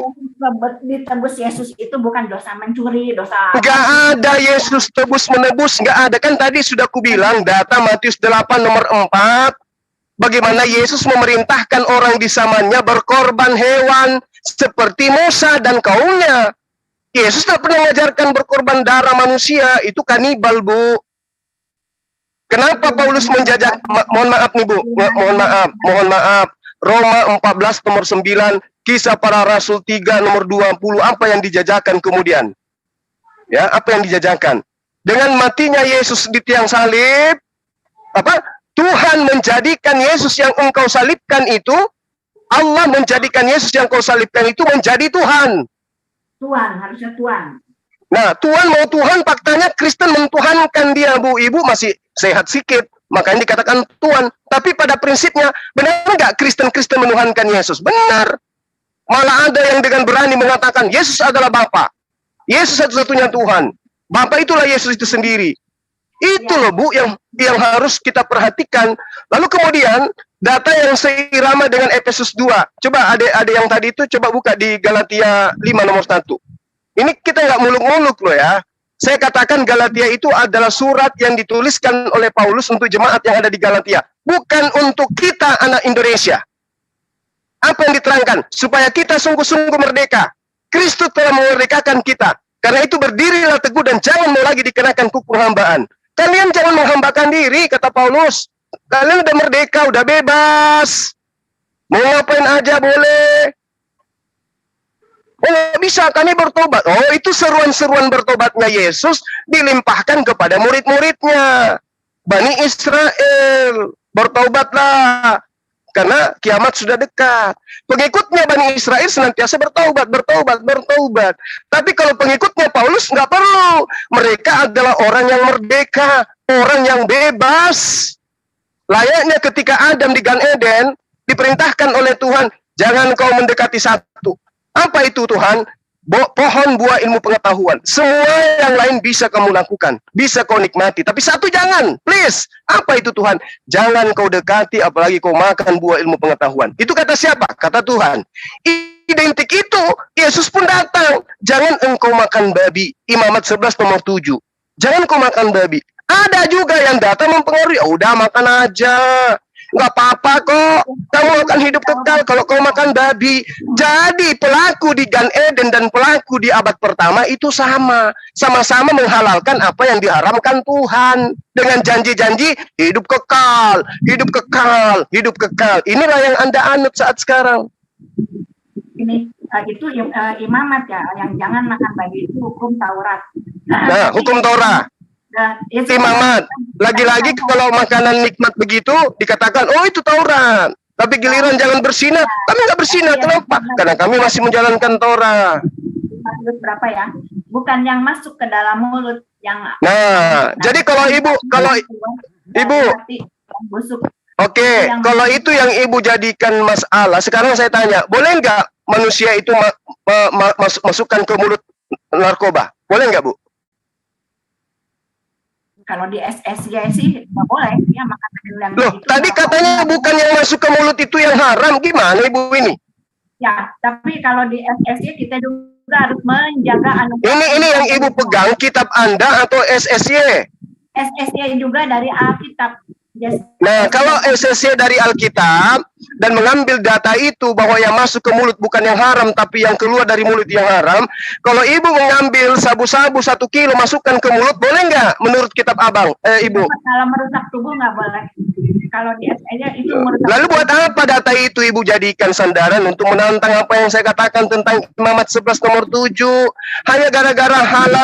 Ditebus Yesus itu bukan dosa mencuri, dosa. Gak ada Yesus tebus menebus. Gak ada. Kan tadi sudah kubilang data Matius 8 nomor 4. Bagaimana Yesus memerintahkan orang di zamannya berkorban hewan seperti Musa dan kaumnya. Yesus tak pernah mengajarkan berkorban darah manusia, itu kanibal, Bu. Kenapa Paulus menjajak? Mohon maaf nih, Bu. Mohon maaf. Roma 14 nomor 9, Kisah Para Rasul 3 nomor 20, apa yang dijajakan kemudian? Ya, apa yang dijajakan? Dengan matinya Yesus di tiang salib, Tuhan menjadikan Yesus yang engkau salibkan itu Allah menjadikan Yesus yang kau salibkan itu menjadi Tuhan. Tuhan, harusnya Tuhan. Nah, Tuhan mau Tuhan, faktanya Kristen mentuhankan dia, Bu. Ibu masih sehat sikit, makanya dikatakan Tuhan. Tapi pada prinsipnya, benar nggak Kristen-Kristen menuhankan Yesus? Benar. Malah ada yang dengan berani mengatakan, Yesus adalah Bapa. Yesus satu-satunya Tuhan. Bapa itulah Yesus itu sendiri. Itu loh, Bu, yang harus kita perhatikan. Lalu kemudian, data yang seirama dengan Efesus 2. Coba ada yang tadi itu, coba buka di Galatia 5 nomor 1. Ini kita nggak muluk-muluk loh ya. Saya katakan Galatia itu adalah surat yang dituliskan oleh Paulus untuk jemaat yang ada di Galatia. Bukan untuk kita anak Indonesia. Apa yang diterangkan? Supaya kita sungguh-sungguh merdeka. Kristus telah memerdekakan kita. Karena itu berdirilah teguh dan jangan mau lagi dikenakan kuku hambaan. Kalian jangan menghambakan diri, kata Paulus. Kalian udah merdeka, udah bebas. Mau ngapain aja boleh. Oh, nggak bisa, kami bertobat. Oh, itu seruan-seruan bertobatnya Yesus dilimpahkan kepada murid-muridnya. Bani Israel, bertobatlah. Karena kiamat sudah dekat. Pengikutnya Bani Israel senantiasa bertobat. Tapi kalau pengikutnya Paulus nggak perlu. Mereka adalah orang yang merdeka, orang yang bebas. Layaknya ketika Adam di Gan Eden, diperintahkan oleh Tuhan, jangan kau mendekati satu. Apa itu Tuhan? Pohon buah ilmu pengetahuan. Semua yang lain bisa kamu lakukan, bisa kau nikmati. Tapi satu jangan, please. Apa itu Tuhan? Jangan kau dekati, apalagi kau makan buah ilmu pengetahuan. Itu kata siapa? Kata Tuhan. Identik itu, Yesus pun datang. Jangan engkau makan babi. Imamat 11 nomor 7. Jangan kau makan babi. Ada juga yang datang mempengaruhi. Ya udah makan aja. Nggak apa-apa kok, kamu akan hidup kekal kalau kau makan babi. Jadi pelaku di Gan Eden dan pelaku di abad pertama itu sama-sama menghalalkan apa yang diharamkan Tuhan dengan janji-janji hidup kekal, hidup kekal, hidup kekal. Inilah yang Anda anut saat sekarang. Ini itu imamat ya, yang jangan makan babi itu hukum Taurat. Nah, hukum Taurat. Imamat. Lagi-lagi kalau makanan nikmat begitu dikatakan, oh itu Taurat. Tapi giliran jangan bersinah, kami nggak bersinah. Kenapa? Karena kami masih menjalankan Taurat. Maksud berapa ya? Bukan yang masuk ke dalam mulut yang. Nah, jadi kalau ibu, oke, kalau itu yang ibu jadikan masalah, sekarang saya tanya, boleh nggak manusia itu masukkan ke mulut narkoba? Boleh nggak, Bu? Kalau di SSY sih nggak boleh ya makan yang loh gitu, tadi katanya bukan yang masuk ke mulut itu yang haram, gimana ibu ini? Ya, tapi kalau di SSY kita juga harus menjaga ini yang ibu pegang kitab Anda atau SSY? SSY juga dari Alkitab. Nah, kalau SSY dari Alkitab dan mengambil data itu bahwa yang masuk ke mulut bukan yang haram tapi yang keluar dari mulut yang haram, kalau ibu mengambil sabu-sabu 1 kilo masukkan ke mulut, boleh nggak menurut kitab abang, ibu? Kalau merusak tubuh nggak boleh. Kalau di SSY itu merusak. Lalu buat apa data itu ibu jadikan sandaran untuk menantang apa yang saya katakan tentang Imamat 11 nomor 7? Hanya gara-gara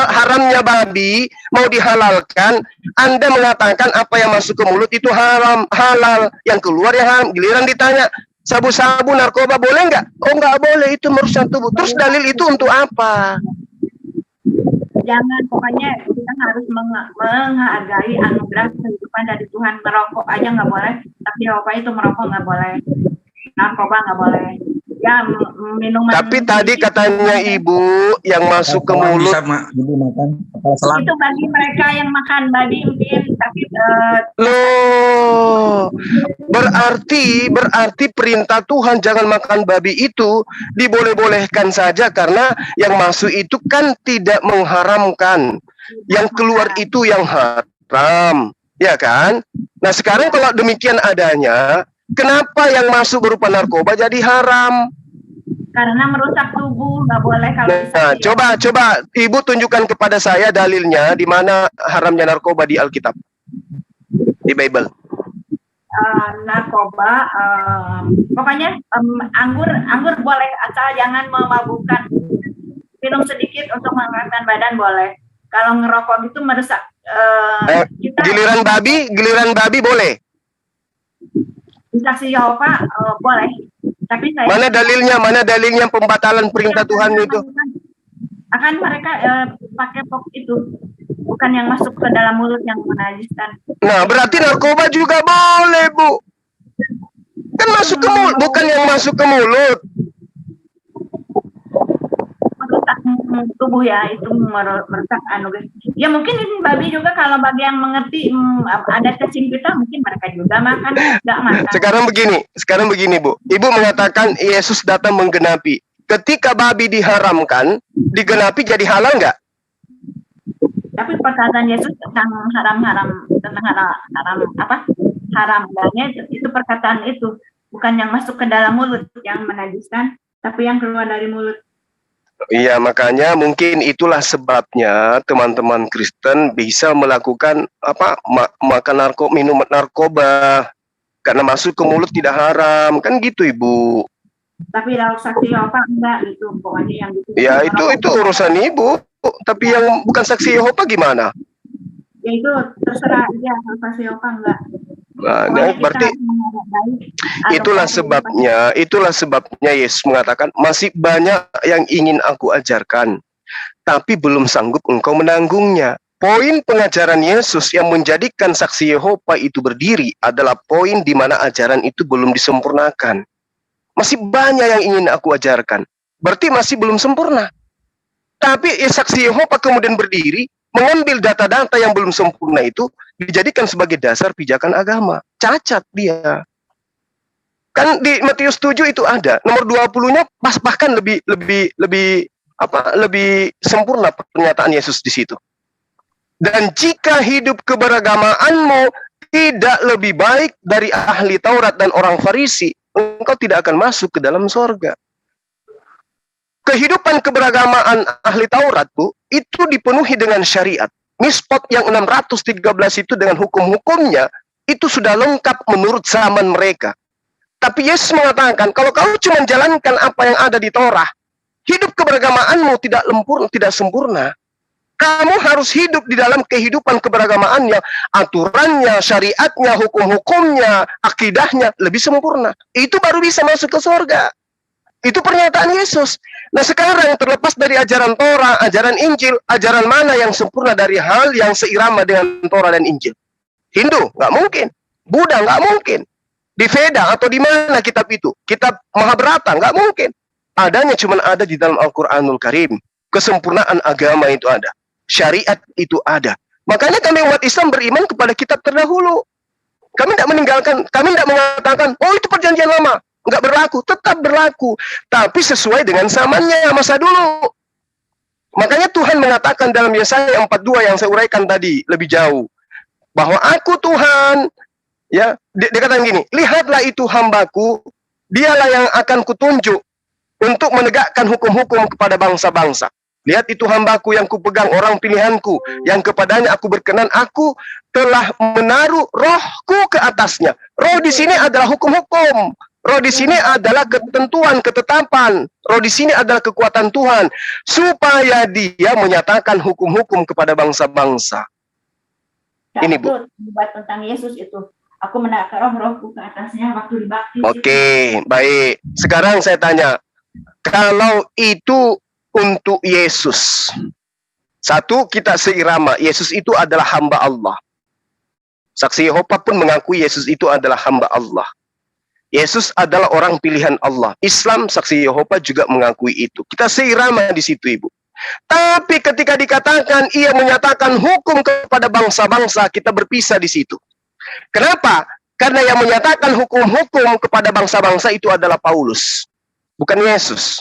haramnya babi mau dihalalkan, Anda mengatakan apa yang masuk ke mulut itu halal, yang keluar yang haram. Giliran ditanya, sabu-sabu, narkoba boleh nggak? Oh nggak boleh, itu merusak tubuh. Terus dalil itu untuk apa? Jangan, pokoknya kita harus menghargai anugerah kehidupan dari Tuhan. Merokok aja nggak boleh, tapi rokok itu merokok nggak boleh, narkoba nggak boleh. Ya, minuman. Tapi tadi katanya ibu yang masuk ke mulut. Bisa ibu makan selang. Itu bagi mereka yang makan babi mungkin, tapi loh, berarti perintah Tuhan jangan makan babi itu diboleh-bolehkan saja karena yang masuk itu kan tidak mengharamkan, yang keluar itu yang haram, ya kan? Nah sekarang kalau demikian adanya, kenapa yang masuk berupa narkoba jadi haram? Karena merusak tubuh, nggak boleh kalau. Nah, coba ibu tunjukkan kepada saya dalilnya di mana haramnya narkoba di Alkitab, di Bible. Narkoba, pokoknya anggur boleh asal jangan memabukkan. Minum sedikit untuk menghangatkan badan boleh. Kalau ngerokok gitu merusak. Giliran babi boleh. saksi Yehova boleh, tapi saya Mana dalilnya pembatalan perintah Tuhan itu? akan mereka pakai pok itu, bukan yang masuk ke dalam mulut yang menajiskan. Nah, berarti narkoba juga boleh, Bu. Kan masuk ke mulut, bukan yang masuk ke mulut. Merusak tubuh ya, itu merusak guys. Ya mungkin ini babi juga, kalau bagi yang mengerti ada cacing pita, mungkin mereka juga makan, nggak makan. Sekarang begini, Bu. Ibu mengatakan Yesus datang menggenapi. Ketika babi diharamkan, digenapi jadi halal nggak? Tapi perkataan Yesus tentang haram haramnya itu perkataan itu, bukan yang masuk ke dalam mulut yang menajiskan, tapi yang keluar dari mulut. Iya, makanya mungkin itulah sebabnya teman-teman Kristen bisa melakukan makan minum narkoba karena masuk ke mulut tidak haram, kan gitu, Ibu. Tapi lauk saksi Yehova enggak gitu, pokoknya yang gitu. Ya itu urusan Ibu, tapi yang bukan saksi Yehova gimana? Ya itu terserah aja, lauk saksi Yehova enggak. Nah, berarti itulah sebabnya Yesus mengatakan masih banyak yang ingin aku ajarkan, tapi belum sanggup engkau menanggungnya. Poin pengajaran Yesus yang menjadikan saksi Yehova itu berdiri adalah poin di mana ajaran itu belum disempurnakan. Masih banyak yang ingin aku ajarkan, berarti masih belum sempurna. Tapi saksi Yehova kemudian berdiri, mengambil data-data yang belum sempurna itu, dijadikan sebagai dasar pijakan agama. Cacat dia. Kan di Matius 7 itu ada, nomor 20-nya bahkan lebih sempurna pernyataan Yesus di situ. Dan jika hidup keberagamaanmu tidak lebih baik dari ahli Taurat dan orang Farisi, engkau tidak akan masuk ke dalam sorga. Kehidupan keberagamaan ahli Taurat, Bu, itu dipenuhi dengan syariat. Mispot yang 613 itu dengan hukum-hukumnya, itu sudah lengkap menurut zaman mereka. Tapi Yesus mengatakan, kalau kau cuma jalankan apa yang ada di Torah, hidup keberagamaanmu tidak sempurna. Kamu harus hidup di dalam kehidupan keberagamaannya, aturannya, syariatnya, hukum-hukumnya, akidahnya lebih sempurna. Itu baru bisa masuk ke surga. Itu pernyataan Yesus. Nah sekarang terlepas dari ajaran Torah, ajaran Injil, ajaran mana yang sempurna dari hal yang seirama dengan Torah dan Injil? Hindu, nggak mungkin. Buddha, nggak mungkin. Di Veda atau di mana kitab itu? Kitab Mahabharata, nggak mungkin. Adanya cuma ada di dalam Al-Quranul Karim. Kesempurnaan agama itu ada. Syariat itu ada. Makanya kami umat Islam beriman kepada kitab terdahulu. Kami tidak mengatakan, oh itu perjanjian lama. Enggak berlaku, tetap berlaku. Tapi sesuai dengan zamannya, masa dulu. Makanya Tuhan mengatakan dalam Yesaya 42 yang saya uraikan tadi, lebih jauh. Bahwa aku Tuhan, ya, dia katakan gini, lihatlah itu hambaku, dialah yang akan kutunjuk untuk menegakkan hukum-hukum kepada bangsa-bangsa. Lihat itu hambaku yang kupegang, orang pilihanku, yang kepadanya aku berkenan, aku telah menaruh rohku ke atasnya. Roh di sini adalah hukum-hukum. Roh di sini adalah ketentuan, ketetapan. Roh di sini adalah kekuatan Tuhan. Supaya dia menyatakan hukum-hukum kepada bangsa-bangsa. Nah, ini Bu. Buat tentang Yesus itu. Aku menaruh rohku ke atasnya waktu dibaptis. Oke, baik. Sekarang saya tanya. Kalau itu untuk Yesus. Satu, kita seirama. Yesus itu adalah hamba Allah. Saksi Yehova pun mengakui Yesus itu adalah hamba Allah. Yesus adalah orang pilihan Allah. Islam, saksi Yehova juga mengakui itu. Kita seirama di situ, Ibu. Tapi ketika dikatakan ia menyatakan hukum kepada bangsa-bangsa, kita berpisah di situ. Kenapa? Karena yang menyatakan hukum-hukum kepada bangsa-bangsa itu adalah Paulus, bukan Yesus.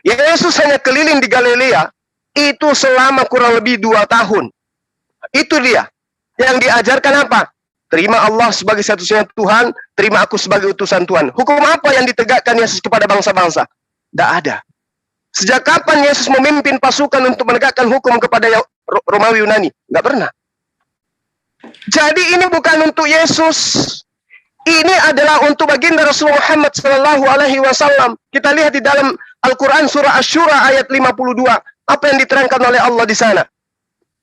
Yesus hanya keliling di Galilea itu selama kurang lebih 2 tahun. Itu dia. Yang diajarkan apa? Terima Allah sebagai satu-satunya Tuhan, terima aku sebagai utusan Tuhan. Hukum apa yang ditegakkan Yesus kepada bangsa-bangsa? Tidak ada. Sejak kapan Yesus memimpin pasukan untuk menegakkan hukum kepada Romawi Yunani? Tidak pernah. Jadi ini bukan untuk Yesus. Ini adalah untuk baginda Rasulullah Muhammad SAW. Kita lihat di dalam Al-Quran surah Asy-Syura ayat 52. Apa yang diterangkan oleh Allah di sana?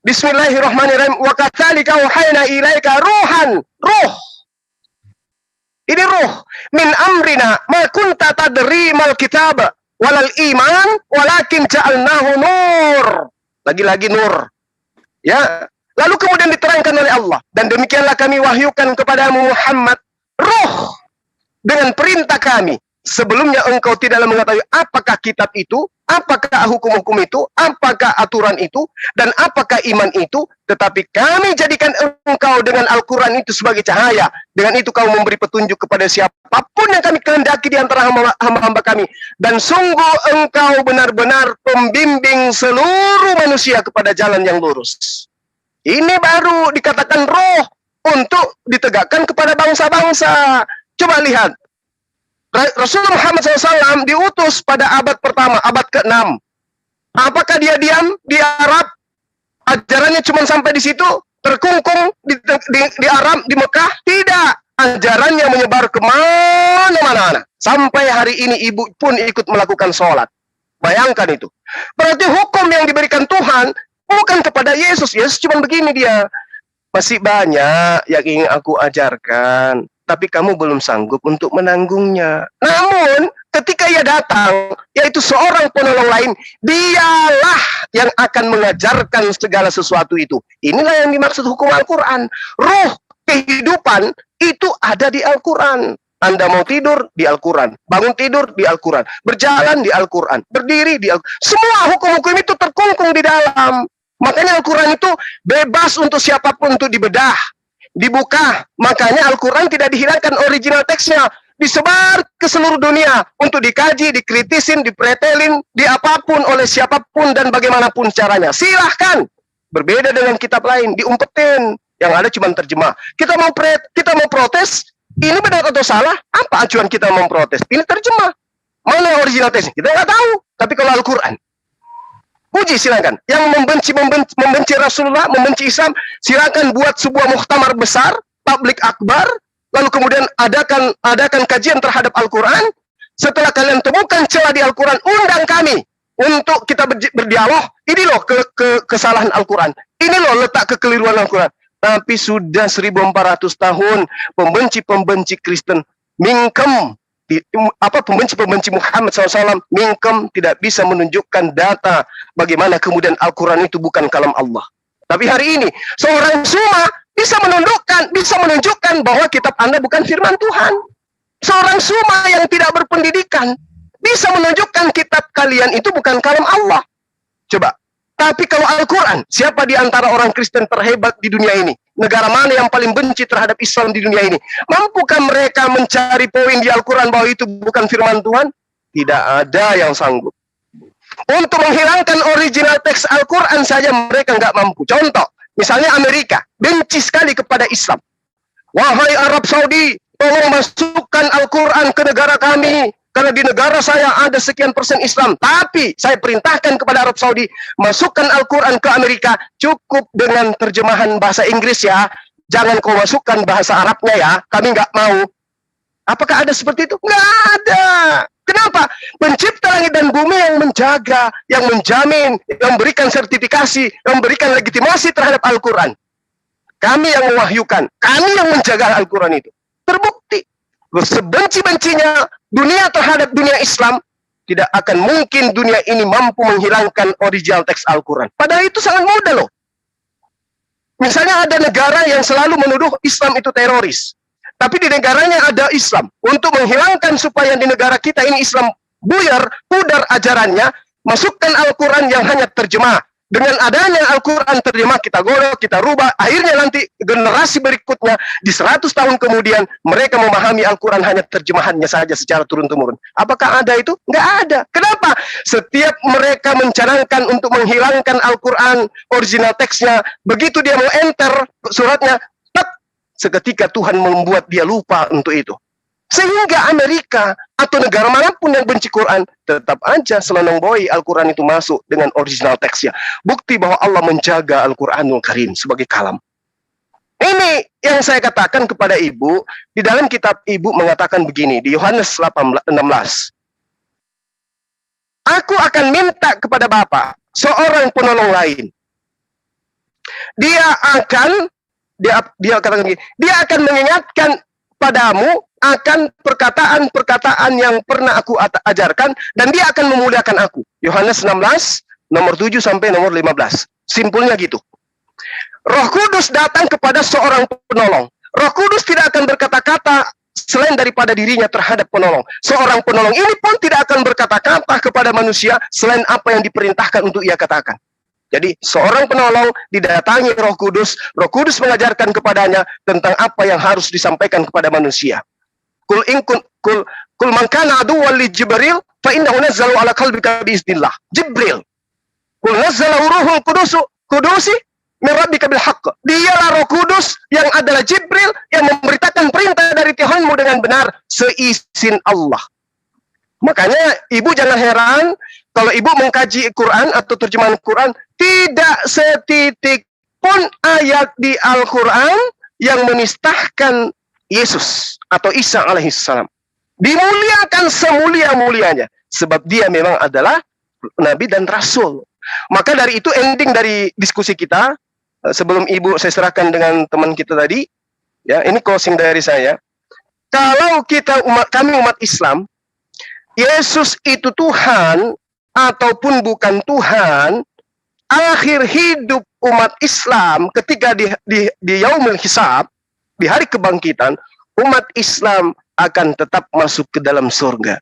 Bismillahirrahmanirrahim. Wa katsalika auhayna ilaika ruhan. Ruh. Ini ruh min amrina ma kunta tadri mal kitab walal iman walakin ja'alnahu nur. Lagi-lagi nur. Ya. Lalu kemudian diterangkan oleh Allah, dan demikianlah kami wahyukan kepadamu Muhammad ruh dengan perintah kami. Sebelumnya engkau tidaklah mengetahui apakah kitab itu, apakah hukum-hukum itu, apakah aturan itu, dan apakah iman itu, tetapi kami jadikan engkau dengan Al-Quran itu sebagai cahaya. Dengan itu kau memberi petunjuk kepada siapapun yang kami kehendaki di antara hamba-hamba kami. Dan sungguh engkau benar-benar pembimbing seluruh manusia kepada jalan yang lurus. Ini baru dikatakan roh untuk ditegakkan kepada bangsa-bangsa. Coba lihat. Rasulullah Muhammad SAW diutus pada abad pertama, abad ke-6. Apakah dia diam di Arab? Ajarannya cuma sampai di situ? Terkungkung di Arab, di Mekah? Tidak. Ajarannya menyebar kemana-mana. Sampai hari ini ibu pun ikut melakukan sholat. Bayangkan itu. Berarti hukum yang diberikan Tuhan bukan kepada Yesus. Yesus cuma begini dia. Masih banyak yang ingin aku ajarkan, tapi kamu belum sanggup untuk menanggungnya. Namun, ketika ia datang, yaitu seorang penolong lain, dialah yang akan mengajarkan segala sesuatu itu. Inilah yang dimaksud hukum Al-Quran. Ruh kehidupan itu ada di Al-Quran. Anda mau tidur di Al-Quran, bangun tidur di Al-Quran, berjalan di Al-Quran, berdiri di Al-Quran. Semua hukum-hukum itu terkungkung di dalam. Makanya Al-Quran itu bebas untuk siapapun untuk dibedah, dibuka. Makanya Al-Quran tidak dihilangkan original teksnya, disebar ke seluruh dunia untuk dikaji, dikritisin, dipretelin, diapapun oleh siapapun dan bagaimanapun caranya. Silahkan. Berbeda dengan kitab lain, diumpetin. Yang ada cuma terjemah. Kita mau protes, ini benar atau salah? Apa acuan kita memprotes? Ini terjemah. Mana original teksnya? Kita nggak tahu. Tapi kalau Al-Quran, puji silakan. Yang membenci Rasulullah, membenci Islam, silakan buat sebuah muktamar besar, tablik akbar, lalu kemudian adakan kajian terhadap Al-Quran. Setelah kalian temukan celah di Al-Quran, undang kami untuk kita berdialog. Ini loh kesalahan Al-Quran. Ini loh letak kekeliruan Al-Quran. Tapi sudah 1400 tahun pembenci-pembenci Kristen mingkem. Pembenci-pembenci Muhammad SAW mingkem, tidak bisa menunjukkan data bagaimana kemudian Al-Quran itu bukan kalam Allah. Tapi hari ini seorang Suma bisa menunjukkan bahwa kitab Anda bukan firman Tuhan. Seorang Suma yang tidak berpendidikan bisa menunjukkan kitab kalian itu bukan kalam Allah. Coba. Tapi kalau Al-Quran, siapa di antara orang Kristen terhebat di dunia ini? Negara mana yang paling benci terhadap Islam di dunia ini? Mampukah mereka mencari poin di Al-Quran bahwa itu bukan firman Tuhan? Tidak ada yang sanggup. Untuk menghilangkan original teks Al-Quran saja mereka nggak mampu. Contoh, misalnya Amerika, benci sekali kepada Islam. Wahai Arab Saudi, tolong masukkan Al-Quran ke negara kami. Karena di negara saya ada sekian persen Islam. Tapi saya perintahkan kepada Arab Saudi, masukkan Al-Quran ke Amerika. Cukup dengan terjemahan bahasa Inggris ya. Jangan kau masukkan bahasa Arabnya ya. Kami nggak mau. Apakah ada seperti itu? Nggak ada. Kenapa? Pencipta langit dan bumi yang menjaga, yang menjamin, yang memberikan sertifikasi, yang memberikan legitimasi terhadap Al-Quran. Kami yang mewahyukan. Kami yang menjaga Al-Quran itu. Terbukti. Sebenci-bencinya dunia terhadap dunia Islam, tidak akan mungkin dunia ini mampu menghilangkan original teks Al-Quran. Padahal itu sangat mudah loh. Misalnya ada negara yang selalu menuduh Islam itu teroris. Tapi di negaranya ada Islam. Untuk menghilangkan supaya di negara kita ini Islam pudar ajarannya, masukkan Al-Quran yang hanya terjemah. Dengan adanya Al-Quran terjemah, kita godok, kita rubah. Akhirnya nanti generasi berikutnya, di 100 tahun kemudian, mereka memahami Al-Quran hanya terjemahannya saja secara turun-temurun. Apakah ada itu? Nggak ada. Kenapa? Setiap mereka mencanangkan untuk menghilangkan Al-Quran, original teksnya, begitu dia mau enter suratnya, seketika Tuhan membuat dia lupa untuk itu. Sehingga Amerika atau negara manapun yang benci Quran, tetap aja selonong-boi Al-Quran itu masuk dengan original teksnya. Bukti bahwa Allah menjaga Al-Quranul Karim sebagai kalam. Ini yang saya katakan kepada ibu, di dalam kitab ibu mengatakan begini, di Yohanes 16. Aku akan minta kepada Bapa seorang penolong lain. Dia akan katakan begini, dia akan mengingatkan padamu akan perkataan-perkataan yang pernah aku ajarkan, dan dia akan memuliakan aku. Yohanes 16, nomor 7 sampai nomor 15. Simpulnya gitu. Roh Kudus datang kepada seorang penolong. Roh Kudus tidak akan berkata-kata selain daripada dirinya terhadap penolong. Seorang penolong ini pun tidak akan berkata-kata kepada manusia selain apa yang diperintahkan untuk ia katakan. Jadi seorang penolong didatangi Roh Kudus mengajarkan kepadanya tentang apa yang harus disampaikan kepada manusia. Kul man kana aduwwan li Jibril fa innahu nazzalu ala qalbika biiznillah. Jibril. Kul nazzalahu ruhul kudusi min rabbika bil haqq. Dialah Roh Kudus yang adalah Jibril yang memberitakan perintah dari Tuhanmu dengan benar seizin Allah. Makanya ibu jangan heran kalau ibu mengkaji Quran atau terjemahan Quran, tidak setitik pun ayat di Al-Quran yang menistahkan Yesus atau Isa alaihissalam. Dimuliakan semulia-mulianya sebab dia memang adalah nabi dan rasul. Maka dari itu ending dari diskusi kita, sebelum ibu saya serahkan dengan teman kita tadi, ya, ini closing dari saya. Kalau kami umat Islam, Yesus itu Tuhan ataupun bukan Tuhan, akhir hidup umat Islam ketika di yaumul hisab, di hari kebangkitan, umat Islam akan tetap masuk ke dalam surga.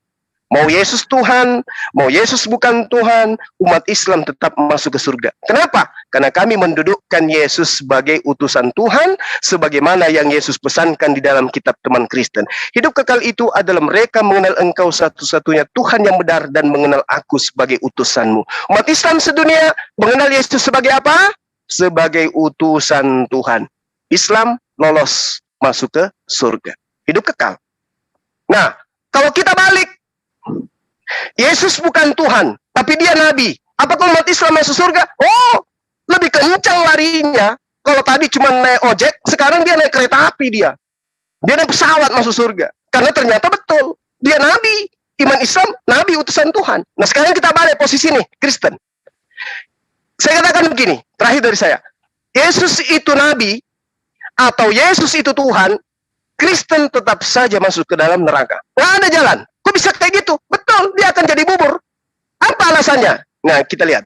Mau Yesus Tuhan, mau Yesus bukan Tuhan, umat Islam tetap masuk ke surga. Kenapa? Karena kami mendudukkan Yesus sebagai utusan Tuhan, sebagaimana yang Yesus pesankan di dalam kitab teman Kristen. Hidup kekal itu adalah mereka mengenal Engkau satu-satunya Tuhan yang benar dan mengenal aku sebagai utusanmu. Umat Islam sedunia mengenal Yesus sebagai apa? Sebagai utusan Tuhan. Islam lolos masuk ke surga. Hidup kekal. Nah, kalau kita balik, Yesus bukan Tuhan, tapi dia nabi. Apakah umat Islam masuk surga? Oh, lebih kencang larinya. Kalau tadi cuma naik ojek, sekarang dia naik kereta api dia. Dia naik pesawat masuk surga. Karena ternyata betul, dia nabi. Iman Islam, nabi utusan Tuhan. Nah sekarang kita balik posisi nih, Kristen. Saya katakan begini, terakhir dari saya. Yesus itu nabi, atau Yesus itu Tuhan, Kristen tetap saja masuk ke dalam neraka. Nggak ada jalan. Kok bisa kayak gitu? Betul, dia akan jadi bubur. Apa alasannya? Nah, kita lihat.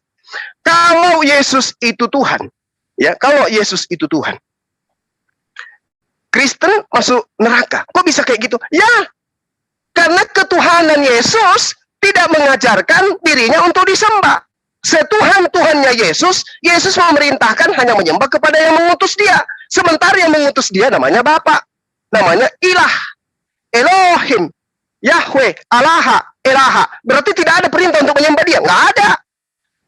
Kalau Yesus itu Tuhan, ya, kalau Yesus itu Tuhan, Kristen masuk neraka. Kok bisa kayak gitu? Ya, karena ketuhanan Yesus tidak mengajarkan dirinya untuk disembah. Setuhan-Tuhannya Yesus, Yesus memerintahkan hanya menyembah kepada yang mengutus dia. Sementara yang mengutus dia namanya Bapa. Namanya Ilah, Elohim, Yahweh, Alaha, Elaha. Berarti tidak ada perintah untuk menyembah dia. Nggak ada.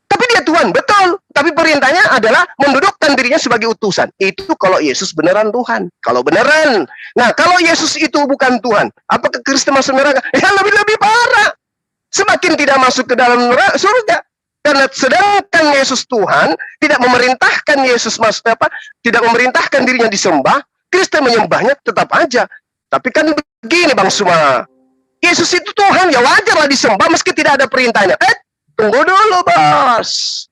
Tapi dia Tuhan, betul. Tapi perintahnya adalah mendudukkan dirinya sebagai utusan. Itu kalau Yesus beneran Tuhan. Kalau beneran. Nah, kalau Yesus itu bukan Tuhan, apakah Kristen masuk neraka? Ya, lebih parah. Semakin tidak masuk ke dalam neraka, surga. Karena sedangkan Yesus Tuhan tidak memerintahkan Yesus masuk tidak memerintahkan dirinya disembah, Kristen menyembahnya tetap aja. Tapi kan begini Bang Suma, Yesus itu Tuhan, ya wajarlah disembah meski tidak ada perintahnya. Tunggu dulu bos.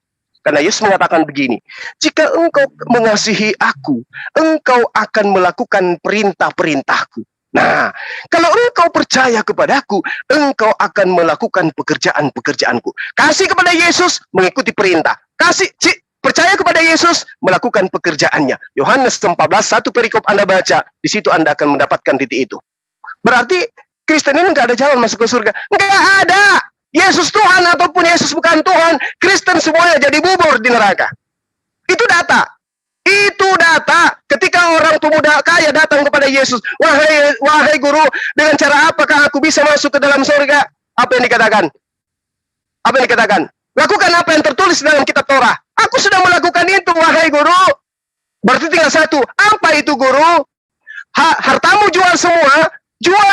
Karena Yesus mengatakan begini, jika engkau mengasihi aku, engkau akan melakukan perintah-perintahku. Nah, kalau engkau percaya kepadaku, engkau akan melakukan pekerjaan-pekerjaanku. Kasih kepada Yesus, mengikuti perintah. Percaya kepada Yesus, melakukan pekerjaannya. Yohanes 14, satu perikop Anda baca, di situ Anda akan mendapatkan titik itu. Berarti Kristen ini nggak ada jalan masuk ke surga. Nggak ada. Yesus Tuhan ataupun Yesus bukan Tuhan, Kristen semuanya jadi bubur di neraka. Itu data. Itu data. Ketika orang pemuda kaya datang kepada Yesus, wahai guru, dengan cara apakah aku bisa masuk ke dalam surga? Apa yang dikatakan? Apa yang dikatakan? Lakukan apa yang tertulis dalam kitab Torah. Aku sudah melakukan itu, wahai guru. Berarti tinggal satu. Apa itu guru? Hartamu jual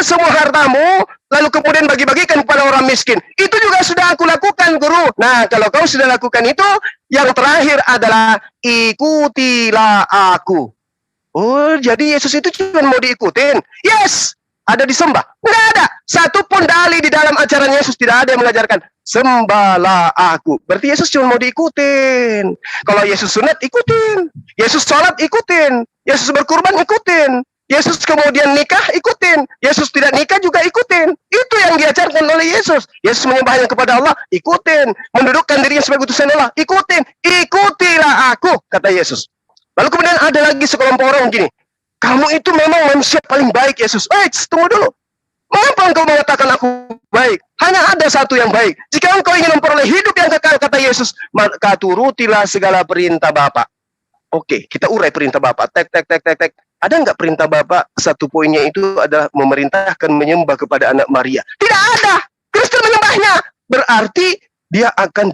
semua hartamu, lalu kemudian bagi-bagikan kepada orang miskin. Itu juga sudah aku lakukan, guru. Nah, kalau kau sudah lakukan itu, yang terakhir adalah ikutilah aku. Oh, jadi Yesus itu cuma mau diikutin. Yes, ada disembah. Nggak ada. Satu pun dalih di dalam ajaran Yesus tidak ada yang mengajarkan sembahlah aku. Berarti Yesus cuma mau diikutin. Kalau Yesus sunat, ikutin. Yesus sholat, ikutin. Yesus berkurban, ikutin. Yesus kemudian nikah, ikutin. Yesus tidak nikah juga ikutin. Itu yang diajarkan oleh Yesus. Yesus menyembahnya kepada Allah, ikutin. Mendudukkan dirinya sebagai utusan Allah, ikutin. Ikutilah aku, kata Yesus. Lalu kemudian ada lagi sekelompok orang gini, kamu itu memang manusia paling baik, Yesus. Tunggu dulu. Mengapa engkau mengatakan aku baik? Hanya ada satu yang baik. Jika engkau ingin memperoleh hidup yang kekal, kata Yesus, maka turutilah segala perintah Bapa. Oke, kita urai perintah Bapa. Tek. Ada nggak perintah Bapa? Satu poinnya itu adalah memerintahkan menyembah kepada anak Maria. Tidak ada. Kristen menyembahnya. Berarti dia akan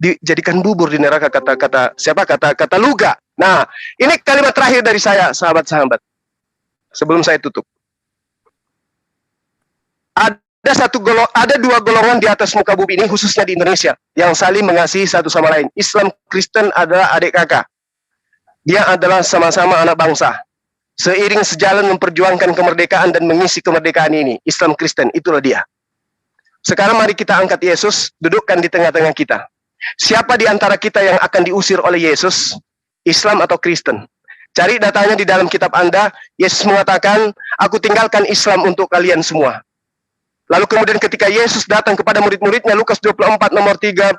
dijadikan bubur di neraka, kata Luga. Nah, ini kalimat terakhir dari saya, sahabat-sahabat. Sebelum saya tutup. Ada dua golongan di atas muka bumi ini, khususnya di Indonesia, yang saling mengasihi satu sama lain. Islam Kristen adalah adik kakak. Dia adalah sama-sama anak bangsa. Seiring sejalan memperjuangkan kemerdekaan dan mengisi kemerdekaan ini. Islam Kristen, itulah dia. Sekarang mari kita angkat Yesus, dudukkan di tengah-tengah kita. Siapa di antara kita yang akan diusir oleh Yesus? Islam atau Kristen? Cari datanya di dalam kitab Anda. Yesus mengatakan, aku tinggalkan Islam untuk kalian semua. Lalu kemudian ketika Yesus datang kepada murid-muridnya, Lukas 24 nomor 36,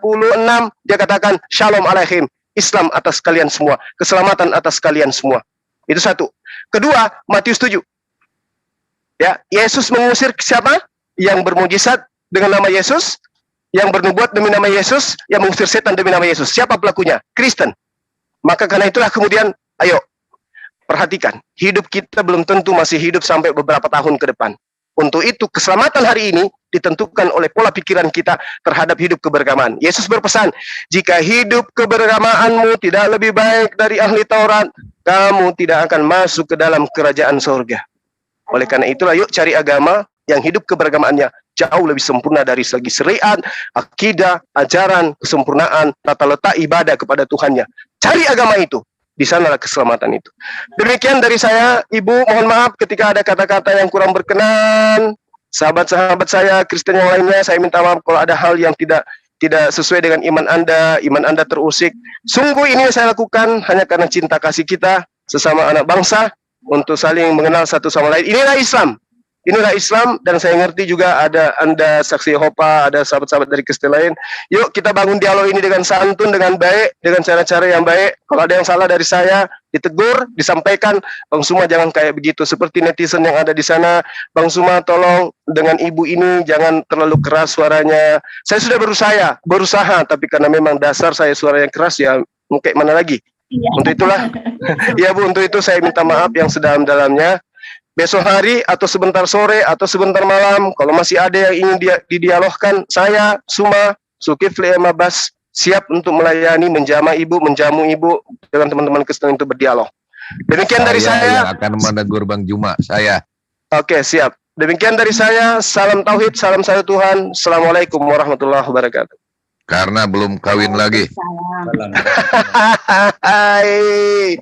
dia katakan, Shalom alaihim, Islam atas kalian semua, keselamatan atas kalian semua. Itu satu. Kedua, Matius 7. Ya, Yesus mengusir siapa? Yang bermujizat dengan nama Yesus, yang bernubuat demi nama Yesus, yang mengusir setan demi nama Yesus. Siapa pelakunya? Kristen. Maka karena itulah kemudian, ayo, perhatikan, hidup kita belum tentu masih hidup sampai beberapa tahun ke depan. Untuk itu, keselamatan hari ini ditentukan oleh pola pikiran kita terhadap hidup keberagamaan. Yesus berpesan, jika hidup keberagamaanmu tidak lebih baik dari ahli Taurat, kamu tidak akan masuk ke dalam kerajaan surga. Oleh karena itulah, yuk cari agama yang hidup keberagamaannya jauh lebih sempurna dari segi syariat, akidah, ajaran, kesempurnaan, tata letak ibadah kepada Tuhannya. Cari agama itu. Di sanalah keselamatan itu. Demikian dari saya, Ibu, mohon maaf ketika ada kata-kata yang kurang berkenan. Sahabat-sahabat saya, Kristen yang lainnya, saya minta maaf kalau ada hal yang tidak sesuai dengan iman Anda terusik. Sungguh ini yang saya lakukan hanya karena cinta kasih kita sesama anak bangsa untuk saling mengenal satu sama lain. Inilah Islam. Inilah Islam, dan saya ngerti juga ada Anda saksi Yehova, ada sahabat-sahabat dari Kristen lain. Yuk kita bangun dialog ini dengan santun, dengan baik, dengan cara-cara yang baik. Kalau ada yang salah dari saya, ditegur, disampaikan. Bang Suma jangan kayak begitu, seperti netizen yang ada di sana. Bang Suma tolong dengan ibu ini jangan terlalu keras suaranya. Saya sudah berusaha, tapi karena memang dasar saya suara yang keras, ya mau kayak mana lagi. Iya. Untuk itulah, ya Bu, untuk itu saya minta maaf yang sedalam-dalamnya. Besok hari atau sebentar sore atau sebentar malam, kalau masih ada yang ingin didialogkan, saya Suma Zulkifli Mabas siap untuk melayani, menjamu ibu dengan teman-teman Kristen itu berdialog. Demikian dari saya. Yang akan menegur Bang Juma, saya. Oke, siap. Demikian dari saya. Salam tauhid, salam satu Tuhan. Assalamualaikum warahmatullahi wabarakatuh. Karena belum kawin lagi. Salam. Hai.